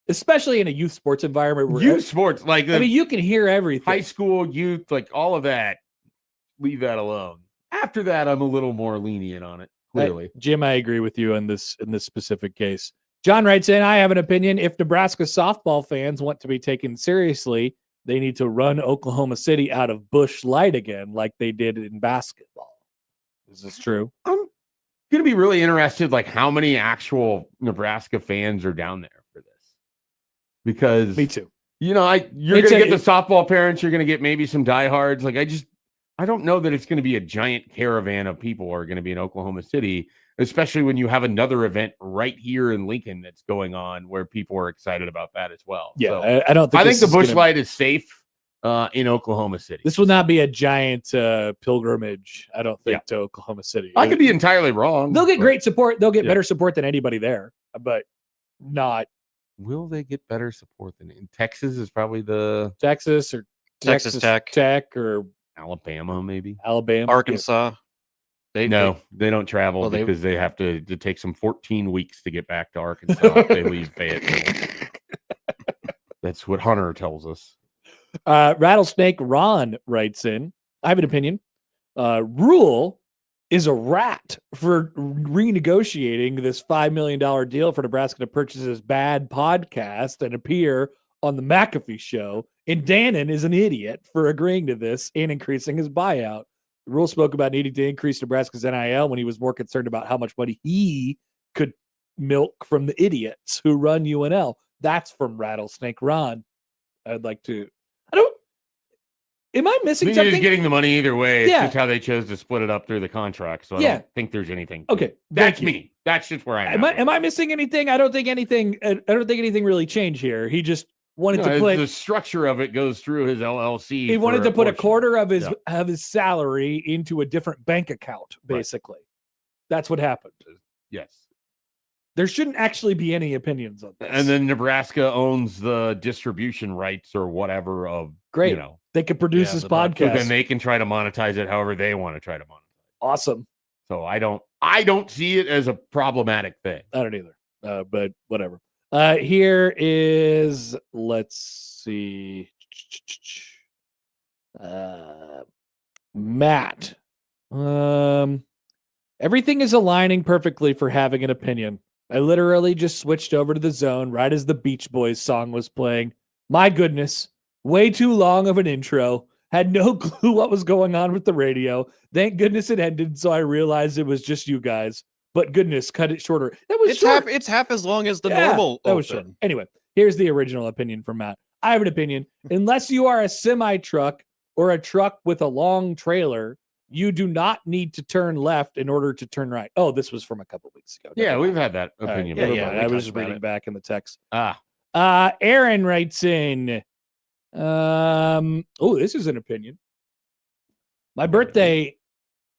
especially in a youth sports environment where Youth sports, like I mean, you can hear everything. high school, youth, like all of that, leave that alone. After that, I'm a little more lenient on it, clearly. Jim, I agree with you in this specific case. John writes in, I have an opinion. If Nebraska softball fans want to be taken seriously, they need to run Oklahoma City out of Busch Light again, like they did in basketball. Is this true? I'm going to be really interested, like how many actual Nebraska fans are down there for this. Because Me too. you're going to get the softball parents. You're going to get maybe some diehards. Like I don't know that it's going to be a giant caravan of people who are going to be in Oklahoma City, especially when you have another event right here in Lincoln that's going on where people are excited about that as well. Yeah, So I don't think I think this the is Busch gonna- Light is safe in Oklahoma City. This will not be a giant pilgrimage, I don't think, to Oklahoma City. I could be entirely wrong. They'll get but great support. They'll get Yeah. better support than anybody there, but not Will they get better support than in Texas? Is probably the Texas or Texas Tech or Alabama, maybe. Alabama. Arkansas. They They don't travel Well, they- because they have to take some 14 weeks to get back to Arkansas if they leave Fayetteville. That's what Hunter tells us. Rattlesnake Ron writes in, I have an opinion. Rule is a rat for renegotiating this $5 million deal for Nebraska to purchase his bad podcast and appear on the McAfee show. And Dannon is an idiot for agreeing to this and increasing his buyout. The rule spoke about needing to increase Nebraska's NIL when he was more concerned about how much money he could milk from the idiots who run UNL. That's from Rattlesnake Ron. Am I missing I mean, something? he's getting the money either way. It's Yeah. just how they chose to split it up through the contract. So I Yeah. don't think there's anything. Okay, That's thank you. me. That's just where I am. Am I missing anything? I don't think anything really changed here. He just wanted No, to put the structure of it goes through his LLC. he wanted to put a portion. quarter of his Yeah. of his salary into a different bank account, basically. That's what happened. Yes. There shouldn't actually be any opinions on this. And then Nebraska owns the distribution rights or whatever of Great. You know, They could produce Yeah, this the so podcast. then they can try to monetize it however they want to try to monetize. Awesome. So I don't see it as a problematic thing. I don't either. But whatever. Here is, let's see. Matt. Everything is aligning perfectly for having an opinion. I literally just switched over to the zone right as the Beach Boys song was playing. My goodness, way too long of an intro. Had no clue what was going on with the radio. Thank goodness it ended, so I realized it was just you guys. But goodness, cut it shorter. That was short. It's half as long as the Yeah, normal. that was short. Anyway, here's the original opinion from Matt. I have an opinion. Unless you are a semi truck or a truck with a long trailer, you do not need to turn left in order to turn right. Oh, this was from a couple weeks ago. Yeah, Never we've mind. had that All right, opinion. never Yeah, mind. we I was talked just about reading it. back in the text. Ah, Aaron writes in. Oh, this is an opinion. My birthday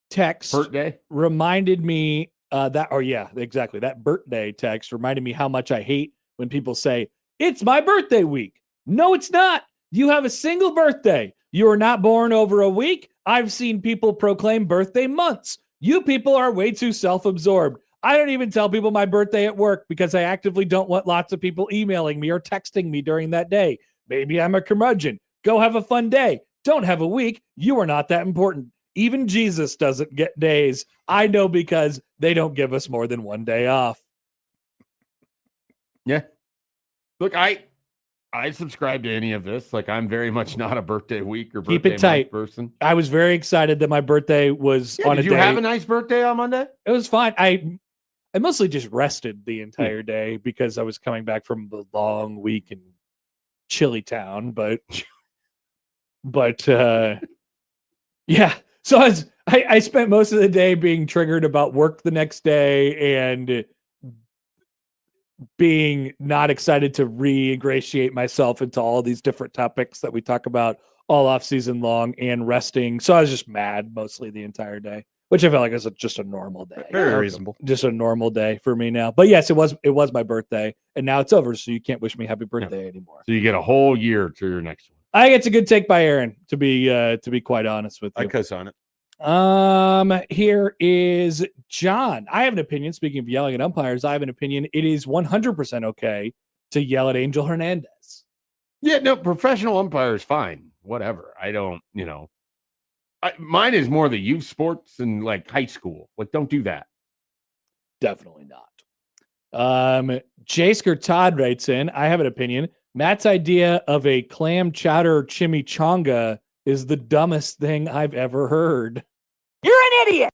text birthday. reminded me that birthday text reminded me how much I hate when people say it's my birthday week. No, it's not. You have a single birthday. You are not born over a week. I've seen people proclaim birthday months. You people are way too self-absorbed. I don't even tell people my birthday at work because I actively don't want lots of people emailing me or texting me during that day. Maybe I'm a curmudgeon. Go have a fun day. Don't have a week. You are not that important. Even Jesus doesn't get days. I know because they don't give us more than one day off. Yeah. Look, I subscribe to any of this. Like, I'm very much not a birthday week or Keep birthday it tight. month person. I was very excited that my birthday was Yeah, on did a you day. have a nice birthday on Monday? It was fine. I mostly just rested the entire day because I was coming back from the long week in Chili Town, but yeah. So I spent most of the day being triggered about work the next day and being not excited to re-ingratiate myself into all these different topics that we talk about all off season long and resting. So I was just mad mostly the entire day, which I felt like was just a normal day. Very reasonable. Just a normal day for me now. But yes, it was my birthday and now it's over. So you can't wish me happy birthday anymore. So you get a whole year to your next one. I think it's a good take by Aaron to be quite honest with I you. co-sign it. Here is John. I have an opinion. Speaking of yelling at umpires, I have an opinion. It is 100% okay to yell at Angel Hernandez. Yeah, no, professional umpire is fine. Whatever. I don't, mine is more the youth sports and like high school. Like, don't do that. Definitely not. Jasker Todd writes in, I have an opinion. Matt's idea of a clam chowder chimichanga is the dumbest thing I've ever heard. You're an idiot.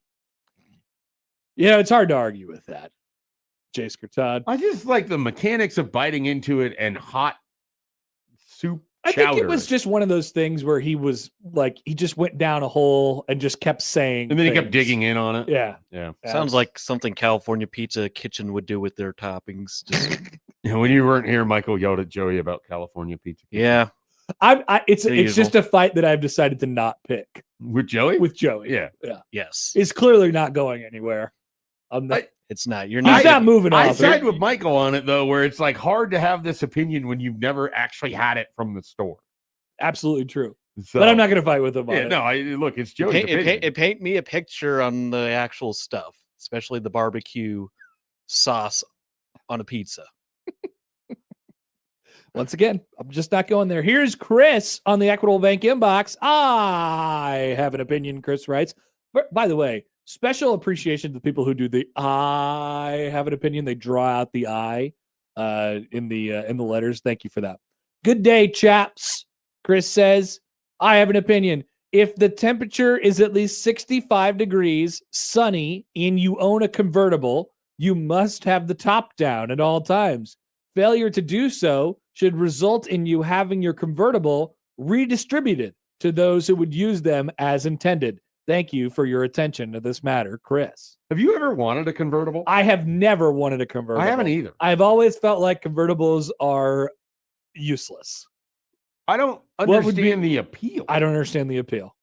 It's hard to argue with that. Jasker Todd. I just like the mechanics of biting into it and hot soup I chowder. think it was just one of those things where he was like, he just went down a hole and just kept saying and then he kept things. digging in on it. Yeah. Yeah. Sounds like something California Pizza Kitchen would do with their toppings. Just, When you weren't here, Michael yelled at Joey about California pizza. yeah. It's The just a fight that I've decided to not pick With Joey? with Joey. Yeah. Yes. It's clearly not going anywhere. It's not. You're He's not. not moving I off. side with Michael on it, though, where it's like hard to have this opinion when you've never actually had it from the store. Absolutely true. So, But I'm not going to fight with him on Yeah, it. no, look, it's Joey's opinion. It paint me a picture on the actual stuff, especially the barbecue sauce on a pizza. Once again, I'm just not going there. Here's Chris on the Equitable Bank inbox. I have an opinion, Chris writes. By the way, Special appreciation to the people who do the I have an opinion. They draw out the I in the letters. Thank you for that. Good day, chaps. Chris says, I have an opinion. If the temperature is at least 65 degrees, sunny, and you own a convertible, you must have the top down at all times. Failure to do so should result in you having your convertible redistributed to those who would use them as intended. Thank you for your attention to this matter, Chris. Have you ever wanted a convertible? I have never wanted a convertible. I haven't either. I've always felt like convertibles are useless. I don't understand the appeal. I don't understand the appeal.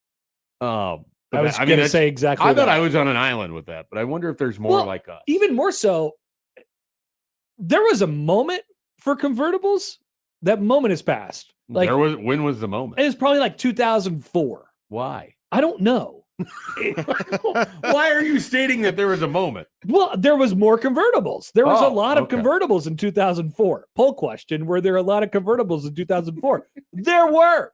I I was going to say exactly I that. thought I was on an island with that, but I wonder if there's more like us. Even more so, there was a moment for convertibles. That moment has passed. Like, when was the moment? It was probably like 2004. Why? I don't know. Why are you stating that there was a moment? Well, there was more convertibles. There was a lot of okay. convertibles in 2004. Poll question: were there a lot of convertibles in 2004? There were.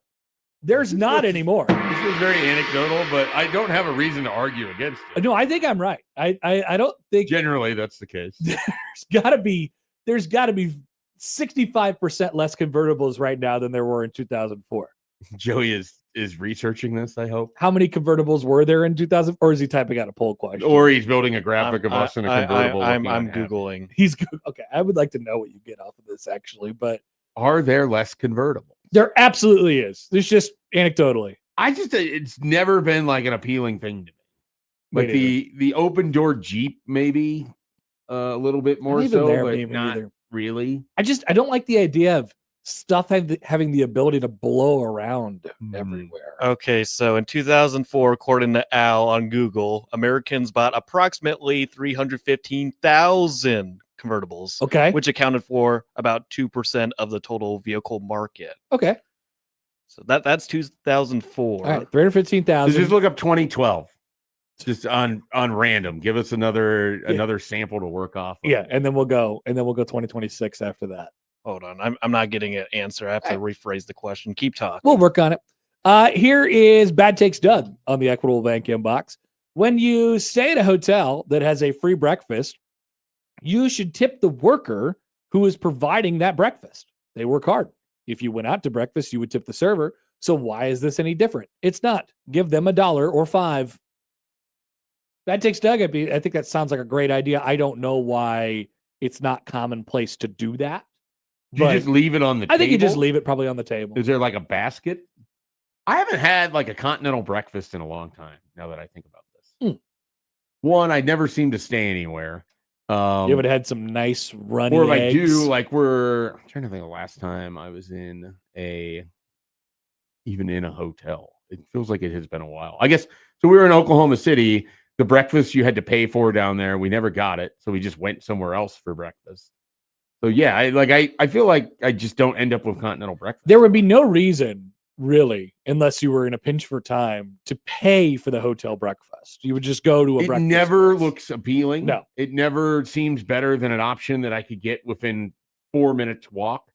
There's not anymore. This is very anecdotal, but I don't have a reason to argue against it. No, I think I'm right. I don't think Generally that's the case. there's got to be 65% less convertibles right now than there were in 2004. Joey is researching this, I hope. How many convertibles were there in 2000? Or is he typing out a poll question? Or he's building a graphic of us in a convertible. I'm looking Googling. He's okay. I would like to know what you get off of this, actually, but Are there less convertibles? there absolutely is. There's just anecdotally. It's never been like an appealing thing to me. Like the open door Jeep, maybe a little bit more Even so, there, but maybe not either. really. I don't like the idea of stuff having the ability to blow around everywhere. Okay, so in 2004, according to Al on Google, Americans bought approximately 315,000 convertibles, Okay. which accounted for about 2% of the total vehicle market. Okay. So that's 2004. All right. 315,000. Just look up 2012. Just on random. Give us another sample to work off of. Yeah, and then we'll go 2026 after that. Hold on, I'm not getting an answer. I have to rephrase the question. Keep talking. We'll work on it. Here is Bad Takes Doug on the Equitable Bank inbox. When you stay at a hotel that has a free breakfast, you should tip the worker who is providing that breakfast. They work hard. If you went out to breakfast, you would tip the server. So why is this any different? It's not. Give them $1 or $5. Bad Takes Doug. I think that sounds like a great idea. I don't know why it's not commonplace to do that. Do you just leave it on the table? I think you just leave it probably on the table. Is there like a basket? I haven't had like a continental breakfast in a long time, now that I think about this. One, I never seem to stay anywhere. You haven't had some nice runny or if eggs? I do, like I'm trying to think of the last time I was even in a hotel. It feels like it has been a while. I guess, so we were in Oklahoma City. The breakfast you had to pay for down there, we never got it. So we just went somewhere else for breakfast. So yeah, I feel like I just don't end up with continental breakfast. There would be no reason, really, unless you were in a pinch for time, to pay for the hotel breakfast. You would just go to a breakfast. It never place. looks appealing. No. It never seems better than an option that I could get within 4 minutes walk.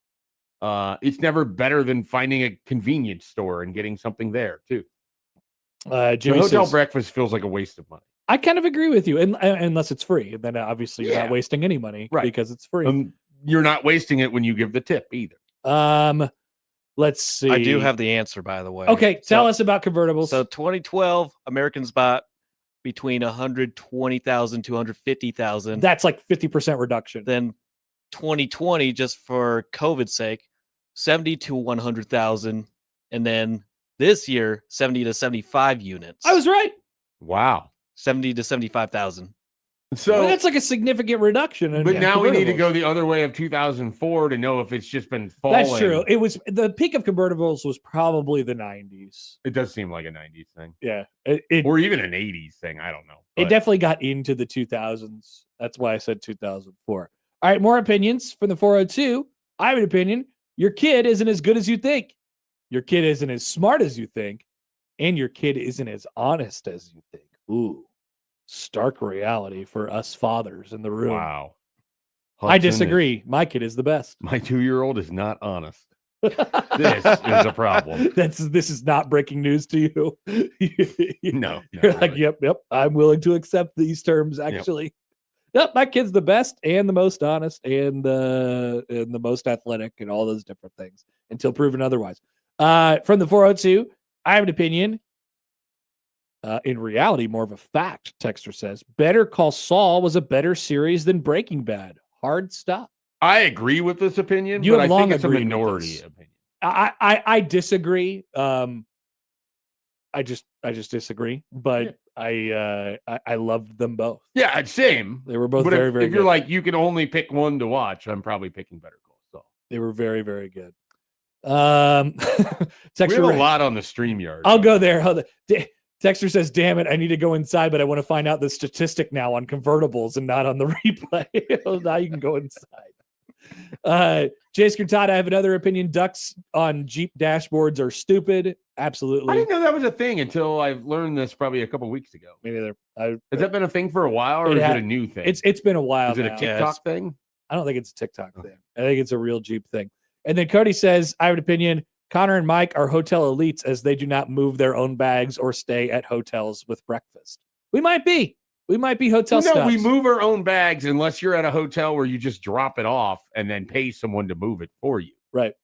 It's never better than finding a convenience store and getting something there too. Jimmy the hotel says, breakfast feels like a waste of money. I kind of agree with you, unless it's free. And then obviously you're not wasting any money because it's free. You're not wasting it when you give the tip either. Let's see. I do have the answer, by the way. Okay, tell us about convertibles. So 2012, Americans bought between 120,000 to 150,000. That's like 50% reduction. Then 2020, just for COVID's sake, 70 to 100,000, and then this year 70 to 75 units. I was right. Wow. 70 to 75,000. So that's like a significant reduction. But now we need to go the other way of 2004 to know if it's just been falling. That's true. It was the peak of convertibles was probably the 90s. It does seem like a 90s thing. Yeah. Or even an 80s thing. I don't know. It definitely got into the 2000s. That's why I said 2004. All right, more opinions from the 402. I have an opinion. Your kid isn't as good as you think. Your kid isn't as smart as you think. And your kid isn't as honest as you think. Ooh. Stark reality for us fathers in the room. Wow. I disagree. My kid is the best. My 2-year-old is not honest. This is a problem. This is not breaking news to you. No, You're not like, really. yep. I'm willing to accept these terms. Actually, yep. My kid's the best and the most honest and the most athletic and all those different things until proven otherwise. From the 402, I have an opinion. In reality, more of a fact. Texter says, "Better Call Saul was a better series than Breaking Bad." Hard stop. I agree with this opinion, You but have I long think it's a agreed with minority this. opinion. I disagree. I just disagree, but I loved them both. Yeah, same. They were both But very, if, very if good. you're like, you can only pick one to watch, I'm probably picking Better Call Saul. They were very, very good. We have Texter, a lot on the StreamYard. I'll go there. Texter says, "Damn it, I need to go inside, but I want to find out the statistic now on convertibles and not on the replay." Now you can go inside. Jay Scurtata, I have another opinion. Ducks on Jeep dashboards are stupid. Absolutely. I didn't know that was a thing until I've learned this probably a couple weeks ago. Me neither. Has that been a thing for a while, or is it a new thing? It's been a while. Is it a now. TikTok thing? I don't think it's a TikTok thing. I think it's a real Jeep thing. And then Cody says, "I have an opinion. Connor and Mike are hotel elites as they do not move their own bags or stay at hotels with breakfast." We might be. We might be hotel No, snobs. we move our own bags unless you're at a hotel where you just drop it off and then pay someone to move it for you. Right.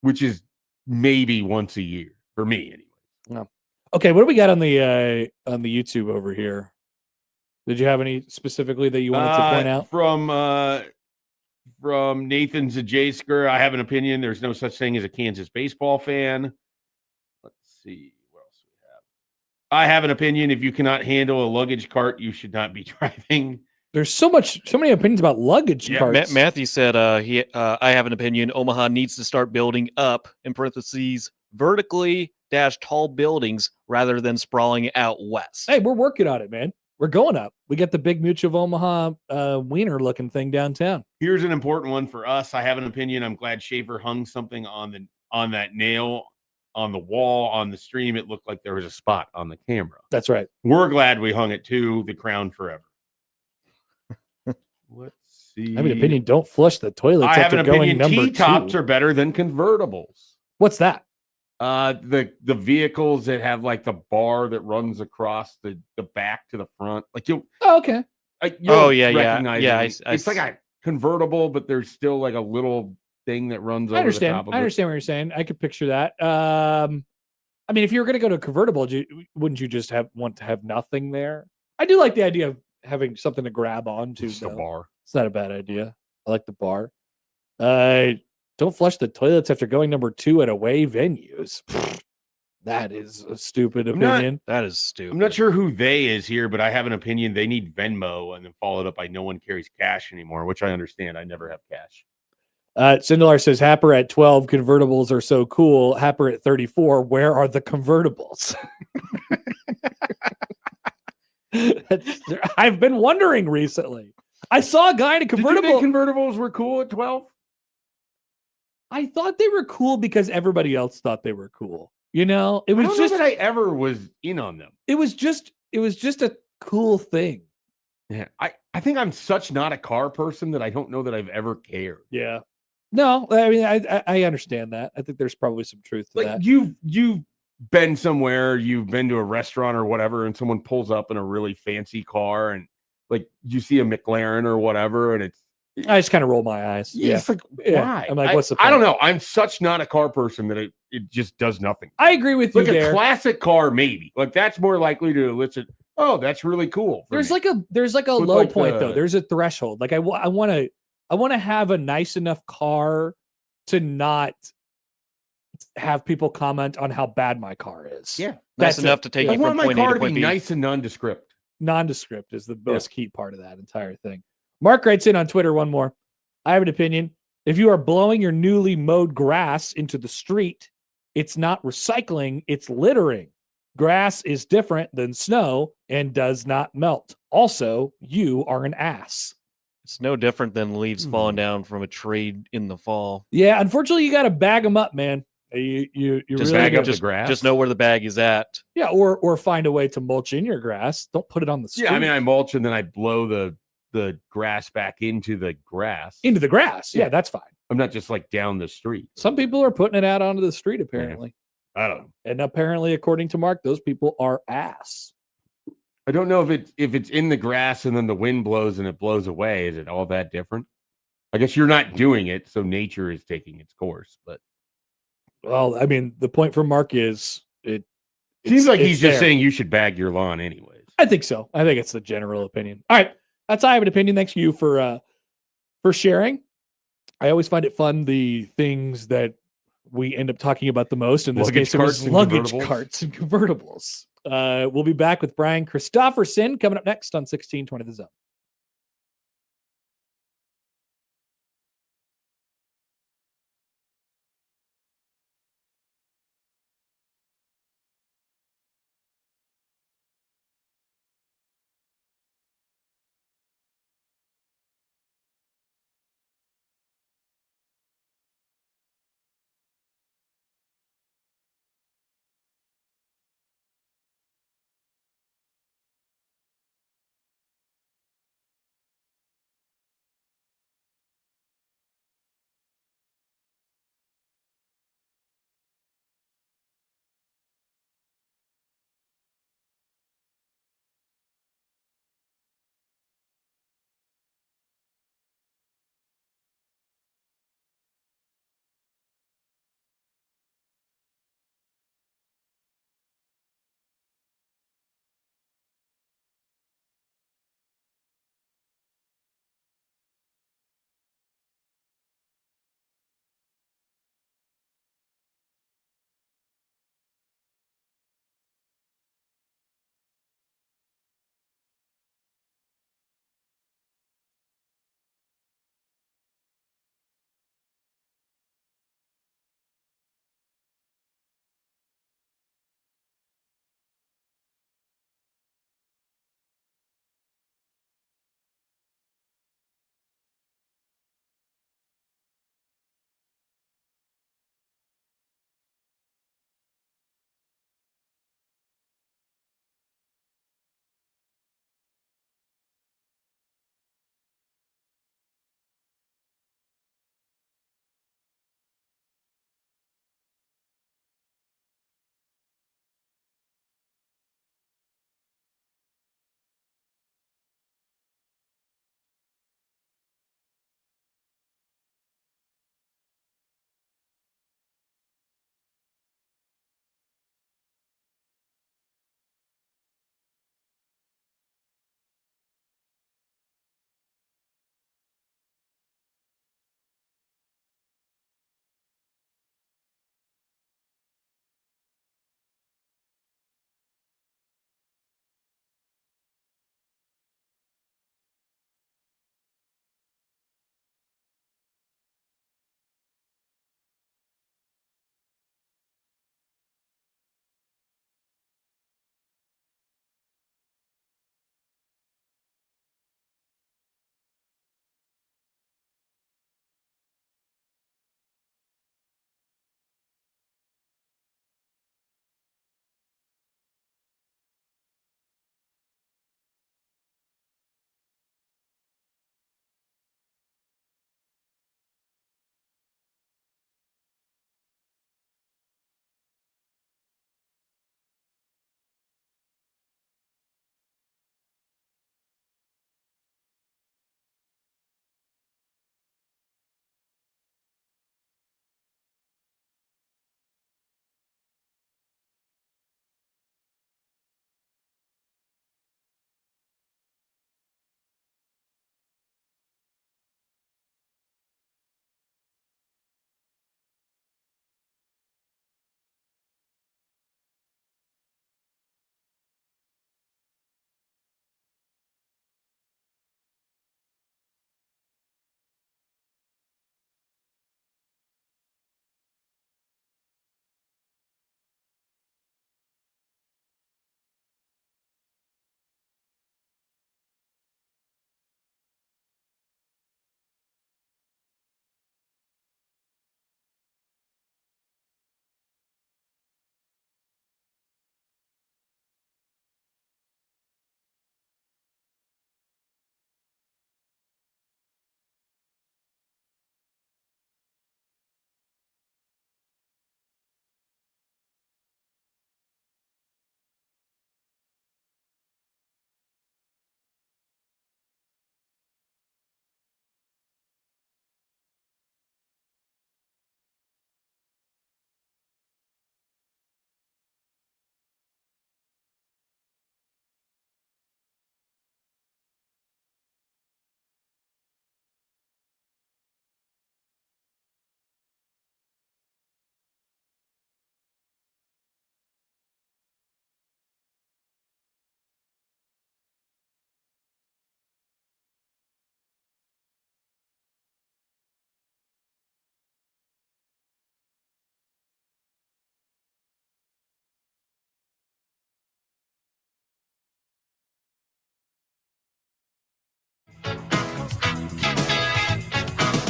Which is maybe once a year for me, anyway. No. Okay, what do we got on the YouTube over here? Did you have any specifically that you wanted to point out? From Nathan Zajasker, I have an opinion. There's no such thing as a Kansas baseball fan. Let's see what else we have. I have an opinion. If you cannot handle a luggage cart, you should not be driving. There's so many opinions about luggage carts. Matthew said, I have an opinion. Omaha needs to start building up, in parentheses, vertically tall buildings rather than sprawling out west. Hey, we're working on it, man. We're going up. We got the big Mutual of Omaha wiener looking thing downtown. Here's an important one for us. I have an opinion. I'm glad Schaefer hung something on that nail on the wall on the stream. It looked like there was a spot on the camera. That's right. We're glad we hung it too. The crown forever. Let's see. I have an opinion. Don't flush the toilets I have after an going opinion. number T-tops 2. are better than convertibles. What's that? The vehicles that have like the bar that runs across the back to the front. Like you'll okay. recognize yeah. it. It's like a convertible, but there's still like a little thing that runs over the top of it. I understand what you're saying. I could picture that. I mean, if you were going to go to a convertible, wouldn't you just want to have nothing there? I do like the idea of having something to grab onto. Just a bar. It's not a bad idea. I like the bar. Don't flush the toilets after going number 2 at away venues. That is a stupid opinion. That is stupid. I'm not sure who they is here, but I have an opinion. They need Venmo, and then followed up by no one carries cash anymore, which I understand. I never have cash. Sindelar says, Happer at 12, convertibles are so cool. Happer at 34, where are the convertibles? I've been wondering recently. I saw a guy in a convertible. Did you think convertibles were cool at 12? I thought they were cool because everybody else thought they were cool. You know, it was I don't just know that I ever was in on them. It was just a cool thing. Yeah, I think I'm such not a car person that I don't know that I've ever cared. Yeah. No, I mean, I understand that. I think there's probably some truth to Like that. you've been somewhere, you've been to a restaurant or whatever, and someone pulls up in a really fancy car, and like you see a McLaren or whatever, and I just kind of roll my eyes. yeah. It's like, why? I'm like, what's the I don't point? know. I'm such not a car person that it just does nothing. I agree with you Like there. a classic car, maybe. Like that's more likely to elicit, oh, that's really cool. There's me. like a With low like point the- though. There's a threshold. Like I want to have a nice enough car to not have people comment on how bad my car is. Yeah. Nice That's enough it. to take I you want from my point A car to to be point B. nice and nondescript. Nondescript is the most key part of that entire thing. Mark writes in on Twitter one more. I have an opinion. If you are blowing your newly mowed grass into the street, it's not recycling, it's littering. Grass is different than snow and does not melt. Also, you are an ass. It's no different than leaves falling down from a tree in the fall. Yeah, unfortunately, you got to bag them up, man. You Just really bag do. up the grass. Just know where the bag is at. Yeah, or find a way to mulch in your grass. Don't put it on the street. Yeah, I mean, I mulch and then I blow the grass back into the grass. into the grass. Yeah, Yeah. that's fine. I'm not just like down the street. Some people are putting it out onto the street, apparently. I don't know. And apparently, according to Mark, those people are ass. I don't know if it's in the grass and then the wind blows and it blows away. Is it all that different? I guess you're not doing it, so nature is taking its course. But Well, I mean, the point for Mark is it seems like he's just there. saying you should bag your lawn anyways. I think so. I think it's the general opinion. All right, that's I have an opinion. Thanks to you for sharing. I always find it fun the things that we end up talking about the most. In this Luggage case, it was carts and luggage convertibles. carts and convertibles. We'll be back with Brian Christopherson coming up next on 1620 The Zone.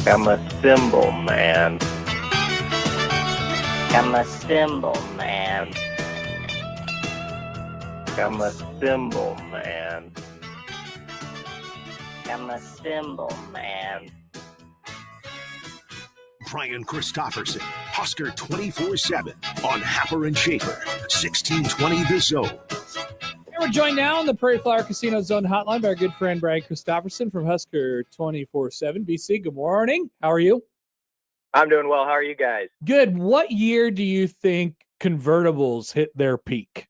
I'm a symbol man. I'm a symbol man. I'm a symbol man. I'm a symbol man. Brian Christopherson, Husker 24/7 on Happer and Schaefer, 1620 The Zone. And we're joined now on the Prairie Flower Casino Zone hotline by our good friend Brian Christopherson from Husker 24/7. BC, good morning. How are you? I'm doing well. How are you guys? Good. What year do you think convertibles hit their peak?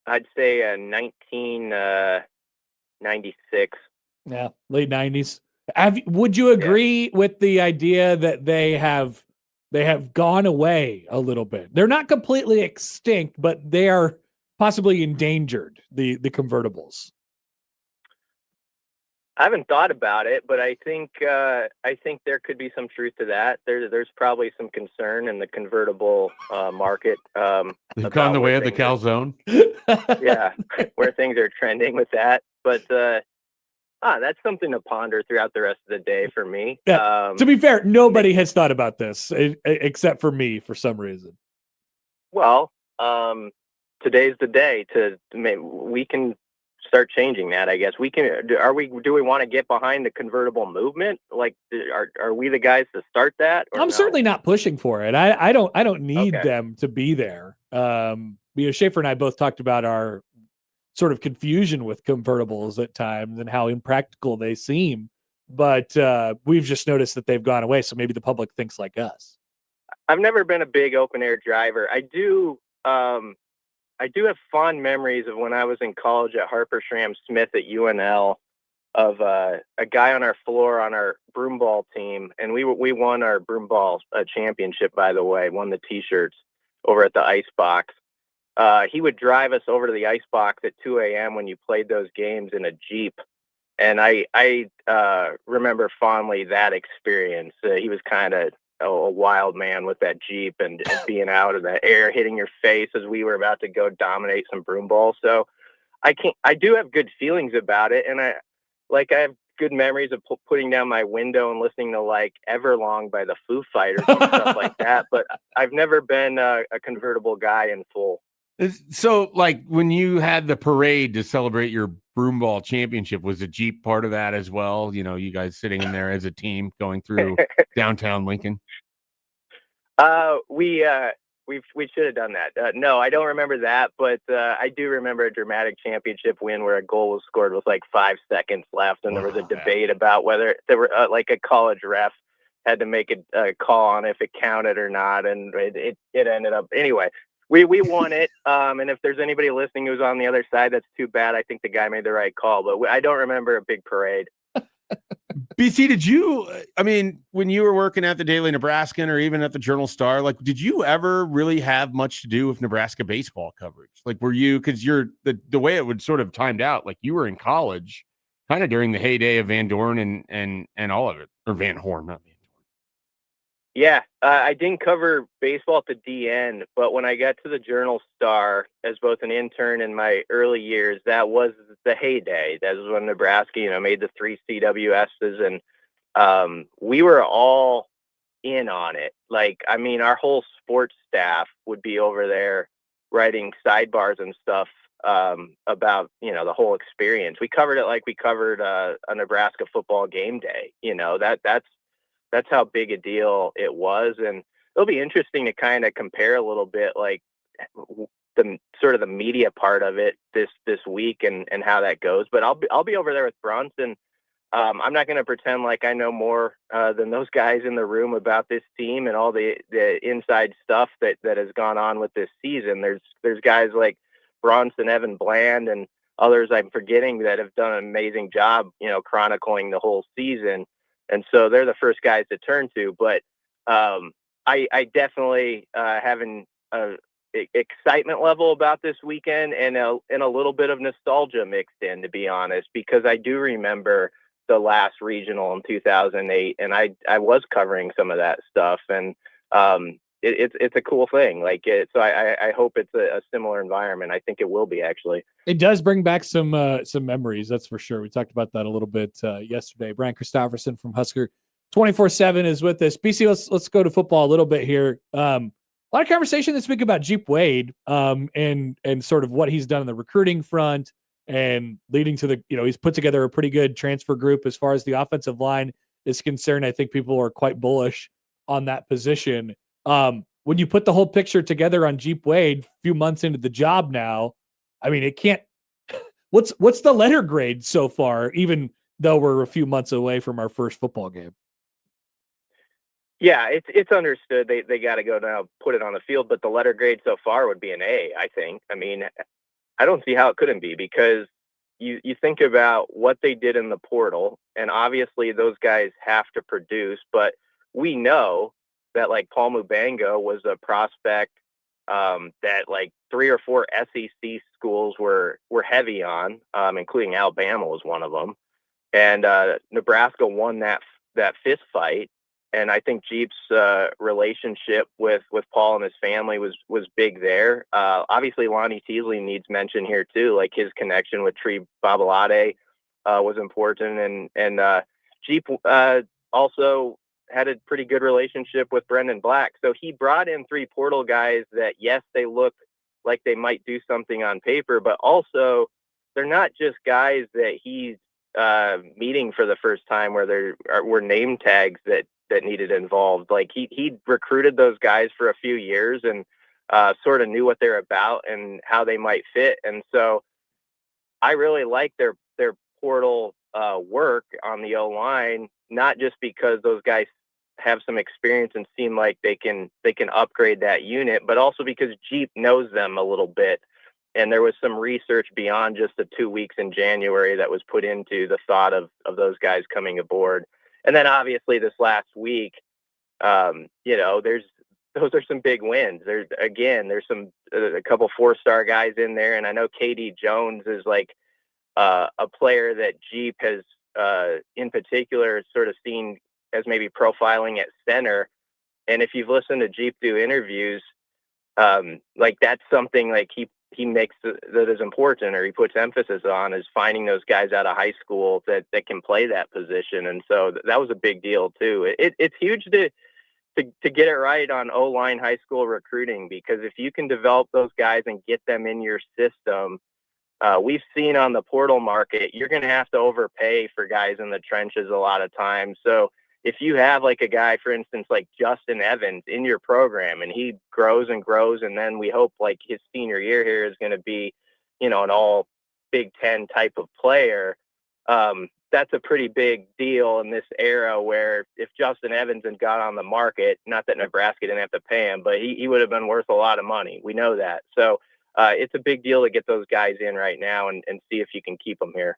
I'd say 1996. Yeah, late 90s. Would you agree with the idea that they have gone away a little bit? They're not completely extinct, but they are possibly endangered, the convertibles. I haven't thought about it, but I think there could be some truth to that. There's probably some concern in the convertible market. They've gone the way of the calzone. Yeah, where things are trending with that. But that's something to ponder throughout the rest of the day for me. Yeah. To be fair, nobody has thought about this except for me for some reason. Well, today's the day we can start changing that. I guess we can. Do we want to get behind the convertible movement? Like, are we the guys to start that? I'm certainly not pushing for it. I don't need them to be there. Schaefer and I both talked about our sort of confusion with convertibles at times and how impractical they seem, but we've just noticed that they've gone away. So maybe the public thinks like us. I've never been a big open air driver. I do have fond memories of when I was in college at Harper Smith at UNL of a guy on our floor on our broomball team. And we won our broomball championship, by the way, won the t-shirts over at the ice box. He would drive us over to the ice box at 2 a.m. when you played those games in a Jeep. And I remember fondly that experience. He was kind of a wild man with that Jeep and being out of the air, hitting your face as we were about to go dominate some broom balls. So I do have good feelings about it. And I have good memories of putting down my window and listening to like Everlong by the Foo Fighters and stuff like that. But I've never been a convertible guy in full. So, like, when you had the parade to celebrate your broomball championship, was the Jeep part of that as well? You know, you guys sitting in there as a team going through downtown Lincoln. We should have done that. No, I don't remember that, but I do remember a dramatic championship win where a goal was scored with like 5 seconds left, and there was a debate about whether there were like a college ref had to make a call on if it counted or not, and it ended up anyway. We won it, and if there's anybody listening who's on the other side, that's too bad. I think the guy made the right call, but I don't remember a big parade. BC, did you, when you were working at the Daily Nebraskan or even at the Journal-Star, like, did you ever really have much to do with Nebraska baseball coverage? Like, were you, because you're, the way it would sort of timed out, like, you were in college kind of during the heyday of Van Dorn and all of it, or Van Horn, not Van Dorn. Yeah, I didn't cover baseball at the DN, but when I got to the Journal-Star as both an intern in my early years, that was the heyday. That was when Nebraska, made the 3 CWSs, and we were all in on it. Like, our whole sports staff would be over there writing sidebars and stuff about, the whole experience. We covered it like we covered a Nebraska football game day. That's how big a deal it was. And it'll be interesting to kind of compare a little bit, like the sort of the media part of it this week and how that goes. But I'll be over there with Bronson. I'm not going to pretend like I know more than those guys in the room about this team and all the inside stuff that has gone on with this season. There's guys like Bronson, Evan Bland, and others I'm forgetting that have done an amazing job, chronicling the whole season. And so they're the first guys to turn to. But I definitely have an excitement level about this weekend and a little bit of nostalgia mixed in, to be honest, because I do remember the last regional in 2008, and I was covering some of that stuff. And it's a cool thing. Like so I hope it's a similar environment. I think it will be actually. It does bring back some memories, that's for sure. We talked about that a little bit yesterday. Brian Christopherson from Husker 24/7 is with us. BC, let's go to football a little bit here. A lot of conversation this week about Jeep Wade and sort of what he's done on the recruiting front and leading to the, he's put together a pretty good transfer group as far as the offensive line is concerned. I think people are quite bullish on that position. When you put the whole picture together on Jeep Wade, a few months into the job now, I mean, it can't. What's the letter grade so far, even though we're a few months away from our first football game? Yeah, it's understood. They got to go now, put it on the field, but the letter grade so far would be an A, I think. I mean, I don't see how it couldn't be, because you think about what they did in the portal, and obviously those guys have to produce, but we know that like Paul Mubango was a prospect that like 3 or 4 SEC schools were heavy on, including Alabama was one of them. And Nebraska won that fist fight. And I think Jeep's relationship with Paul and his family was big there. Obviously, Lonnie Teasley needs mention here too. Like his connection with Tree Babalade was important, and Jeep also had a pretty good relationship with Brendan Black. So he brought in 3 portal guys that, yes, they look like they might do something on paper, but also they're not just guys that he's meeting for the first time where there were name tags that needed involved. Like he recruited those guys for a few years and sort of knew what they're about and how they might fit. And so I really like their portal work on the O-line, not just because those guys have some experience and seem like they can upgrade that unit, but also because Jeep knows them a little bit. And there was some research beyond just the 2 weeks in January that was put into the thought of those guys coming aboard. And then obviously this last week, those are some big wins. There's a couple 4-star guys in there. And I know KD Jones is like a player that Jeep has in particular sort of seen as maybe profiling at center. And if you've listened to Jeep do interviews, like that's something like he makes that is important, or he puts emphasis on, is finding those guys out of high school that can play that position. And so that was a big deal too. It's huge to get it right on O-line high school recruiting, because if you can develop those guys and get them in your system, we've seen on the portal market, you're going to have to overpay for guys in the trenches a lot of times. So if you have like a guy, for instance, like Justin Evans in your program, and he grows and grows, and then we hope like his senior year here is going to be, an all Big Ten type of player. That's a pretty big deal in this era, where if Justin Evans had got on the market, not that Nebraska didn't have to pay him, but he would have been worth a lot of money. We know that. So it's a big deal to get those guys in right now and see if you can keep them here.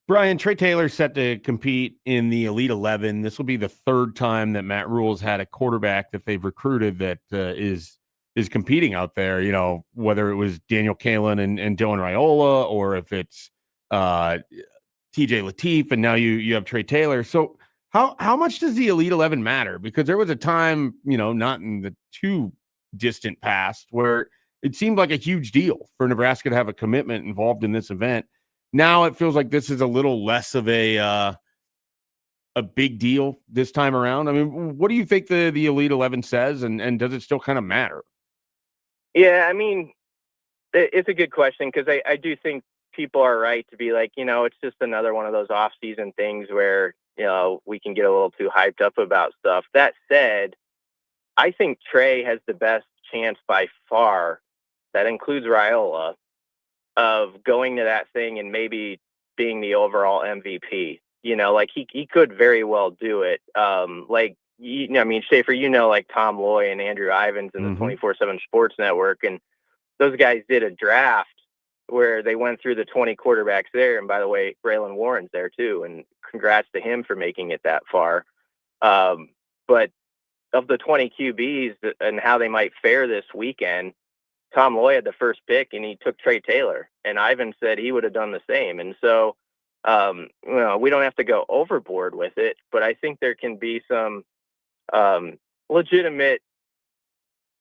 Brian, Trey Taylor set to compete in the Elite 11. This will be the 3rd time that Matt Rule's had a quarterback that they've recruited that is competing out there. Whether it was Daniel Kalen and Dylan Raiola, or if it's TJ Lateef, and now you have Trey Taylor. So how much does the Elite 11 matter? Because there was a time, not in the too distant past, where it seemed like a huge deal for Nebraska to have a commitment involved in this event. Now it feels like this is a little less of a big deal this time around. I mean, what do you think the Elite 11 says, and does it still kind of matter? Yeah, I mean, it's a good question, because I do think people are right to be like, it's just another one of those off-season things where, we can get a little too hyped up about stuff. That said, I think Trey has the best chance by far, that includes Raiola, of going to that thing and maybe being the overall MVP. Like he could very well do it. Schaefer, like Tom Loy and Andrew Ivins and the 24/7 Sports Network, and those guys did a draft where they went through the 20 quarterbacks there. And by the way, Braylon Warren's there too, and congrats to him for making it that far. But of the 20 QBs and how they might fare this weekend, Tom Loy had the first pick, and he took Trey Taylor, and Ivan said he would have done the same. And so, we don't have to go overboard with it, but I think there can be some legitimate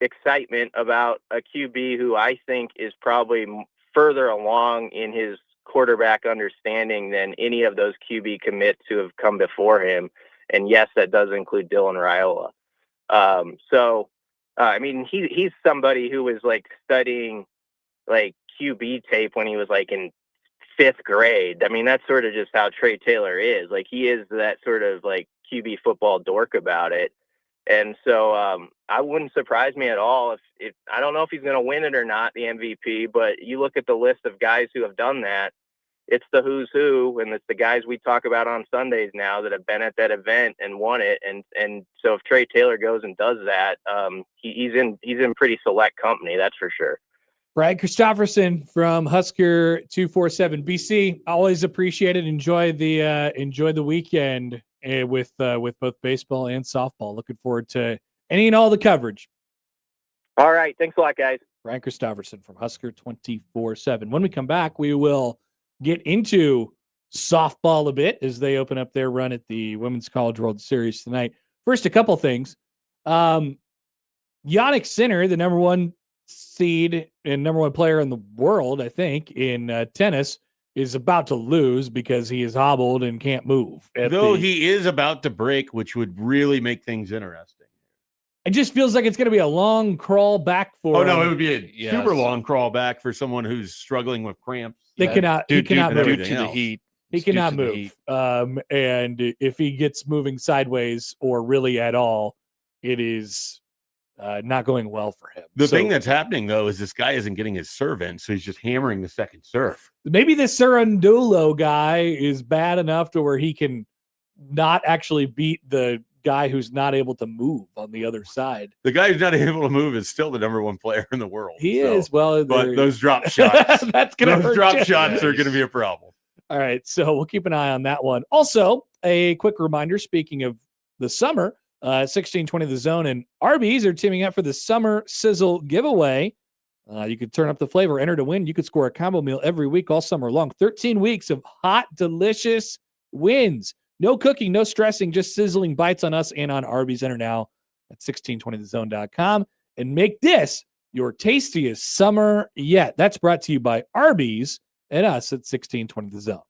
excitement about a QB who I think is probably further along in his quarterback understanding than any of those QB commits who have come before him. And yes, that does include Dylan Raiola. I mean, he's somebody who was like studying like QB tape when he was like in 5th grade. I mean, that's sort of just how Trey Taylor is. Like, he is that sort of like QB football dork about it. And so I wouldn't surprise me at all if I don't know if he's going to win it or not, the MVP, but you look at the list of guys who have done that, it's the who's who, and it's the guys we talk about on Sundays now that have been at that event and won it. And so if Trey Taylor goes and does that, he's in pretty select company, that's for sure. Brad Christopherson from Husker 247 BC. Always appreciate it. Enjoy the weekend with both baseball and softball. Looking forward to any and all the coverage. All right, thanks a lot, guys. Brian Christopherson from Husker 24/7. When we come back, we will get into softball a bit as they open up their run at the Women's College World Series tonight. First, a couple things. Yannick Sinner, the number 1 seed and number 1 player in the world, I think, in tennis, is about to lose because he is hobbled and can't move. Though he is about to break, which would really make things interesting. It just feels like it's going to be a long crawl back for him. Oh, no, it would be a super long crawl back for someone who's struggling with cramps. He cannot move. Due to the heat. He cannot move. And if he gets moving sideways or really at all, it is not going well for him. The thing that's happening, though, is this guy isn't getting his serve in, so he's just hammering the second serve. Maybe the Cerundolo guy is bad enough to where he can not actually beat the guy who's not able to move on the other side. The guy who's not able to move is still the number 1 player in the world. He is. Well, but those drop shots, that's going to hurt. Those drop shots are going to be a problem. All right, so we'll keep an eye on that one. Also, a quick reminder, speaking of the summer, 1620 The Zone and Arby's are teaming up for the Summer Sizzle giveaway. You could turn up the flavor, enter to win. You could score a combo meal every week all summer long. 13 weeks of hot, delicious wins. No cooking, no stressing, just sizzling bites on us and on Arby's. Enter now at 1620thezone.com and make this your tastiest summer yet. That's brought to you by Arby's and us at 1620 The Zone.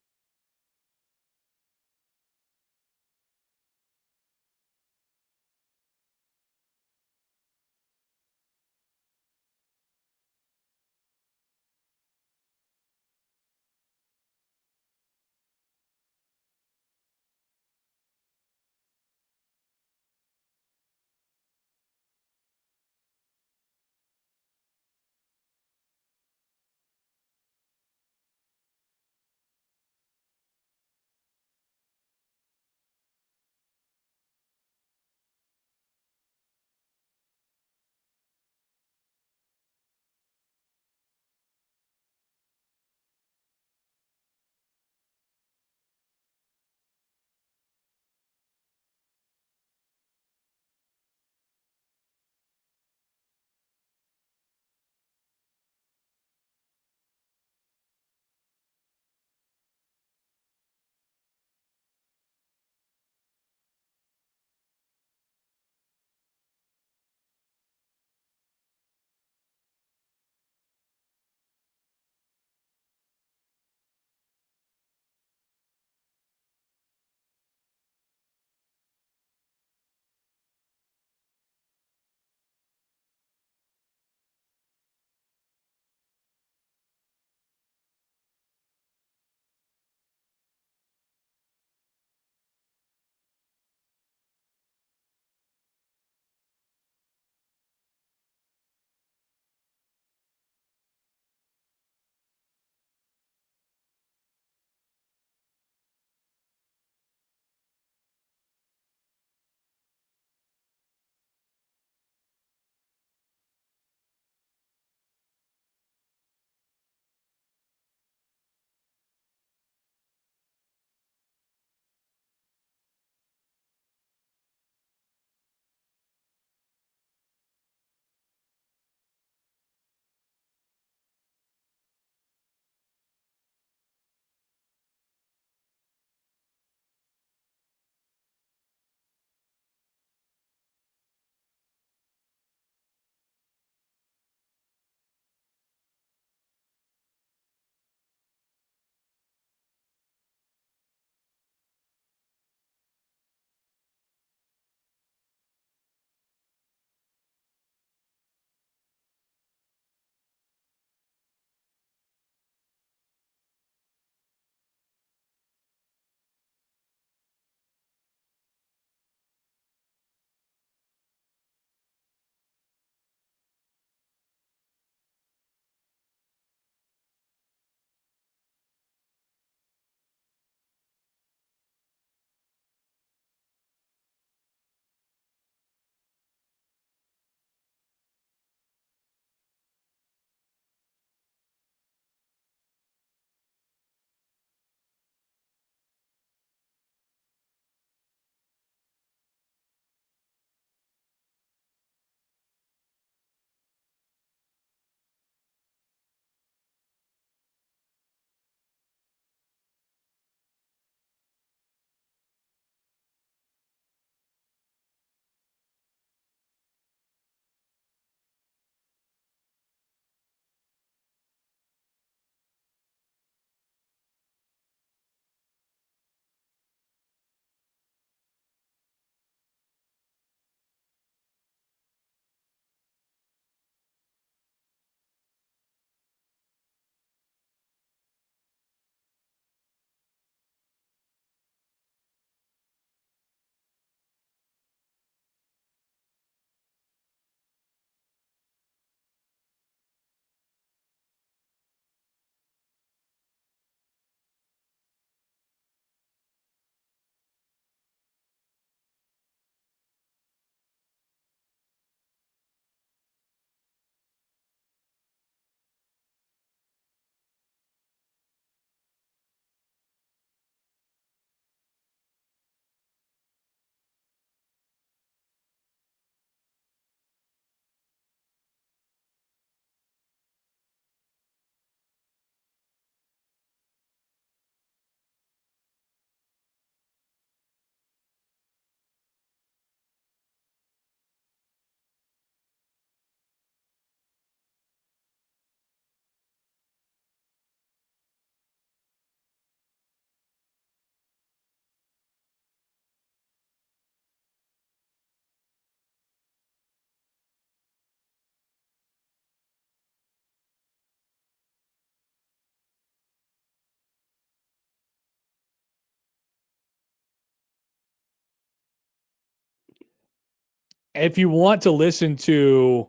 If you want to listen to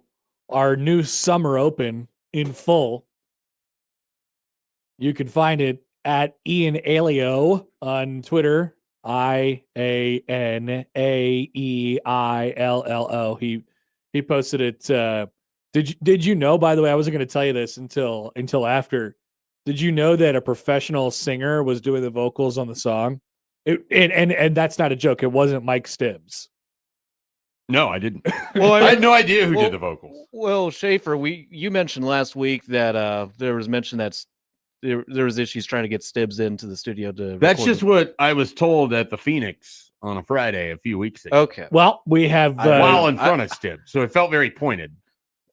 our new summer open in full, you can find it at Ian Alio on Twitter. IANAEILLO. He posted it. Did you know, by the way, I wasn't going to tell you this until after. Did you know that a professional singer was doing the vocals on the song? And that's not a joke. It wasn't Mike Stibbs. No, I didn't. Well, I had no idea who did the vocals. Well, Schaefer, you mentioned last week that there was mention that there was issues trying to get Stibbs into the studio to. That's just what I was told at the Phoenix on a Friday a few weeks ago. Okay. Well, we have while in front of Stibbs, so it felt very pointed.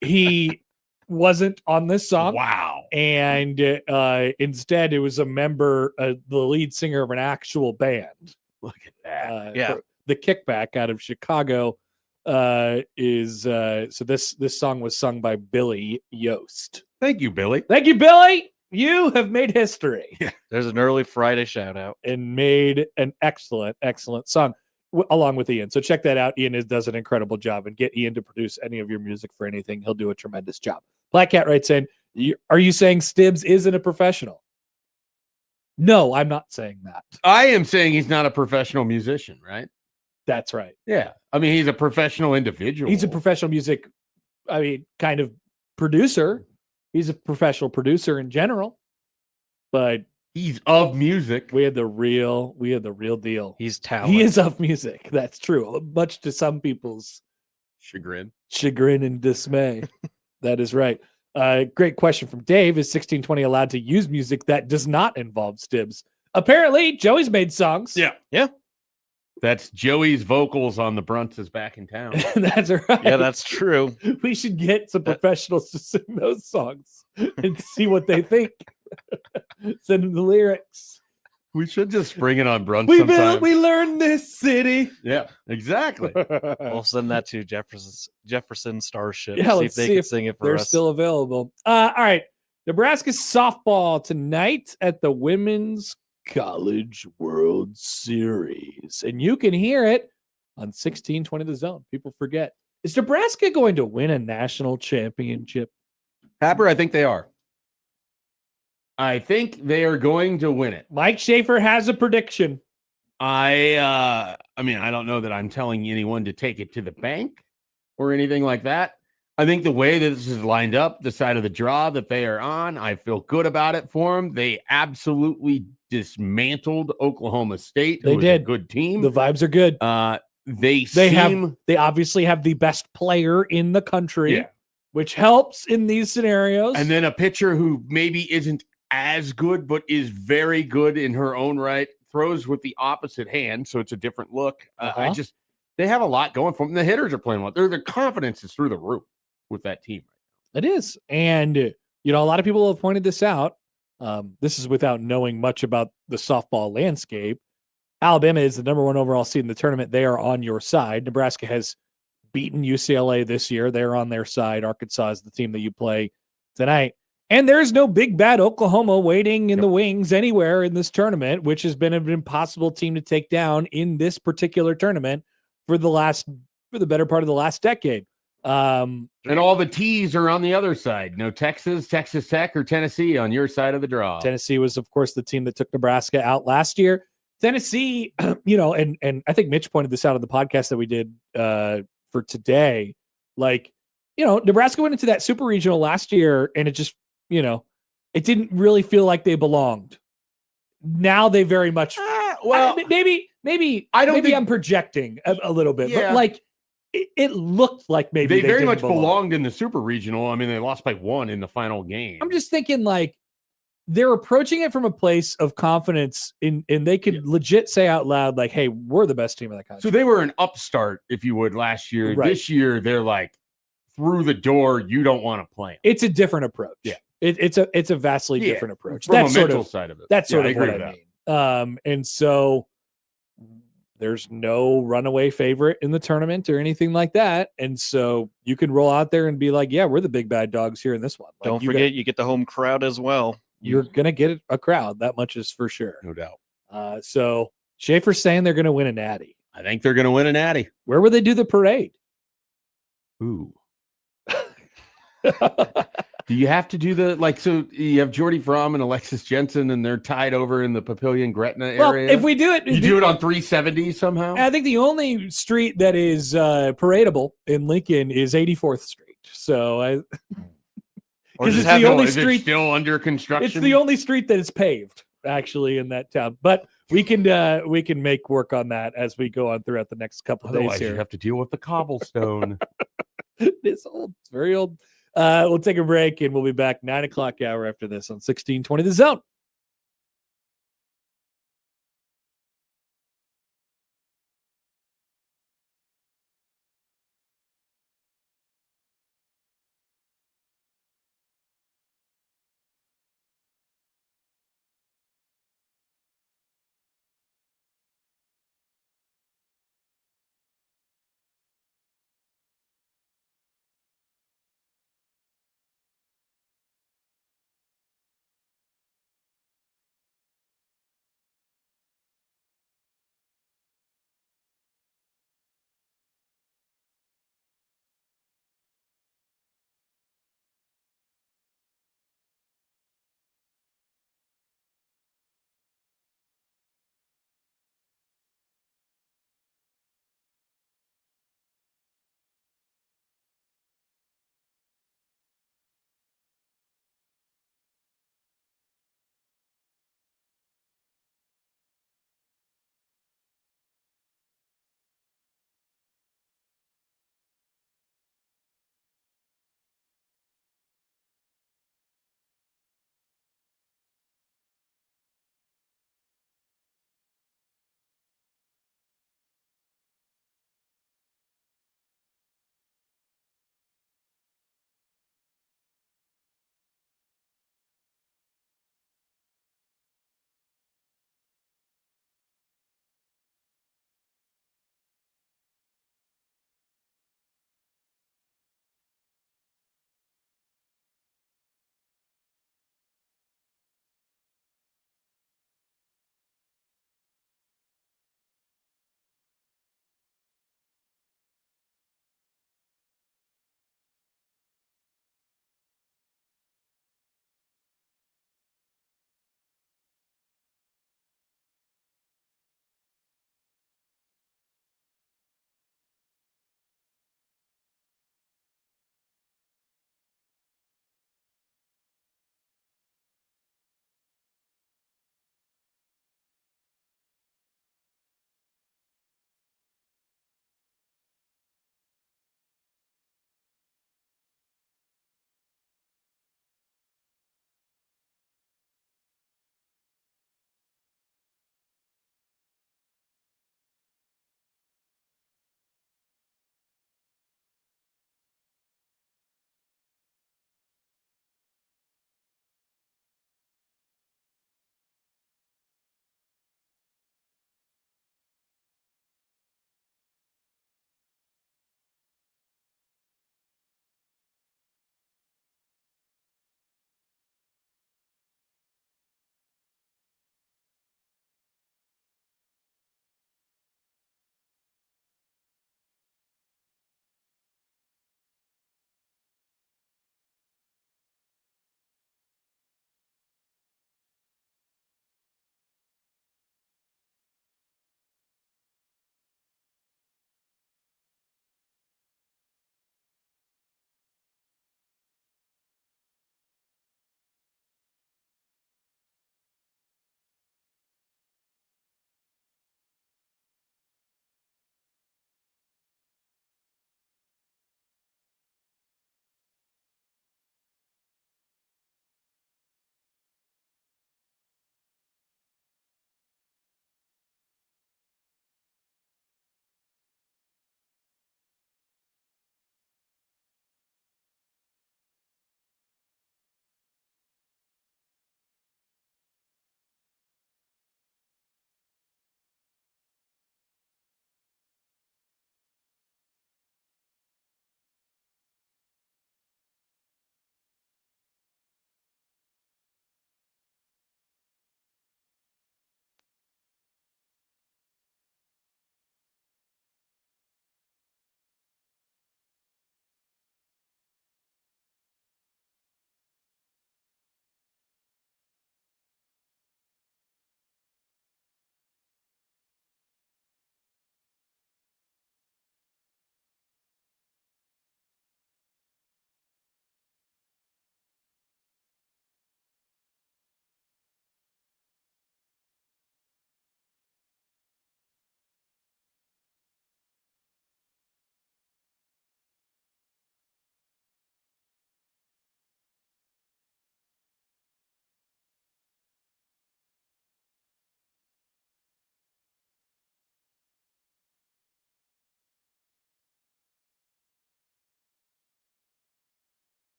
He wasn't on this song. Wow. And instead, it was a member, the lead singer of an actual band. Look at that. Yeah. The Kickback out of Chicago is so this song was sung by Billy Yost. Thank you, Billy. Thank you, Billy. You have made history. There's an early Friday shout out and made an excellent song along with Ian. So check that out. Ian does an incredible job, and get Ian to produce any of your music for anything. He'll do a tremendous job. Black Cat writes in, are you saying Stibbs isn't a professional? No, I'm not saying that. I am saying he's not a professional musician, right? That's right. Yeah. I mean, he's a professional individual. He's a professional music, kind of producer. He's a professional producer in general, but he's of music. We had the real deal. He's talented. He is of music. That's true. Much to some people's chagrin and dismay. That is right. Great question from Dave. Is 1620 allowed to use music that does not involve Stibbs? Apparently, Joey's made songs. Yeah. Yeah. That's Joey's vocals on the Brunts is back in town. That's right. Yeah, that's true. We should get some professionals to sing those songs and see what they think. Send them the lyrics. We should just bring it on Brunts We sometime. we learned this city. Yeah, exactly. We'll send that to Jefferson Starship. Yeah, see let's if they see can if sing it for they're us. still available. All right. Nebraska softball tonight at the Women's College World Series. And you can hear it on 1620 The Zone. People forget. Is Nebraska going to win a national championship? Happer, I think they are. I think they are going to win it. Mike Schaefer has a prediction. I mean, I don't know that I'm telling anyone to take it to the bank or anything like that. I think the way that this is lined up, the side of the draw that they are on, I feel good about it for them. They absolutely dismantled Oklahoma State. They did. A good team. The vibes are good. They obviously have the best player in the country, which helps in these scenarios. And then a pitcher who maybe isn't as good, but is very good in her own right, throws with the opposite hand, so it's a different look. They have a lot going for them. The hitters are playing well. Their confidence is through the roof with that team. It is. And, a lot of people have pointed this out. This is without knowing much about the softball landscape. Alabama is the number 1 overall seed in the tournament. They are on your side. Nebraska has beaten UCLA this year. They're on their side. Arkansas is the team that you play tonight. And there's no big bad Oklahoma waiting in the wings anywhere in this tournament, which has been an impossible team to take down in this particular tournament for the better part of the last decade. And all the T's are on the other side. No Texas Tech, or Tennessee on your side of the draw. Tennessee was, of course, the team that took Nebraska out last year. Tennessee, and I think Mitch pointed this out on the podcast that we did for today. Nebraska went into that super regional last year, and it just, it didn't really feel like they belonged. Now they very much. Maybe I'm projecting a little bit, but it looked like maybe they very much belong. belonged in the super regional. I mean, they lost by 1 in the final game. I'm just thinking they're approaching it from a place of confidence and they could legit say out loud, hey, we're the best team in the country. So they were an upstart, if you would, last year. Right. This year, they're through the door. You don't want to play them. It's a different approach. Yeah. It's a vastly different approach. From That's a mental side of it. That's sort I of agree what with I mean. And so there's no runaway favorite in the tournament or anything like that. And so you can roll out there and be yeah, we're the big bad dogs here in this one. Don't forget, you get the home crowd as well. You're going to get a crowd. That much is for sure. No doubt. So Schaefer's saying they're going to win a natty. I think they're going to win a natty. Where will they do the parade? Ooh. Do you have to do so you have Jordy Fromm and Alexis Jensen, and they're tied over in the Papillion Gretna area? Well, if we do it, you do it on 370 somehow? I think the only street that is paradable in Lincoln is 84th Street. So because it's the only street still under construction. It's the only street that is paved actually in that town. But we can make work on that as we go on throughout the next couple of days Otherwise, here. you have to deal with the cobblestone. It's old. It's very old. We'll take a break and we'll be back 9 o'clock hour after this on 1620 The Zone.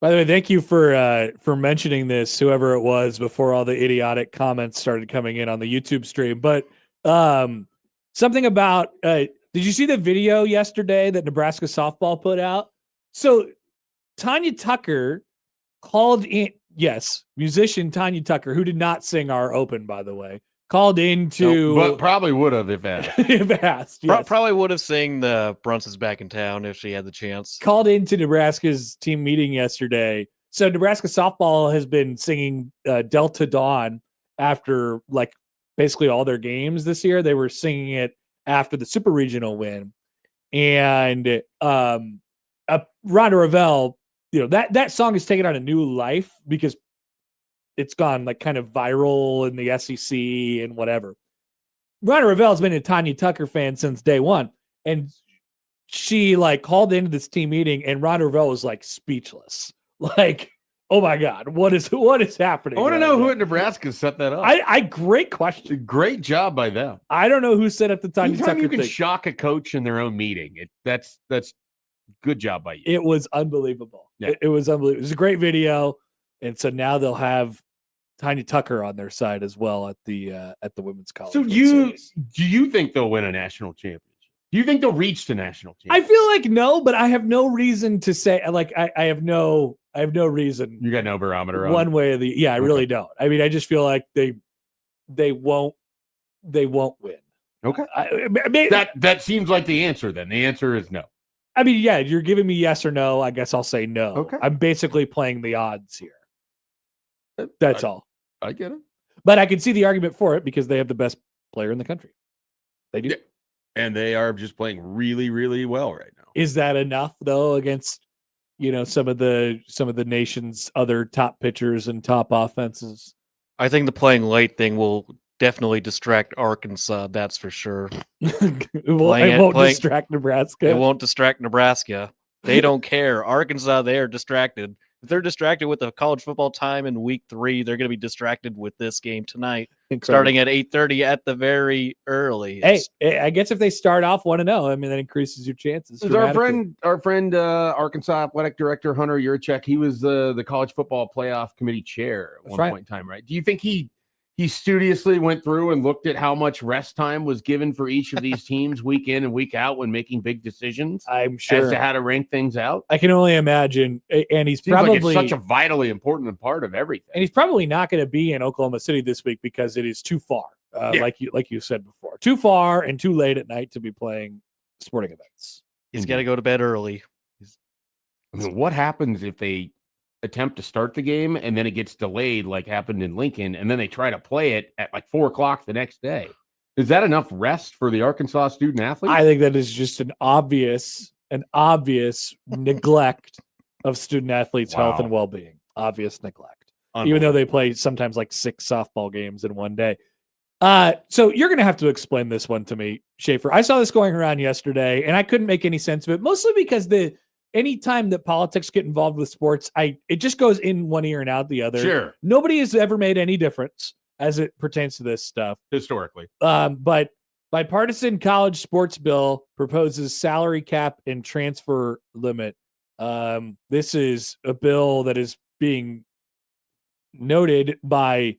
By the way, thank you for mentioning this, whoever it was, before all the idiotic comments started coming in on the YouTube stream. But something about did you see the video yesterday that Nebraska softball put out? So Tanya Tucker called in, yes, musician Tanya Tucker, who did not sing our open, by the way, called into, but probably would have if asked. if asked, yes. Probably would have sang the Brunson's Back in Town if she had the chance. Called into Nebraska's team meeting yesterday. So Nebraska softball has been singing Delta Dawn after like basically all their games this year. They were singing it after the super regional win. And Rhonda Revelle, that song has taken on a new life because it's gone like kind of viral in the SEC and whatever. Rhonda Revelle's been a Tanya Tucker fan since day one. And she like called into this team meeting and Rhonda Revelle was like speechless. Like, oh my God, what is happening? I want to right know now? who at Nebraska set that up. Great question. Great job by them. I don't know who set up the Tanya Anytime Tucker you can thing. shock a coach in their own meeting, that's good job by you. It was unbelievable. Yeah. It was unbelievable. It was a great video. And so now they'll have Tanya Tucker on their side as well at the Women's College. So World do Series. you think they'll win a national championship? Do you think they'll reach the national I championship? feel like no, but I have no reason to say like I have no reason You got no barometer on one it? way or the I really don't. I mean, I just feel like they won't win. Okay. That seems like the answer then. The answer is no. I mean, yeah, you're giving me yes or no. I guess I'll say no. Okay. I'm basically playing the odds here. That's all. I get it. But I can see the argument for it because they have the best player in the country. They do. Yeah. And they are just playing really, really well right now. Is that enough though against some of the nation's other top pitchers and top offenses? I think the playing late thing will definitely distract Arkansas. That's for sure. It won't distract Nebraska. It won't distract Nebraska. They don't care. Arkansas, they are distracted. If they're distracted with the college football time in week 3, they're going to be distracted with this game tonight, starting at 8:30 at the very earliest. Hey, I guess if they start off 1-0, I mean that increases your chances. Our friend, Arkansas athletic director Hunter Yurchek, he was the college football playoff committee chair at one point in time, right? Do you think he studiously went through and looked at how much rest time was given for each of these teams week in and week out when making big decisions? I'm sure as to how to rank things out. I can only imagine, and he's Seems probably like it's such a vitally important part of everything. And he's probably not going to be in Oklahoma City this week because it is too far, like you said before, too far and too late at night to be playing sporting events. He's got to go to bed early. I mean, what happens if they attempt to start the game and then it gets delayed like happened in Lincoln and then they try to play it at like 4:00 the next day? Is that enough rest for the Arkansas student athlete? I think that is just an obvious neglect of student athletes' health and well-being. Obvious neglect, even though they play sometimes like 6 softball games in one day. So you're going to have to explain this one to me, Schaefer. I saw this going around yesterday and I couldn't make any sense of it, mostly because anytime that politics get involved with sports, it just goes in one ear and out the other. Sure. Nobody has ever made any difference as it pertains to this stuff. Historically. But bipartisan college sports bill proposes salary cap and transfer limit. This is a bill that is being noted by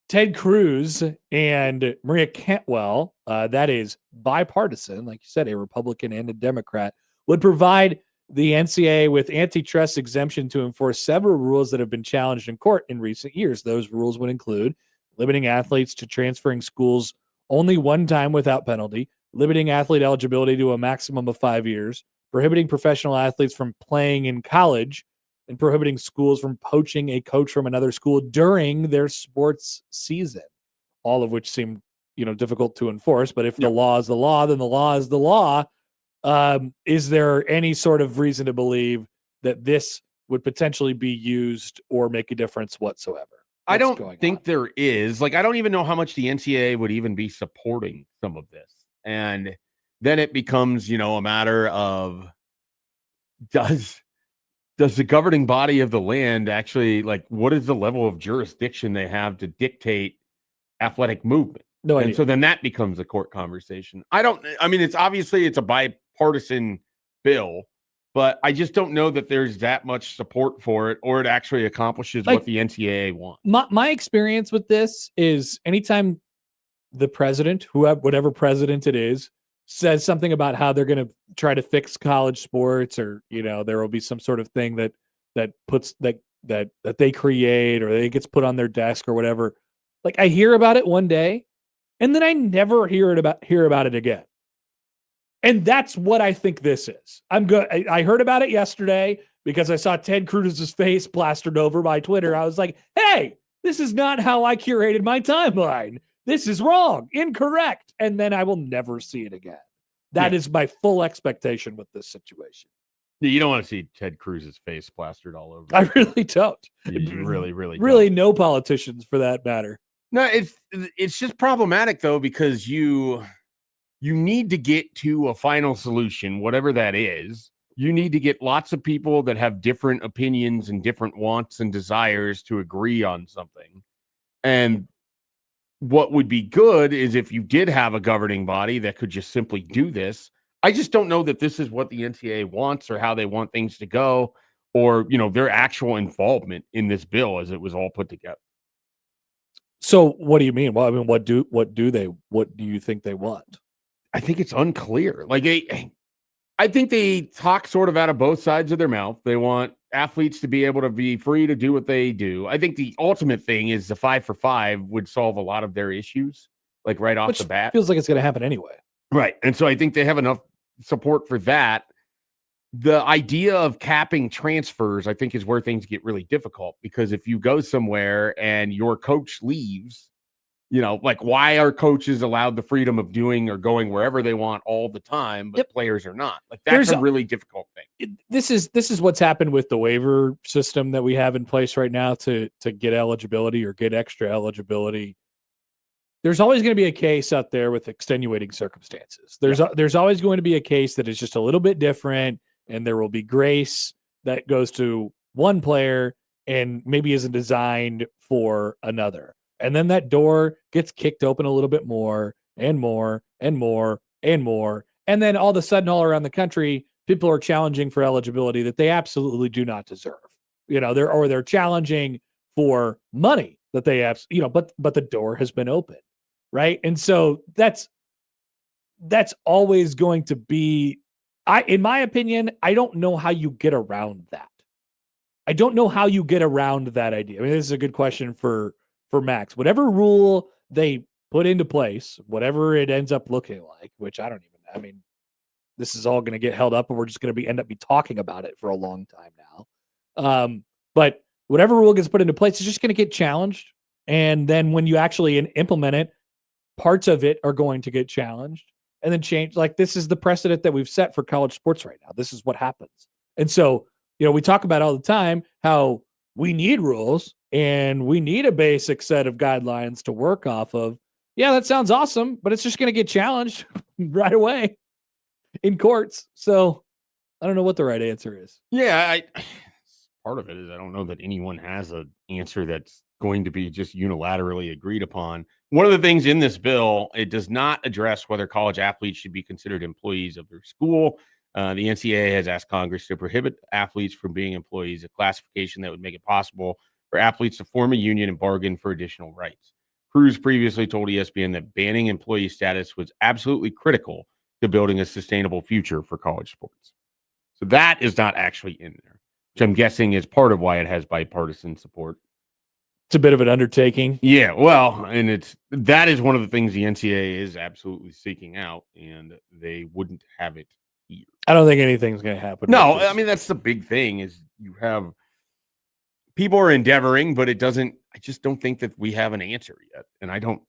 Ted Cruz and Maria Cantwell. That is bipartisan, like you said, a Republican and a Democrat, would provide the NCAA with antitrust exemption to enforce several rules that have been challenged in court in recent years. Those rules would include limiting athletes to transferring schools only one time without penalty, limiting athlete eligibility to a maximum of 5 years, prohibiting professional athletes from playing in college, and prohibiting schools from poaching a coach from another school during their sports season, all of which seem, difficult to enforce. But if the law is the law, then the law is the law. Is there any sort of reason to believe that this would potentially be used or make a difference whatsoever? I don't think there is. Like, I don't even know how much the NCAA would even be supporting some of this. And then it becomes, a matter of does the governing body of the land actually, like, what is the level of jurisdiction they have to dictate athletic movement? No idea. And so then that becomes a court conversation. It's obviously a bipartisan bill. but I just don't know that there's that much support for it, or it actually accomplishes Like, what the NCAA wants. My experience with this is anytime the president, whatever president it is, says something about how they're going to try to fix college sports, or there will be some sort of thing that puts that they create, or it gets put on their desk or whatever. Like, I hear about it one day, and then I never hear about it again. And that's what I think this is. I heard about it yesterday because I saw Ted Cruz's face plastered over my Twitter. I was like, hey, this is not how I curated my timeline. This is wrong, incorrect. And then I will never see it again. That is my full expectation with this situation. You don't want to see Ted Cruz's face plastered all over. I really don't. You really don't. No politicians for that matter. No, it's just problematic though, because you need to get to a final solution, whatever that is. You need to get lots of people that have different opinions and different wants and desires to agree on something. And what would be good is if you did have a governing body that could just simply do this. I just don't know that this is what the NCAA wants, or how they want things to go, or their actual involvement in this bill as it was all put together. So what do you mean? Well, I mean, what do you think they want? I think it's unclear. Like, I think they talk sort of out of both sides of their mouth. They want athletes to be able to be free to do what they do. I think the ultimate thing is the 5 for 5 would solve a lot of their issues, like right off the bat. Feels like it's going to happen anyway. Right. And so I think they have enough support for that. The idea of capping transfers, I think, is where things get really difficult, because if you go somewhere and your coach leaves, like, why are coaches allowed the freedom of doing or going wherever they want all the time, but players are not? Like, that's a really difficult thing. This is what's happened with the waiver system that we have in place right now to get eligibility or get extra eligibility. There's always going to be a case out there with extenuating circumstances. There's always going to be a case that is just a little bit different, and there will be grace that goes to one player and maybe isn't designed for another. And then that door gets kicked open a little bit more and more and more and more. And then all of a sudden, all around the country, people are challenging for eligibility that they absolutely do not deserve. They're challenging for money that they have, but the door has been opened. Right. And so that's always going to be, in my opinion, I don't know how you get around that. I don't know how you get around that idea. I mean, this is a good question for Max. Whatever rule they put into place, whatever it ends up looking like, which this is all going to get held up and we're just going to end up talking about it for a long time now. But whatever rule gets put into place is just going to get challenged. And then when you actually implement it, parts of it are going to get challenged and then change. Like, this is the precedent that we've set for college sports right now. This is what happens. And so, we talk about all the time how we need rules and we need a basic set of guidelines to work off of. Yeah, that sounds awesome, but it's just going to get challenged right away in courts. So I don't know what the right answer is. Yeah, part of it is I don't know that anyone has an answer that's going to be just unilaterally agreed upon. One of the things in this bill, it does not address whether college athletes should be considered employees of their school. The NCAA has asked Congress to prohibit athletes from being employees, a classification that would make it possible for athletes to form a union and bargain for additional rights. Cruz previously told ESPN that banning employee status was absolutely critical to building a sustainable future for college sports. So that is not actually in there, which I'm guessing is part of why it has bipartisan support. It's a bit of an undertaking. Yeah, well, and that is one of the things the NCAA is absolutely seeking out, and they wouldn't have it here. I don't think anything's going to happen. No, I mean, that's the big thing is you have people are endeavoring, but I just don't think that we have an answer yet. And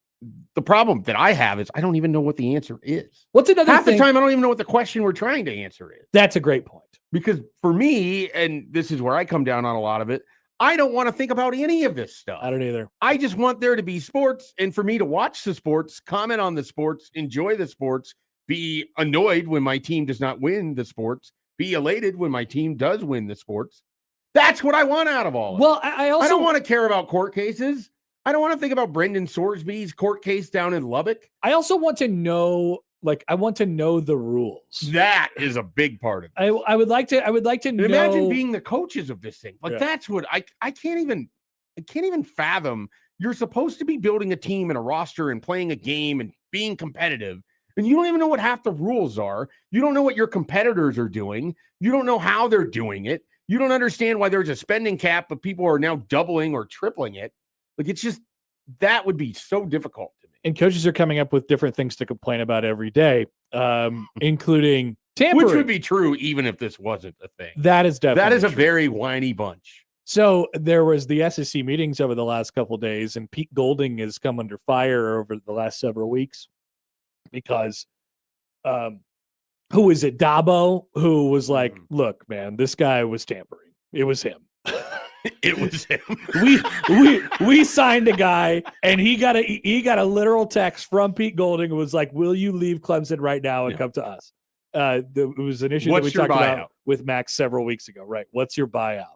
the problem that I have is I don't even know what the answer is. What's another Half thing? the time, I don't even know what the question we're trying to answer is. That's a great point. Because for me, and this is where I come down on a lot of it, I don't want to think about any of this stuff. I don't either. I just want there to be sports and for me to watch the sports, comment on the sports, enjoy the sports, be annoyed when my team does not win the sports, be elated when my team does win the sports. That's what I want out of all of it. Well, I don't want to care about court cases. I don't want to think about Brendan Sorsby's court case down in Lubbock. I also want to know, Like, I want to know the rules. That is a big part of it. I would like to know. Imagine being the coaches of this thing. Like Yeah. that's what I can't even fathom. You're supposed to be building a team and a roster and playing a game and being competitive. And you don't even know what half the rules are. You don't know what your competitors are doing. You don't know how they're doing it. You don't understand why there's a spending cap, but people are now doubling or tripling it. Like, it's just, that would be so difficult to me. And coaches are coming up with different things to complain about every day, including tampering. Which would be true even if this wasn't a thing. That is definitely That is a true. very whiny bunch. So there was the SEC meetings over the last couple of days, and Pete Golding has come under fire over the last several weeks because who is it? Dabo, who was like, look, man, this guy was tampering. It was him. It was him. we signed a guy, and he got a literal text from Pete Golding who was like, will you leave Clemson right now and come to us? It was an issue that we talked about with Max several weeks ago, right? What's your buyout?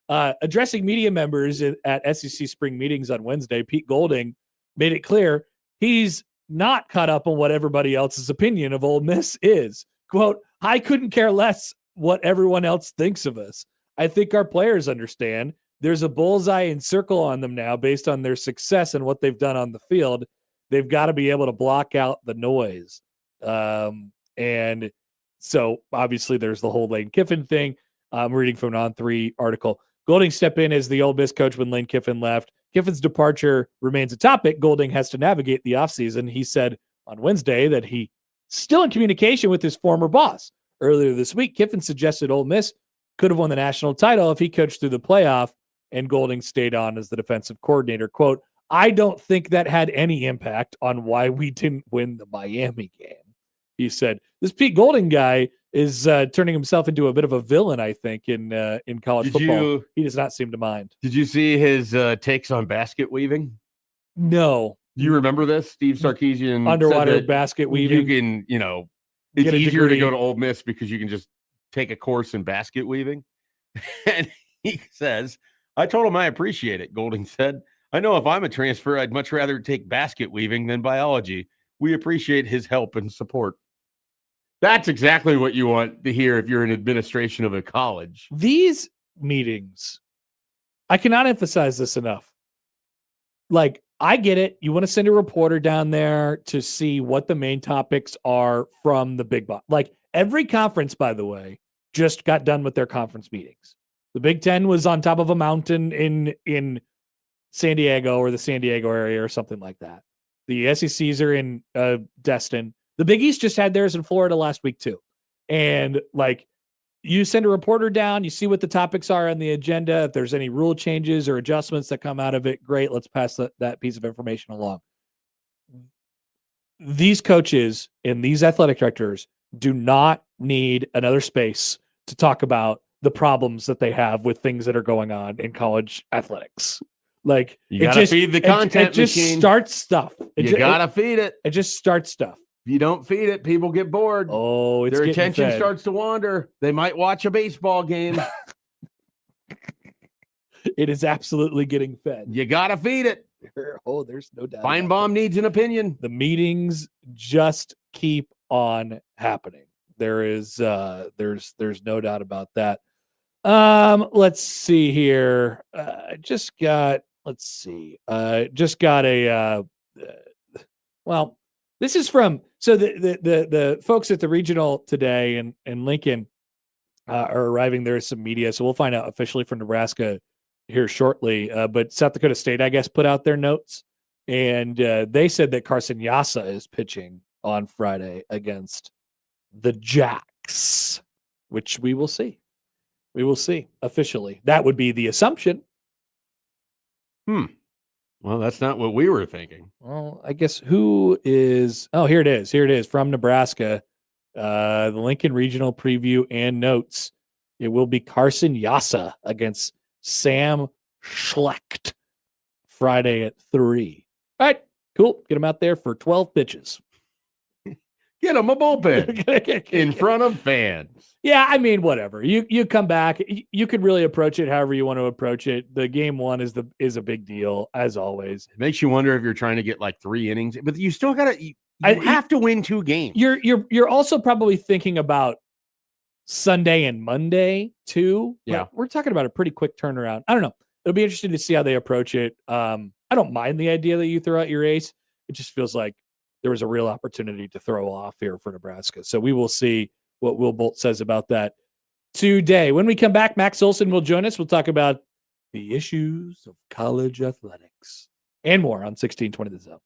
Addressing media members at SEC spring meetings on Wednesday, Pete Golding made it clear he's not caught up on what everybody else's opinion of Ole Miss is. Quote, I couldn't care less what everyone else thinks of us. I think our players understand there's a bullseye and circle on them now based on their success and what they've done on the field. They've got to be able to block out the noise. And so obviously there's the whole Lane Kiffin thing. I'm reading from an On3 article. Golding stepped in as the Ole Miss coach when Lane Kiffin left. Kiffin's departure remains a topic Golding has to navigate the offseason. He said on Wednesday that he still in communication with his former boss. Earlier this week, Kiffin suggested Ole Miss could have won the national title if he coached through the playoff, and Golding stayed on as the defensive coordinator. Quote, I don't think that had any impact on why we didn't win the Miami game. He said, this Pete Golding guy is turning himself into a bit of a villain, I think, in college football. He does not seem to mind. Did you see his takes on basket weaving? No. You remember this? Steve Sarkisian. Underwater basket weaving. You can, it's easier to go to Ole Miss because you can just take a course in basket weaving. And he says, I told him I appreciate it, Golding said. I know if I'm a transfer, I'd much rather take basket weaving than biology. We appreciate his help and support. That's exactly what you want to hear if you're an administration of a college. These meetings, I cannot emphasize this enough. Like, I get it. You want to send a reporter down there to see what the main topics are from the big boss. Like, every conference, by the way, just got done with their conference meetings. The Big Ten was on top of a mountain in San Diego or the San Diego area or something like that. The SECs are in Destin. The Big East just had theirs in Florida last week too. And like, you send a reporter down, you see what the topics are on the agenda. If there's any rule changes or adjustments that come out of it, great. Let's pass that piece of information along. These coaches and these athletic directors do not need another space to talk about the problems that they have with things that are going on in college athletics. Like, you gotta feed the content it just machine. starts stuff. You gotta feed it. It just starts stuff. If you don't feed it, people get bored. Oh, it's their getting attention fed. starts to wander. They might watch a baseball game. It is absolutely getting fed. You gotta feed it. Oh, there's no doubt. Feinbaum needs an opinion. The meetings just keep on happening. There's no doubt about that. Let's see here. Just got a well, this is from the folks at the regional today in Lincoln are arriving. There is some media, so we'll find out officially from Nebraska here shortly. But South Dakota State, I guess, put out their notes, and they said that Carson Yassa is pitching on Friday against the Jacks, which we will see. We will see officially. That would be the assumption. Well, that's not what we were thinking. Well, I guess who is... Oh, here it is. Here it is from Nebraska. The Lincoln Regional preview and notes. It will be Carson Yassa against Sam Schlecht Friday at 3. All right, cool. Get him out there for 12 pitches. Get him a bullpen in front of fans. Yeah, I mean, whatever. You come back. You could really approach it however you want to approach it. The game one is a big deal, as always. It makes you wonder if you're trying to get like 3 innings, but you still got to You have to win 2 games. You're also probably thinking about Sunday and Monday too. Yeah. But we're talking about a pretty quick turnaround. I don't know. It'll be interesting to see how they approach it. I don't mind the idea that you throw out your ace. It just feels like there was a real opportunity to throw off here for Nebraska. So we will see what Will Bolt says about that today. When we come back, Max Olson will join us. We'll talk about the issues of college athletics and more on 1620 The Zone.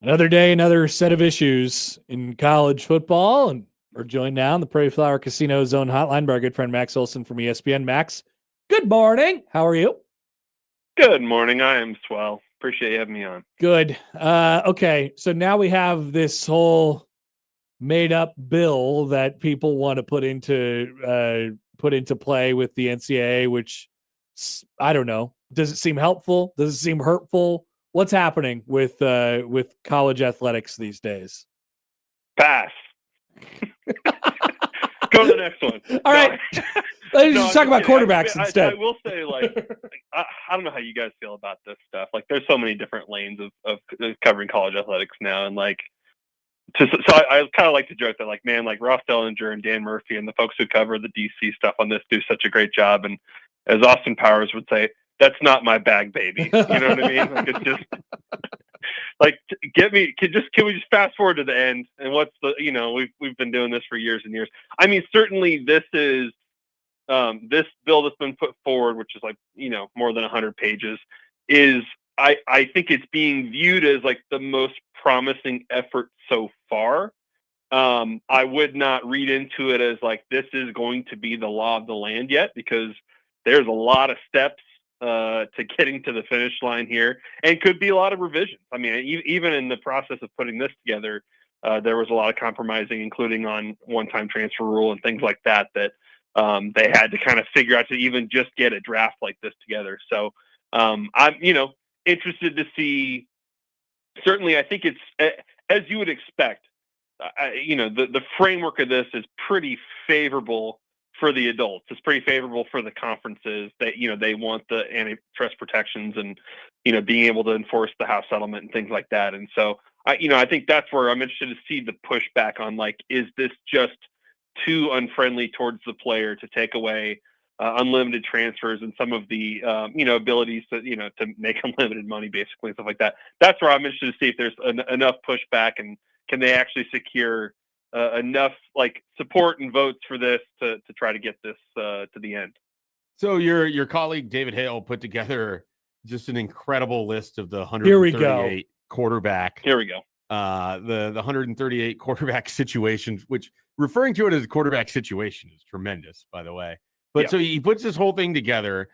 Another day, another set of issues in college football, and we're joined now on the Prairie Flower Casino Zone hotline by our good friend Max Olson from ESPN. Max, good morning. How are you? Good morning. I am swell. Appreciate you having me on. Good. Okay, so now we have this whole made-up bill that people want to put into play with the NCAA, which I don't know. Does it seem helpful? Does it seem hurtful? What's happening with college athletics these days? Pass. Go to the next one. All right. Let's just talk about quarterbacks instead. I will say, I don't know how you guys feel about this stuff. There's so many different lanes of covering college athletics now, and I kind of like to joke that, man, Ross Dellinger and Dan Murphy and the folks who cover the DC stuff on this do such a great job. And as Austin Powers would say, that's not my bag, baby. You know what I mean? It's just can we just fast forward to the end? And what's we've been doing this for years and years. I mean, certainly this is this bill that's been put forward, which is more than 100 pages, is I think it's being viewed as the most promising effort so far. I would not read into it as this is going to be the law of the land yet, because there's a lot of steps to getting to the finish line here, and could be a lot of revisions. I mean, even in the process of putting this together, there was a lot of compromising, including on one-time transfer rule and things like that they had to kind of figure out to even just get a draft like this together. So I'm interested to see. Certainly, I think it's as you would expect. The framework of this is pretty favorable for the adults. It's pretty favorable for the conferences that, they want the antitrust protections and, being able to enforce the house settlement and things like that. And so, I think that's where I'm interested to see the pushback on, is this just too unfriendly towards the player to take away unlimited transfers and some of the, abilities to make unlimited money, basically, and stuff like that. That's where I'm interested to see if there's enough pushback, and can they actually secure enough support and votes for this to try to get this to the end. So your colleague David Hale put together just an incredible list of the 138 quarterback. Here we go. The 138 quarterback situations, which referring to it as a quarterback situation is tremendous, by the way. But So he puts this whole thing together.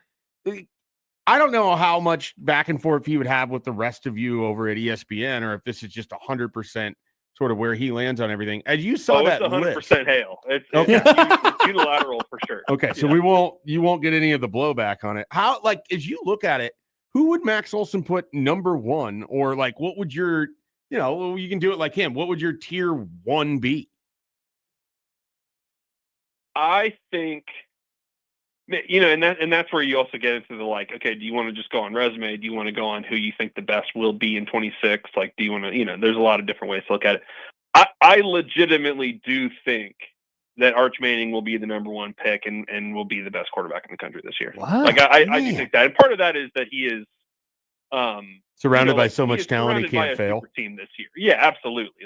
I don't know how much back and forth he would have with the rest of you over at ESPN, or if this is just 100% sort of where he lands on everything. As you saw that it's 100% list. Hale. It's unilateral for sure. Okay, so you won't get any of the blowback on it. How, as you look at it, who would Max Olson put number one, or what would your, you can do it like him. What would your tier one be? I think, and that's where you also get into the okay, do you want to just go on resume? Do you want to go on who you think the best will be in 26? Do you want to, there's a lot of different ways to look at it. I legitimately do think that Arch Manning will be the number one pick and will be the best quarterback in the country this year. Wow. I do think that. And part of that is that he is surrounded by so much talent he can't fail. Team this year. Yeah, absolutely.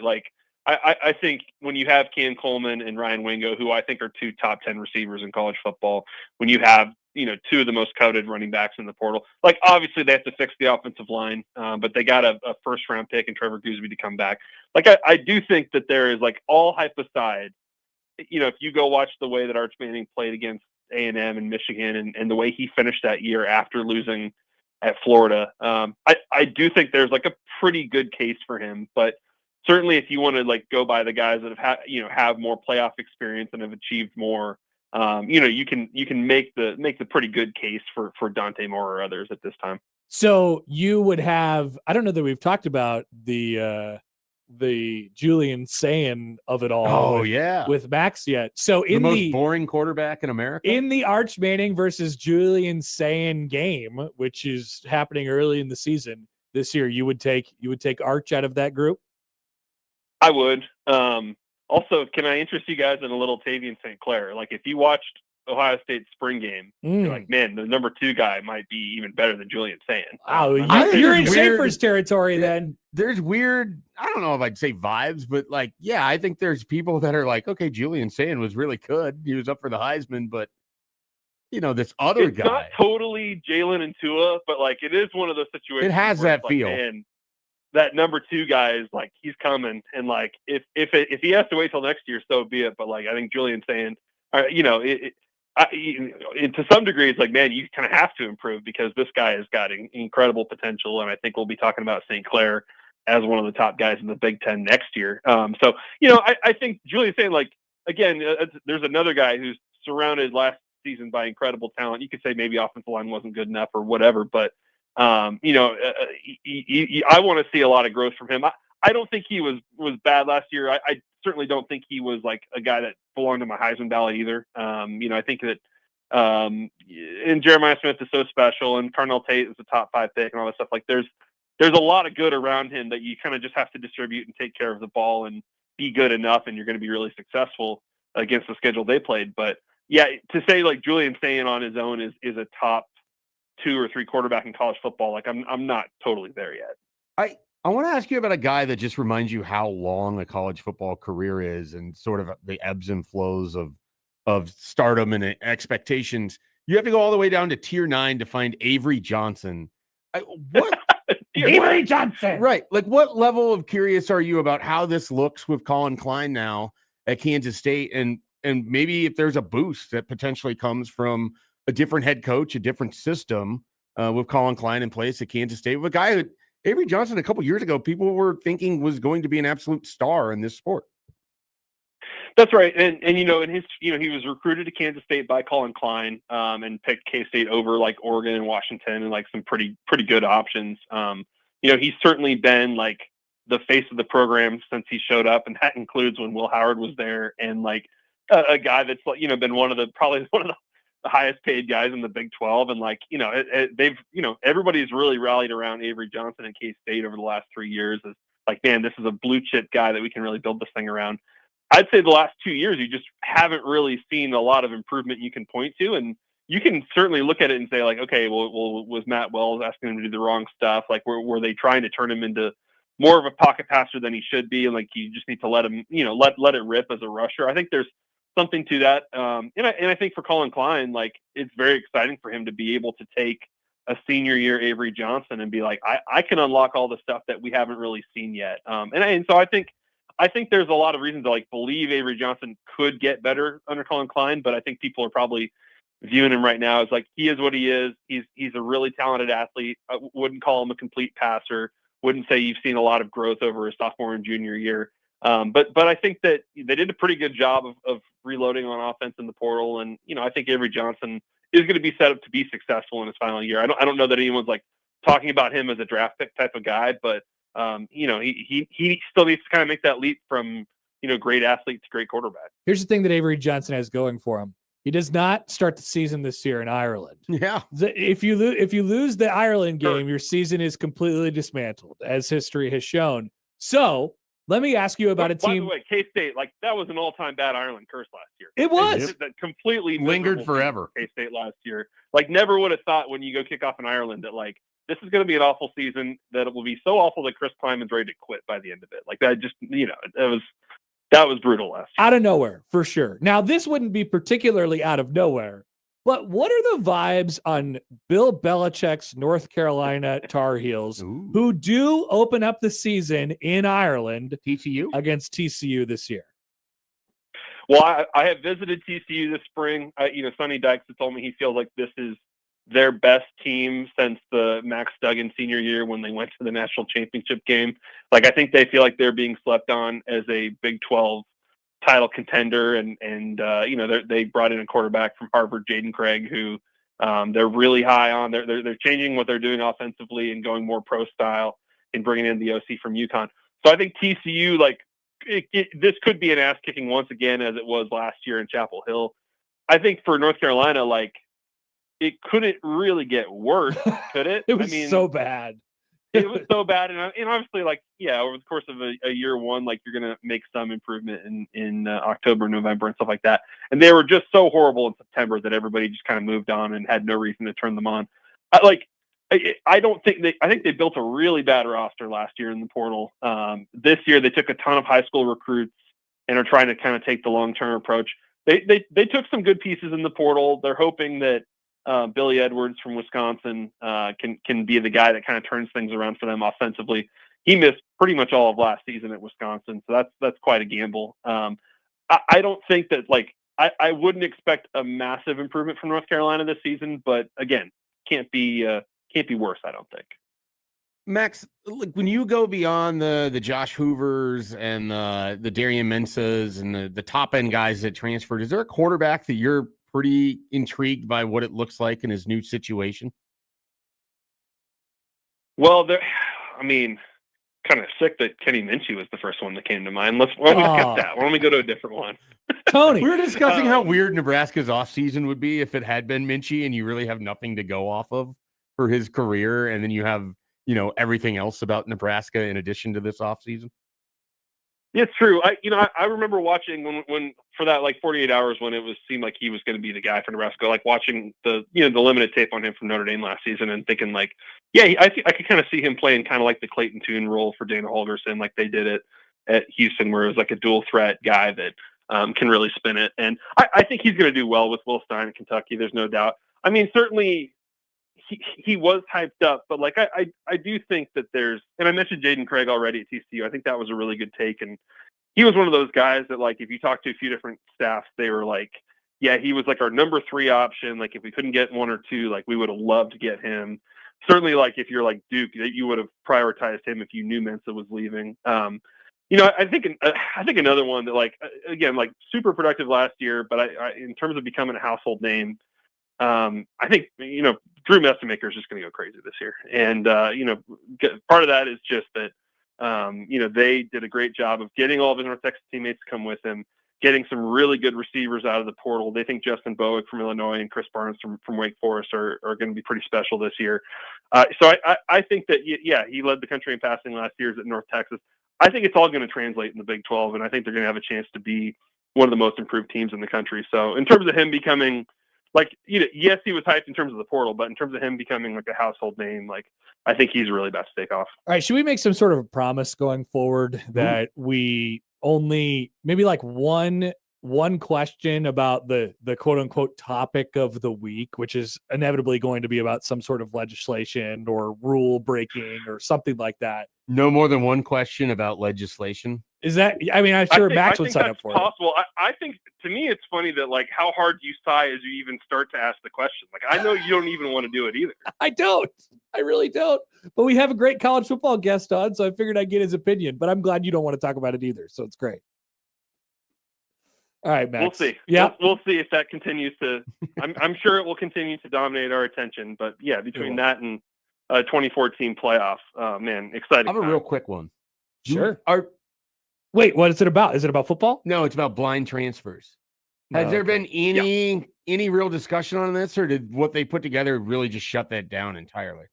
I think when you have Cam Coleman and Ryan Wingo, who I think are two top 10 receivers in college football, when you have, two of the most coveted running backs in the portal, obviously they have to fix the offensive line, but they got a first round pick in Trevor Gooseby to come back. I do think that there is all hype aside, if you go watch the way that Arch Manning played against A&M and Michigan and the way he finished that year after losing at Florida, I do think there's a pretty good case for him, but certainly, if you want to go by the guys that have more playoff experience and have achieved more, you can make the pretty good case for Dante Moore or others at this time. So you would have, I don't know that we've talked about the Julian Sayin of it all. Oh, with Max yet. So in the most boring quarterback in America, in the Arch Manning versus Julian Sayin game, which is happening early in the season this year, you would take Arch out of that group. I would. Also, can I interest you guys in a little Tavian St. Clair? If you watched Ohio State's spring game, you're man, the number 2 guy might be even better than Julian Sayin. Wow, you're in Schaefer's territory then. There's weird, I don't know if I'd say vibes, but I think there's people that are okay, Julian Sayin was really good. He was up for the Heisman, but this other it's guy. Not totally Jalen and Tua, but it is one of those situations. It has that feel. Man, that number 2 guy is like, he's coming. And like, if he has to wait till next year, so be it. But like, I think Julian's saying, to some degree, it's like, man, you kind of have to improve because this guy has got incredible potential. And I think we'll be talking about St. Clair as one of the top guys in the Big Ten next year. So, I think Julian's saying, like, again, there's another guy who's surrounded last season by incredible talent. You could say maybe offensive line wasn't good enough or whatever, but I want to see a lot of growth from him. I don't think he was bad last year. I certainly don't think he was like a guy that belonged to my Heisman ballot either. I think that and Jeremiah Smith is so special, and Carnell Tate is a top 5 pick and all that stuff. Like there's a lot of good around him that you kind of just have to distribute and take care of the ball and be good enough, and you're going to be really successful against the schedule they played. But yeah, to say like Julian staying on his own is a top 2 or 3 quarterback in college football. Like I'm not totally there yet. I want to ask you about a guy that just reminds you how long a college football career is and sort of the ebbs and flows of stardom and expectations. You have to go all the way down to tier 9 to find Avery Johnson. What? Avery Johnson. Right. Like, what level of curious are you about how this looks with Colin Klein now at Kansas State? And maybe if there's a boost that potentially comes from a different head coach, a different system with Colin Klein in place at Kansas State, with a guy that Avery Johnson a couple years ago, people were thinking was going to be an absolute star in this sport. That's right. And in his, he was recruited to Kansas State by Colin Klein and picked K-State over like Oregon and Washington and like some pretty good options. He's certainly been like the face of the program since he showed up, and that includes when Will Howard was there, and like a guy that's like, been probably one of the highest paid guys in the Big 12. And like, they've, everybody's really rallied around Avery Johnson at K-State over the last 3 years as like, man, this is a blue chip guy that we can really build this thing around. I'd say the last 2 years, you just haven't really seen a lot of improvement you can point to. And you can certainly look at it and say like, okay, well was Matt Wells asking him to do the wrong stuff? Like, were they trying to turn him into more of a pocket passer than he should be? And like, you just need to let him, let it rip as a rusher. I think there's something to that. And I think for Colin Klein, like, it's very exciting for him to be able to take a senior year Avery Johnson and be like, I can unlock all the stuff that we haven't really seen yet. And so I think there's a lot of reasons to like believe Avery Johnson could get better under Colin Klein, but I think people are probably viewing him right now as like, he is what he is. He's a really talented athlete. I wouldn't call him a complete passer. Wouldn't say you've seen a lot of growth over his sophomore and junior year. But I think that they did a pretty good job of reloading on offense in the portal. And, I think Avery Johnson is going to be set up to be successful in his final year. I don't know that anyone's like talking about him as a draft pick type of guy, but he still needs to kind of make that leap from, great athlete to great quarterback. Here's the thing that Avery Johnson has going for him. He does not start the season this year in Ireland. Yeah. If you lose the Ireland game, your season is completely dismantled, as history has shown. So let me ask you about a team. By the way, K-State, like, that was an all-time bad Ireland curse last year. It was. That completely lingered forever. K-State last year. Like, never would have thought when you go kick off in Ireland that, like, this is going to be an awful season, that it will be so awful that Chris Kleiman's ready to quit by the end of it. Like, that just, that was brutal last year. Out of nowhere, for sure. Now, this wouldn't be particularly out of nowhere, but what are the vibes on Bill Belichick's North Carolina Tar Heels, who do open up the season in Ireland against TCU this year? Well, I have visited TCU this spring. Sonny Dykes has told me he feels like this is their best team since the Max Duggan senior year when they went to the national championship game. Like, I think they feel like they're being slept on as a Big 12 title contender. And they brought in a quarterback from Harvard, Jaden Craig, who they're really high on. They're changing what they're doing offensively and going more pro style and bringing in the OC from UConn. So I think TCU, like, this could be an ass kicking once again, as it was last year in Chapel Hill. I think for North Carolina, like, it couldn't really get worse, could it? It was so bad. It was so bad. And obviously, like, yeah, over the course of a year one, like, you're going to make some improvement in October, November, and stuff like that. And they were just so horrible in September that everybody just kind of moved on and had no reason to turn them on. I think they built a really bad roster last year in the portal. This year, they took a ton of high school recruits and are trying to kind of take the long-term approach. They took some good pieces in the portal. They're hoping that Billy Edwards from Wisconsin can be the guy that kind of turns things around for them offensively. He missed pretty much all of last season at Wisconsin, so that's quite a gamble. I don't think that I wouldn't expect a massive improvement from North Carolina this season, but again, can't be worse, I don't think. Max, like when you go beyond the Josh Hoovers and the Darian Mensahs and the top end guys that transferred, is there a quarterback that you're pretty intrigued by what it looks like in his new situation? Well, kind of sick that Kenny Minchie was the first one that came to mind. Why don't we skip that? Why don't we go to a different one? Tony, we were discussing how weird Nebraska's offseason would be if it had been Minchie and you really have nothing to go off of for his career, and then you have everything else about Nebraska in addition to this offseason. Yeah, it's true. I remember watching when for that 48 hours when it seemed like he was going to be the guy for Nebraska, like watching the limited tape on him from Notre Dame last season and thinking I could kind of see him playing kind of like the Clayton Tune role for Dana Holgorsen, like they did it at Houston, where it was like a dual threat guy that can really spin it. And I think he's going to do well with Will Stein in Kentucky. There's no doubt. I mean, certainly he was hyped up, but I do think that and I mentioned Jaden Craig already at TCU. I think that was a really good take. And he was one of those guys that if you talk to a few different staffs, they were like, yeah, he was like our number 3 option. Like if we couldn't get 1 or 2, we would have loved to get him. Certainly if you're like Duke, that you would have prioritized him if you knew Mensah was leaving. I think another one that again, super productive last year, but I in terms of becoming a household name, I think, Drew Messamaker is just going to go crazy this year. And, part of that is just that, they did a great job of getting all of his North Texas teammates to come with him, getting some really good receivers out of the portal. They think Justin Bowick from Illinois and Chris Barnes from Wake Forest are going to be pretty special this year. So I think that, he led the country in passing last year at North Texas. I think it's all going to translate in the Big 12, and I think they're going to have a chance to be one of the most improved teams in the country. So in terms of him becoming yes, he was hyped in terms of the portal, but in terms of him becoming a household name, I think he's really about to take off. All right, should we make some sort of a promise going forward that we only maybe one question about the quote unquote topic of the week, which is inevitably going to be about some sort of legislation or rule breaking or something like that? No more than one question about legislation. Is that? I mean, I'm sure Max would sign up for possible. I think to me, it's funny that how hard do you sigh as you even start to ask the question. I know you don't even want to do it either. I don't. I really don't. But we have a great college football guest on, so I figured I'd get his opinion. But I'm glad you don't want to talk about it either. So it's great. All right, Max. We'll see. Yeah, we'll see if that continues to. I'm sure it will continue to dominate our attention. But yeah, between that and 2014 playoff, man, exciting. I have a real quick one. Sure. Wait, what is it about? Is it about football? No, it's about blind transfers. Has there been any real discussion on this, or did what they put together really just shut that down entirely?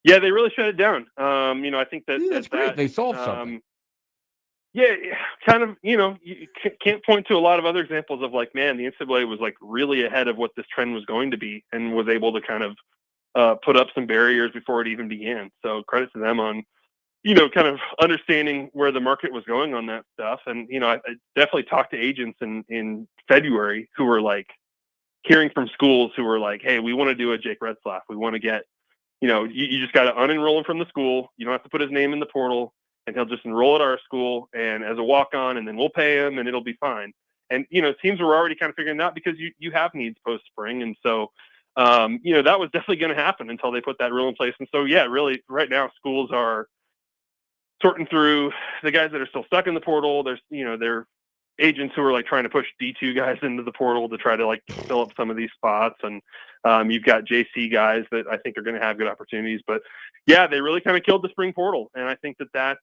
Yeah, they really shut it down. I think that's great. They solved something. Yeah, kind of. You can't point to a lot of other examples of man, the NCAA was really ahead of what this trend was going to be, and was able to kind of put up some barriers before it even began. So credit to them on kind of understanding where the market was going on that stuff. And, I definitely talked to agents in February who were hearing from schools who were hey, we want to do a Jake Retzlaff. We want to get, you just got to unenroll him from the school. You don't have to put his name in the portal, and he'll just enroll at our school and as a walk-on, and then we'll pay him and it'll be fine. And, teams were already kind of figuring that out because you have needs post-spring. And so, that was definitely going to happen until they put that rule in place. And so, yeah, really right now schools are sorting through the guys that are still stuck in the portal. There's, there are agents who are trying to push D2 guys into the portal to try to fill up some of these spots. And you've got JC guys that I think are going to have good opportunities, but yeah, they really kind of killed the spring portal. And I think that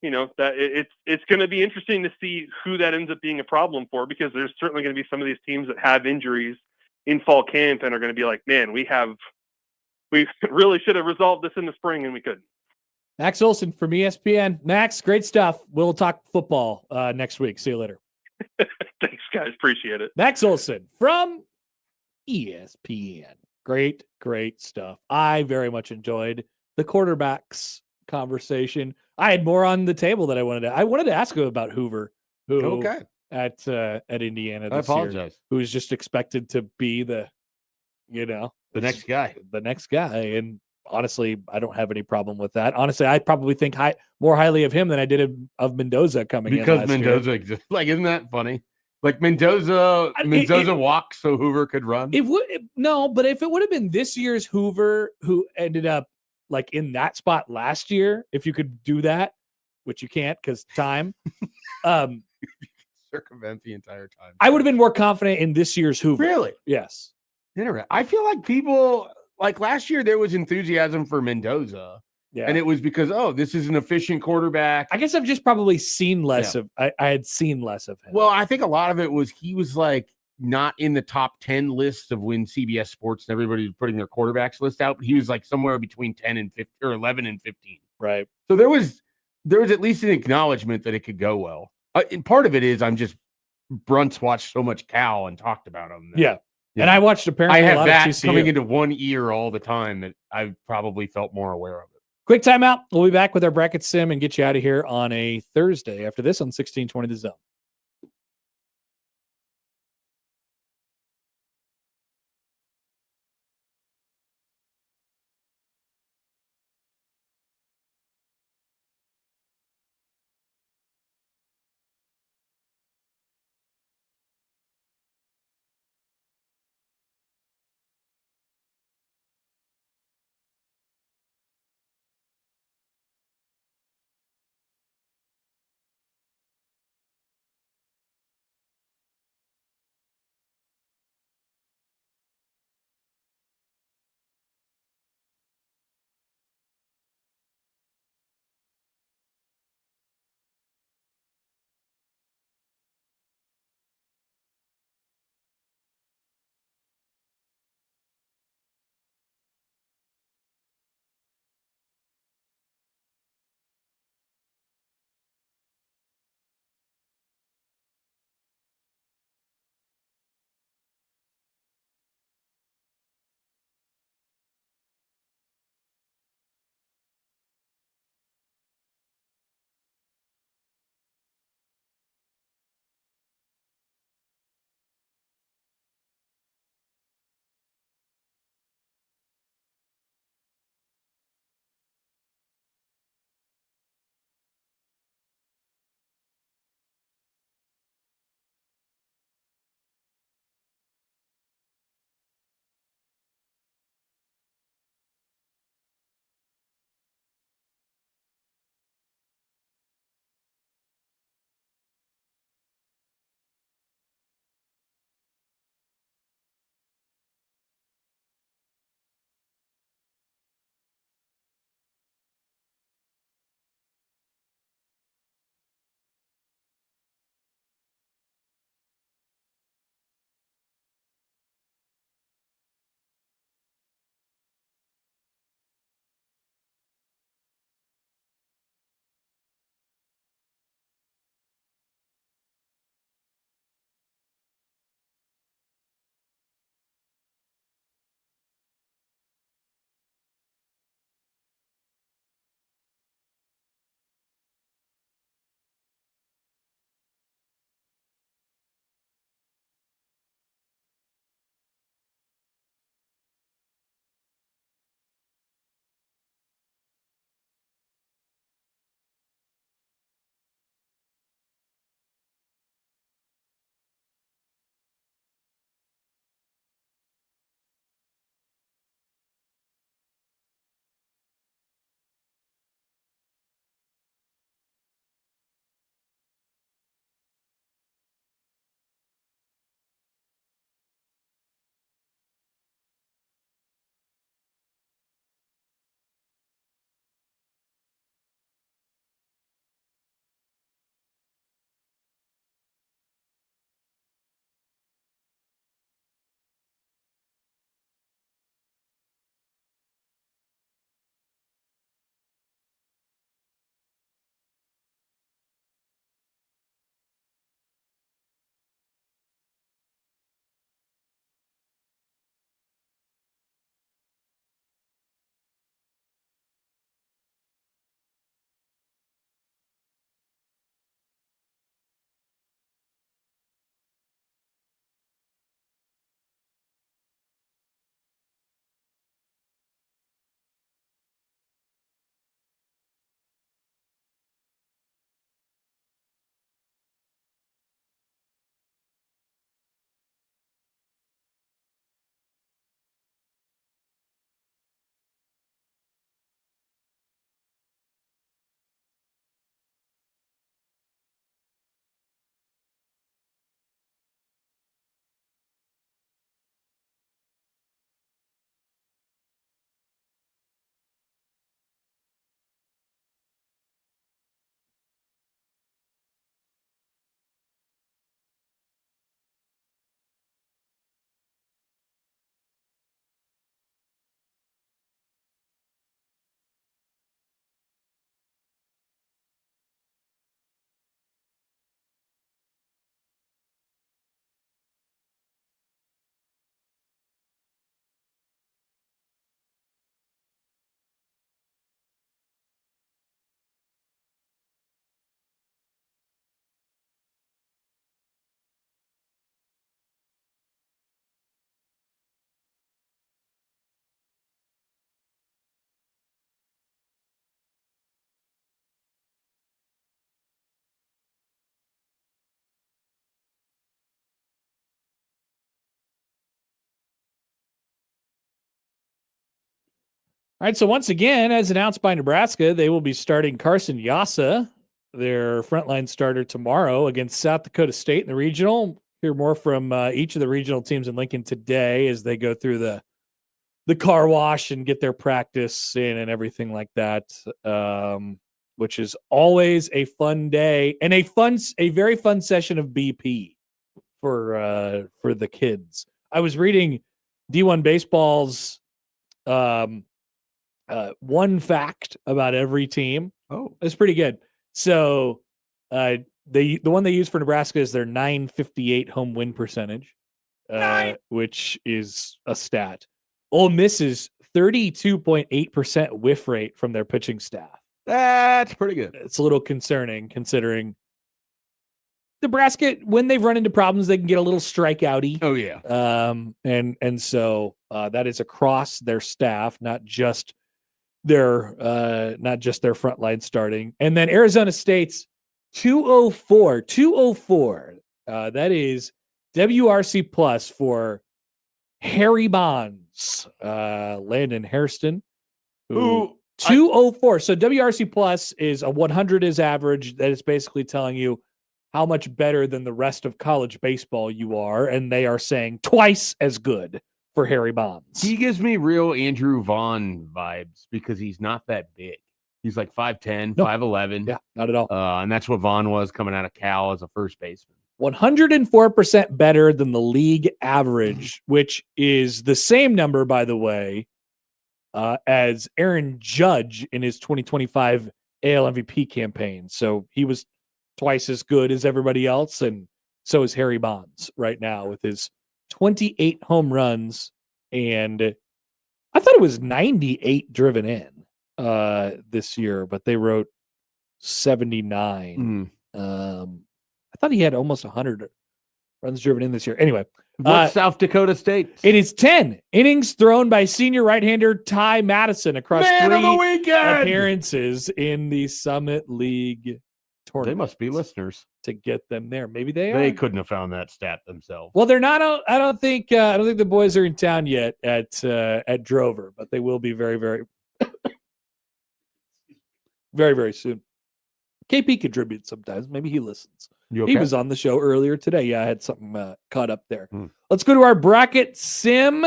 it's going to be interesting to see who that ends up being a problem for, because there's certainly going to be some of these teams that have injuries in fall camp and are going to be man, we really should have resolved this in the spring and we couldn't. Max Olson from ESPN. Max, great stuff. We'll talk football next week. See you later. Thanks, guys. Appreciate it. Max Olson from ESPN. Great stuff. I very much enjoyed the quarterbacks conversation. I had more on the table that I wanted to ask him about Hoover, who at Indiana this year, who is just expected to be the You know, The next guy. the next guy. And honestly, I don't have any problem with that. Honestly, I probably think more highly of him than I did of Mendoza coming in Because last Mendoza year. exists. Like, isn't that funny? Like Mendoza walked so Hoover could run. But if it would have been this year's Hoover who ended up like in that spot last year, if you could do that, which you can't because time, Circumvent the entire time. I would have been more confident in this year's Hoover. Really? Yes. Interesting. I feel like people like last year there was enthusiasm for Mendoza. Yeah. And it was because, this is an efficient quarterback. I guess I've just probably seen less of I had seen less of him. Well, I think a lot of it was he was like not in the top 10 lists of when CBS Sports and everybody was putting their quarterbacks list out, but he was like somewhere between 10 and 15 or 11 and 15. Right. So there was at least an acknowledgement that it could go well. And part of it is Brunt's watched so much Cal and talked about him. Yeah. And I watched apparently I have a lot that of TCU. coming into one ear all the time that I probably felt more aware of it. Quick timeout. We'll be back with our bracket sim and get you out of here on a Thursday after this on 1620 The Zone. All right, so once again, as announced by Nebraska, they will be starting Carson Yassa, their frontline starter, tomorrow against South Dakota State in the regional. Hear more from each of the regional teams in Lincoln today as they go through the car wash and get their practice in and everything like that, which is always a fun day and a very fun session of BP for the kids. I was reading D1 Baseball's one fact about every team. Oh, it's pretty good. So the one they use for Nebraska is their .958 home win percentage, which is a stat. Ole Miss's 32.8% whiff rate from their pitching staff. that's pretty good. It's a little concerning considering Nebraska, when they've run into problems, they can get a little strikeouty. Oh yeah. And so that is across their staff, not just their frontline starting. And then Arizona State's 204. That is WRC plus for Harry Bonds, Landon Hairston, who 204. So WRC plus is a 100 is average. That is basically telling you how much better than the rest of college baseball you are. And they are saying twice as good for Harry Bonds. He gives me real Andrew Vaughn vibes because he's not that big. He's like 5'10", 5'11". Yeah, not at all. And that's what Vaughn was coming out of Cal as a first baseman. 104% better than the league average, which is the same number, by the way, as Aaron Judge in his 2025 AL MVP campaign. So he was twice as good as everybody else, and so is Harry Bonds right now with his 28 home runs, and I thought it was 98 driven in this year, but they wrote 79. I thought he had almost 100 runs driven in this year. Anyway, what's South Dakota State? It is 10 innings thrown by senior right-hander Ty Madison across three appearances in the Summit League tournament. They must be listeners to get them there. Maybe they are. They couldn't have found that stat themselves. Well, they're not. I don't think the boys are in town yet at Drover, but they will be very, very, very, very soon. KP contributes sometimes. Maybe he listens. You okay? He was on the show earlier today. Yeah, I had something caught up there. Let's go to our bracket sim,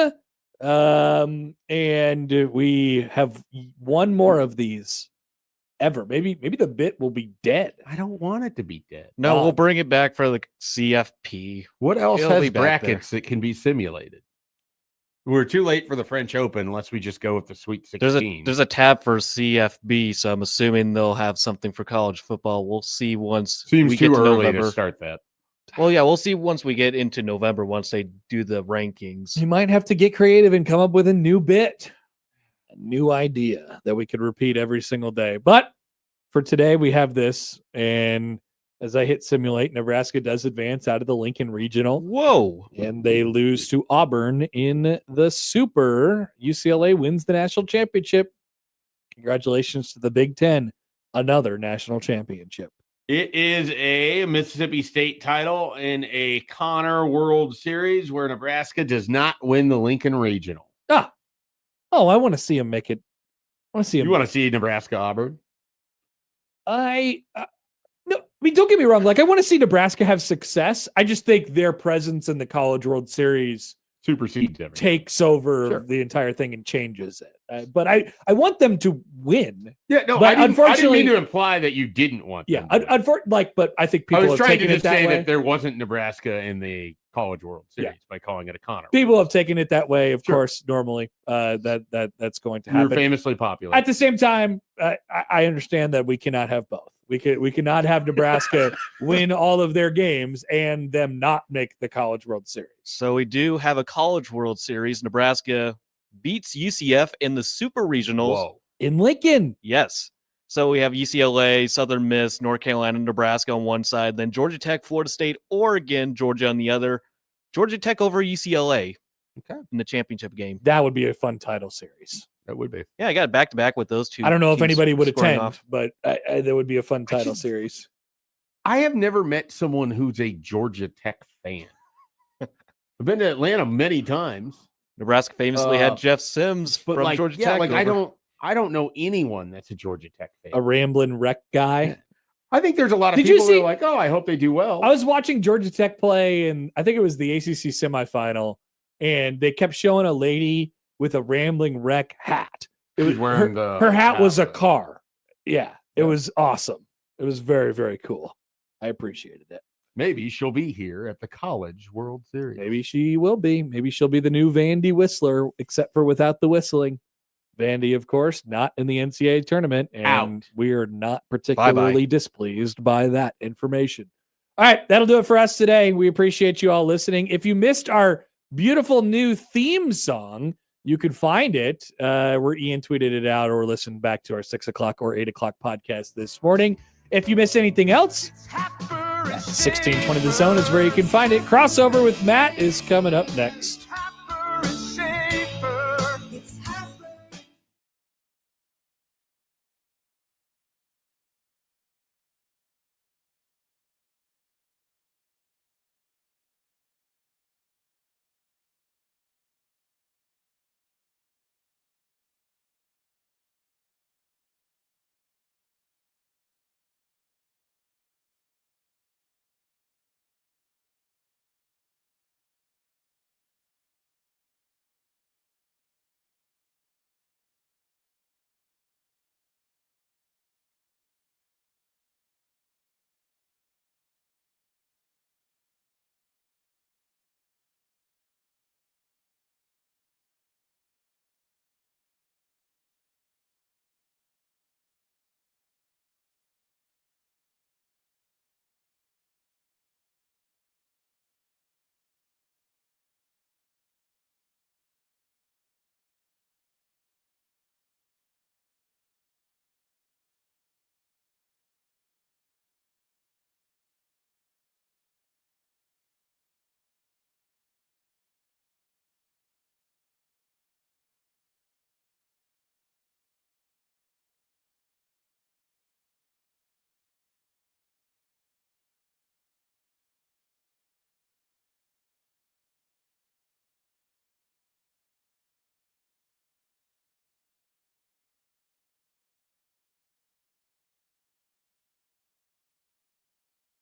and we have one more of these ever. Maybe the bit will be dead. I don't want it to be dead. No, we'll bring it back for the CFP. What else It'll has be back brackets that can be simulated? We're too late for the French Open unless we just go with the Sweet 16. There's a tab for CFB, so I'm assuming they'll have something for college football. We'll see once Seems we too get to early November. to start that. Well, yeah, we'll see once we get into November, once they do the rankings. You might have to get creative and come up with a new bit, a new idea that we could repeat every single day. But for today, we have this, and as I hit simulate, Nebraska does advance out of the Lincoln Regional. Whoa. And they lose to Auburn in the Super. UCLA wins the national championship. Congratulations to the Big Ten. Another national championship. It is a Mississippi State title in a Connor World Series where Nebraska does not win the Lincoln Regional. Oh, I want to see him make it. I want to see him. You want to see Nebraska Auburn? No, I mean, don't get me wrong. Like, I want to see Nebraska have success. I just think their presence in the College World Series supersedes everything. Takes over the entire thing and changes it. But I want them to win. Yeah, no, but I didn't mean to imply that you didn't want them. Yeah, unfortunately, but I think people have taken it that way. That there wasn't Nebraska in the College World Series by calling it a Connor. People have taken it that way, of course. Normally, that's going to happen. You're famously popular. At the same time, I understand that we cannot have both. We cannot have Nebraska win all of their games and them not make the College World Series. So we do have a College World Series. Nebraska beats UCF in the Super Regionals. In Lincoln. Yes. So we have UCLA, Southern Miss, North Carolina, Nebraska on one side, then Georgia Tech, Florida State, Oregon, Georgia on the other. Georgia Tech over UCLA in the championship game. That would be a fun title series. That would be. Yeah, I got back-to-back with those two. I don't know if anybody would attend, off. but there would be a fun title series. I have never met someone who's a Georgia Tech fan. I've been to Atlanta many times. Nebraska famously had Jeff Sims from Georgia Tech. Like, I don't. I don't know anyone that's a Georgia Tech fan. A rambling wreck guy. I think there's a lot of Did you people who see- are like, oh, I hope they do well. I was watching Georgia Tech play, and I think it was the ACC semifinal, and they kept showing a lady with a rambling wreck hat. It She's was wearing her hat was a car. Yeah, it was awesome. It was very, very cool. I appreciated it. Maybe she'll be here at the College World Series. Maybe she will be. Maybe she'll be the new Vandy Whistler, except for without the whistling. Vandy, of course, not in the NCAA tournament, and Out. we are not particularly displeased by that information. All right, that'll do it for us today. We appreciate you all listening. If you missed our beautiful new theme song, you can find it where Ian tweeted it out or listen back to our 6 o'clock or 8 o'clock podcast this morning. If you missed anything else, 1620 The Zone is where you can find it. Crossover with Matt is coming up next.